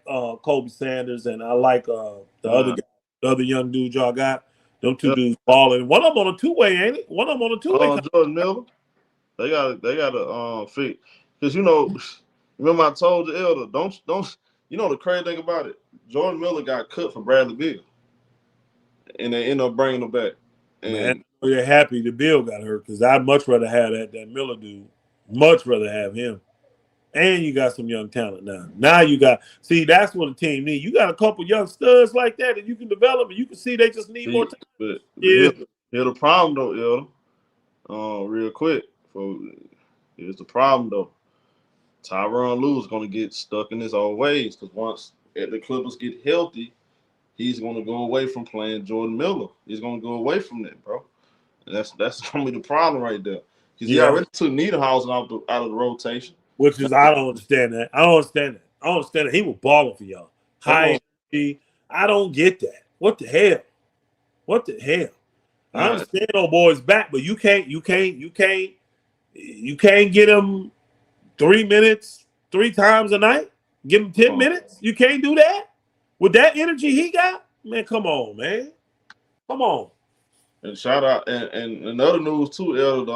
Speaker 3: Kobe Sanders, and I like the other young dude y'all got. Them two dudes balling. One of them on a two-way, ain't it? One of them on a two-way.
Speaker 1: Jordan Miller. They got to fit. Because, you know, remember I told you, Elder, don't you know the crazy thing about it? Jordan Miller got cut for Bradley Beal. And they end up bringing him back. And
Speaker 3: man, they're happy the Bill got hurt because I'd much rather have that Miller dude. Much rather have him. And you got some young talent now. Now you got – see, that's what a team needs. You got a couple young studs like that you can develop, and you can see they just need more time.
Speaker 1: But here's the problem, though, Elder. Real quick. Here's the problem, though. Tyronn Lue is going to get stuck in his old ways because once the Clippers get healthy, he's going to go away from playing Jordan Miller. He's going to go away from that, bro. And that's going to be the problem right there. Because he already took Niederhausen out of the rotation.
Speaker 3: Which is, I don't understand that. I don't understand that. He was balling for y'all. High energy. I don't get that. What the hell? I understand old boy's back, but you can't get him 3 minutes 3 times a night. Give him 10 minutes. You can't do that with that energy he got. Man, come on, man. Come on.
Speaker 1: And shout out and another news too, Elder.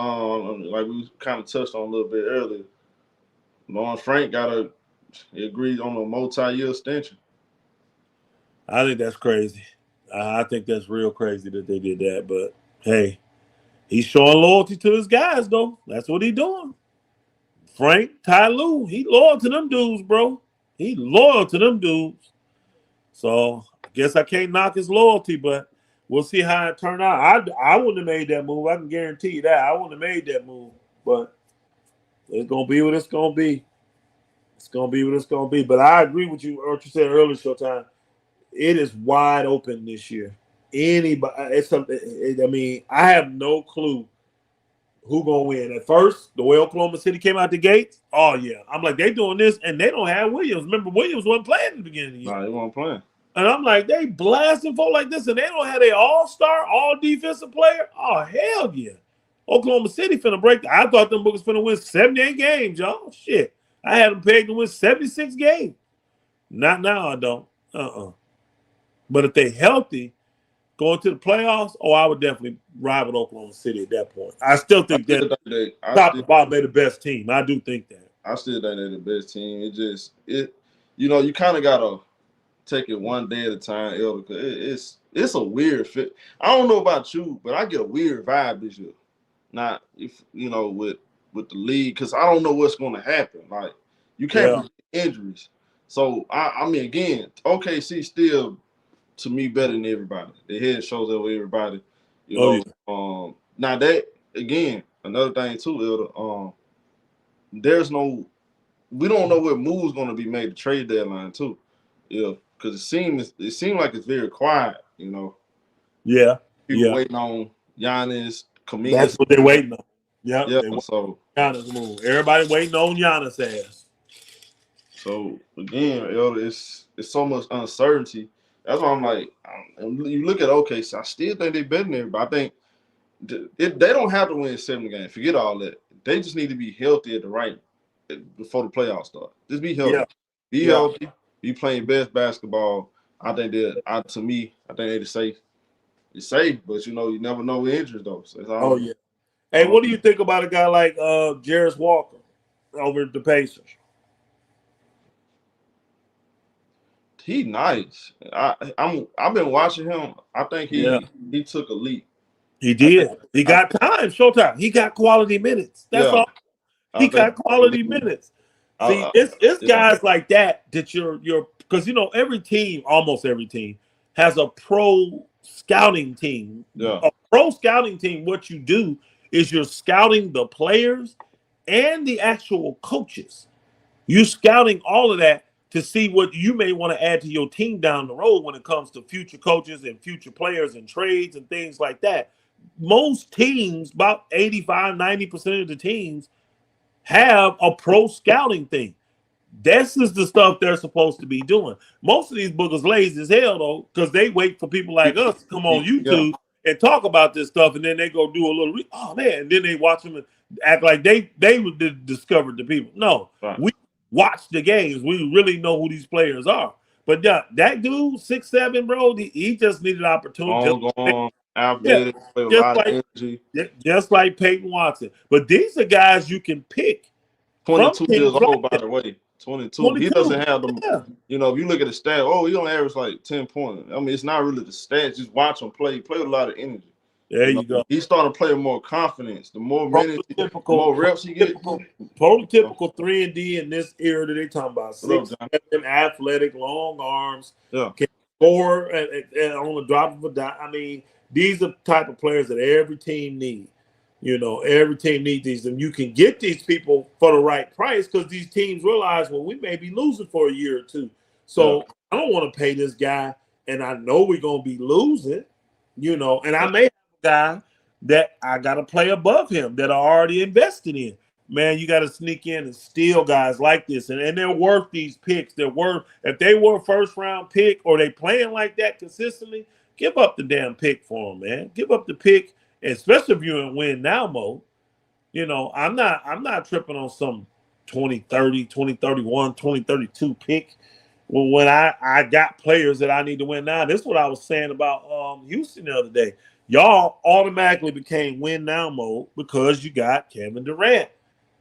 Speaker 1: Like we kind of touched on a little bit earlier. Lawrence Frank agreed on a multi-year extension.
Speaker 3: I think that's crazy. I think that's real crazy that they did that. But hey, he's showing loyalty to his guys, though. That's what he's doing. Frank, Ty Lue, he loyal to them dudes, bro. He loyal to them dudes. So I guess I can't knock his loyalty, but We'll see how it turned out. I wouldn't have made that move. I can guarantee you that. I wouldn't have made that move. But it's gonna be what it's gonna be. It's gonna be what it's gonna be. But I agree with you. What you said earlier, Showtime. It is wide open this year. Anybody, it's something. I mean, I have no clue who gonna win. At first, the way Oklahoma City came out the gates, oh yeah, I'm like they doing this, and they don't have Williams. Remember, Williams wasn't playing at the beginning of the year.
Speaker 1: Nah, they weren't playing.
Speaker 3: And I'm like, they blasting folk like this, and they don't have their all-star, all-defensive player. Oh hell yeah! Oklahoma City finna break. I thought them bookers finna win 78 games, y'all. Shit, I had them pegged to win 76 games. Not now, I don't. But if they healthy, going to the playoffs, I would definitely ride with Oklahoma City at that point. I still think that top to bottom, they're the best team. I do think that.
Speaker 1: I still think they're the best team. You kind of gotta take it one day at a time, Elder, because it's a weird fit. I don't know about you, but I get a weird vibe this year. Not if with the league, because I don't know what's going to happen. Like you can't predict injuries. So I mean, again, OKC still to me better than everybody. Their head shows over everybody. Now that again, another thing too, Elder. We don't know what move's going to be made to trade deadline too. Yeah, because it seems like it's very quiet.
Speaker 3: Yeah.
Speaker 1: People waiting on Giannis. Kaminga.
Speaker 3: That's what they're waiting on.
Speaker 1: Yeah. So
Speaker 3: Giannis move. Everybody waiting on Giannis ass.
Speaker 1: So again, Elder, it's so much uncertainty. That's why I'm like, you look at OKC, I still think they're better than everybody. I think they don't have to win 7 games. Forget all that. They just need to be healthy before the playoffs start. Just be healthy. Be healthy. Be playing best basketball. I think they're safe. It's safe, but you never know with injuries though. So
Speaker 3: Hey, what do you think about a guy like Jarris Walker over at the Pacers?
Speaker 1: He nice. I've been watching him. I think he took a leap.
Speaker 3: He did. He got time, showtime. He got quality minutes. That's all. He got quality minutes. See, it's guys like that you're because almost every team has a pro scouting team.
Speaker 1: Yeah.
Speaker 3: A pro scouting team, what you do is you're scouting the players and the actual coaches. You're scouting all of that to see what you may want to add to your team down the road when it comes to future coaches and future players and trades and things like that. Most teams, about 85, 90% of the teams, have a pro scouting thing. This is the stuff they're supposed to be doing. Most of these bookers lazy as hell, though, because they wait for people like us to come on YouTube and talk about this stuff, and then they go do a little, and then they watch them and act like they discovered the people. No, we watch the games. We really know who these players are. But that dude, 6'7", bro, he just needed an opportunity. Just like Peyton Watson. But these are guys you can pick.
Speaker 1: 22 years old, by the way. 22. He doesn't have them. If you look at the stat, he only average like 10 points. I mean, it's not really the stats. Just watch him play. Play with a lot of energy.
Speaker 3: There you go.
Speaker 1: He's starting to play with more confidence. The more minutes, the more reps he gets.
Speaker 3: Prototypical 3-and-D in this era that they talking about. 6'7", athletic, long arms.
Speaker 1: Yeah.
Speaker 3: Can score on the drop of a dime. I mean, these are the type of players that every team needs. Every team needs these, and you can get these people for the right price because these teams realize, we may be losing for a year or two. So I don't want to pay this guy, and I know we're going to be losing, and I may have a guy that I got to play above him that I already invested in. Man, you got to sneak in and steal guys like this, and they're worth these picks. If they were a first-round pick or they playing like that consistently, give up the damn pick for them, man. Give up the pick. Especially if you're in win now mode. I'm not tripping on some 2030, 2031, 2032 pick when I got players that I need to win now. This is what I was saying about Houston the other day. Y'all automatically became win now mode because you got Kevin Durant.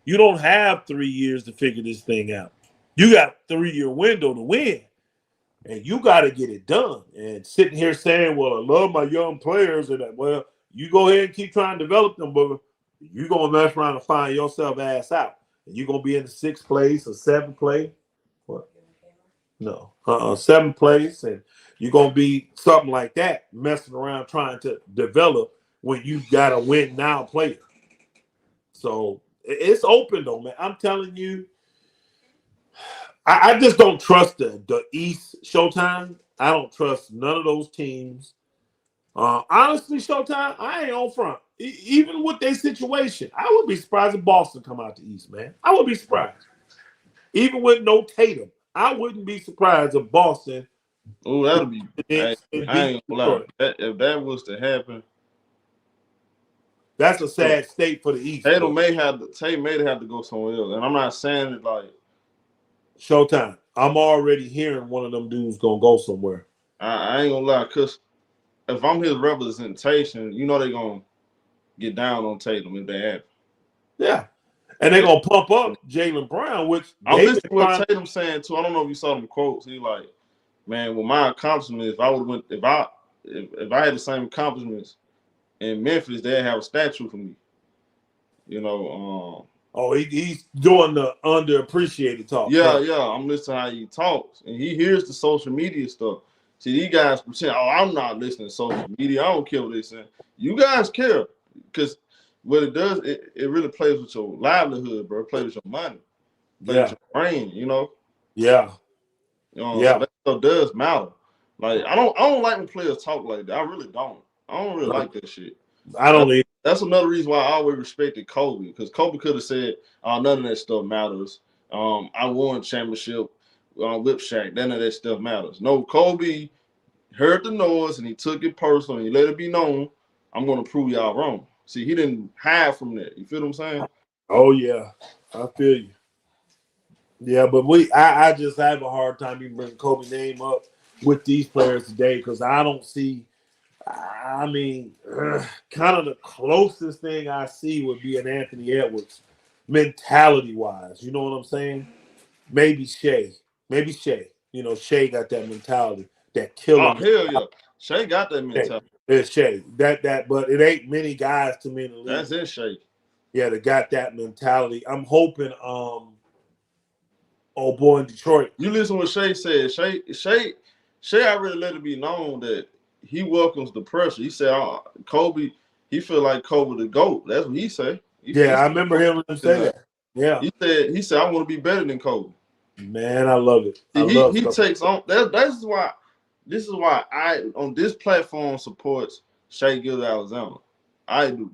Speaker 3: You don't have 3 years to figure this thing out. You got a 3-year window to win. And you got to get it done. And sitting here saying, I love my young players. And you go ahead and keep trying to develop them, but you're going to mess around and find yourself ass out. And you're going to be in the 6th place or 7th place. What? No. 7th place. And You're gonna be something like that, messing around trying to develop when you got a win now player. So it's open though, man. I'm telling you, I just don't trust the East Showtime. I don't trust none of those teams. Honestly, Showtime, I ain't on front. Even with their situation, I would be surprised if Boston come out the East, man. I would be surprised. Even with no Tatum, I wouldn't be surprised if Boston.
Speaker 1: Oh, that'll be. I
Speaker 3: And beat
Speaker 1: ain't gonna lie.
Speaker 3: Detroit.
Speaker 1: If that was to happen,
Speaker 3: That's a sad state for the East.
Speaker 1: Tatum may have to go somewhere else. And I'm not saying it like
Speaker 3: Showtime. I'm already hearing one of them dudes gonna go somewhere.
Speaker 1: I ain't gonna lie, cause if I'm his representation, you know they're gonna get down on Tatum if they happen.
Speaker 3: Yeah. And they're gonna pump up Jaylen Brown, which
Speaker 1: I'm listening to what Tatum saying too. I don't know if you saw them quotes. He like, man, with my accomplishments, if I had the same accomplishments in Memphis, they'd have a statue for me. You know,
Speaker 3: he's doing the underappreciated talk.
Speaker 1: Yeah, I'm listening to how he talks, and he hears the social media stuff. See, these guys pretend, I'm not listening to social media. I don't care what they saying. You guys care, because what it does, it really plays with your livelihood, bro. It plays with your money, plays with your brain, you know.
Speaker 3: Yeah.
Speaker 1: So that stuff does matter. Like I don't like when players talk like that. I really don't. I don't really like that shit.
Speaker 3: I don't either.
Speaker 1: That's another reason why I always respected Kobe, because Kobe could have said, none of that stuff matters. I won championship with Shaq. None of that stuff matters. No, Kobe heard the noise and he took it personal and he let it be known, I'm going to prove y'all wrong. See, he didn't hide from that. You feel what I'm saying?
Speaker 3: Oh, yeah. I feel you. Yeah, but I just have a hard time even bringing Kobe's name up with these players today because I don't see – I mean, kind of the closest thing I see would be an Anthony Edwards, mentality-wise. You know what I'm saying? Maybe Shea. You know, Shea got that mentality, that killer.
Speaker 1: Oh, hell yeah. Shea got that mentality.
Speaker 3: It's Shea. But it ain't many guys to me in the league.
Speaker 1: That's it, Shea.
Speaker 3: Yeah, they got that mentality. I'm hoping old boy in Detroit.
Speaker 1: You listen to what Shea said. Shea already let it be known that he welcomes the pressure. He said, Kobe, he feel like Kobe the GOAT. That's what he said.
Speaker 3: I remember him say that. Yeah.
Speaker 1: He said, I want to be better than Kobe.
Speaker 3: Man, I love it.
Speaker 1: He takes on this is why I on this platform supports Shea Gilgeous-Alexander. I do.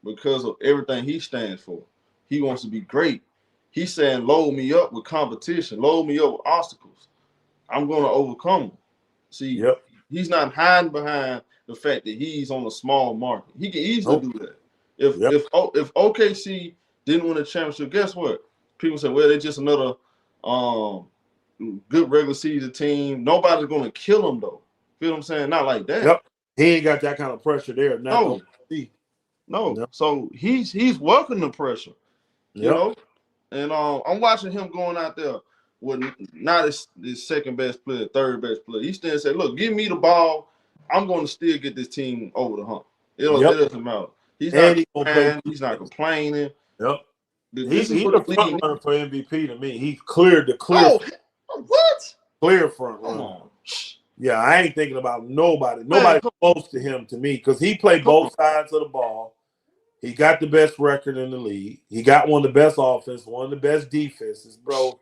Speaker 1: Because of everything he stands for. He wants to be great. He's saying, load me up with competition, load me up with obstacles. I'm going to overcome them. See, he's not hiding behind the fact that he's on a small market. He can easily do that. If OKC didn't win a championship, guess what? People say, well, they're just another good regular season team. Nobody's going to kill them, though. Feel what I'm saying? Not like that.
Speaker 3: Yep. He ain't got that kind of pressure there.
Speaker 1: No. So he's welcoming the pressure. You know? And I'm watching him going out there with not his second best player, third best player. He still said, look, give me the ball. I'm going to still get this team over the hump. It doesn't matter. He's not complaining.
Speaker 3: Yep. He's the front runner for MVP to me. He's cleared the clear.
Speaker 1: Oh, what?
Speaker 3: Clear front runner. Yeah, I ain't thinking about nobody. Nobody close to him to me because he played both sides of the ball. He got the best record in the league. He got one of the best offense, one of the best defenses, bro.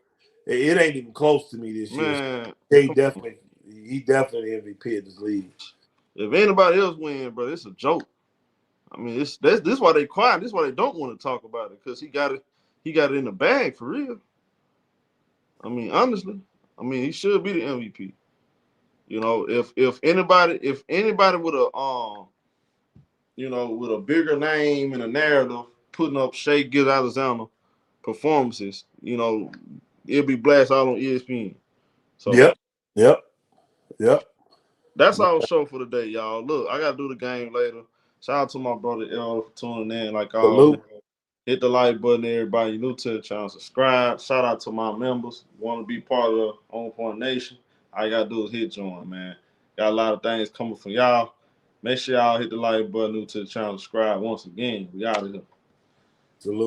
Speaker 3: It ain't even close to me this year. He definitely MVP of this league.
Speaker 1: If anybody else win, bro, it's a joke. I mean, this is why they quiet. This is why they don't want to talk about it, because he got it in the bag for real. I mean, honestly, he should be the MVP. You know, if anybody with a with a bigger name and a narrative putting up Shea Gilgeous-Alexander performances, it'll be blasted all on ESPN. So
Speaker 3: Yep.
Speaker 1: That's our show for today, y'all. Look, I gotta do the game later. Shout out to my brother L for tuning in. Like always, hit the like button, everybody. New to the channel, subscribe. Shout out to my members. Want to be part of the On Point Nation? All you gotta do is hit join, man. Got a lot of things coming from y'all. Make sure y'all hit the like button, new to the channel, subscribe. Once again, we out of here.
Speaker 3: Salute.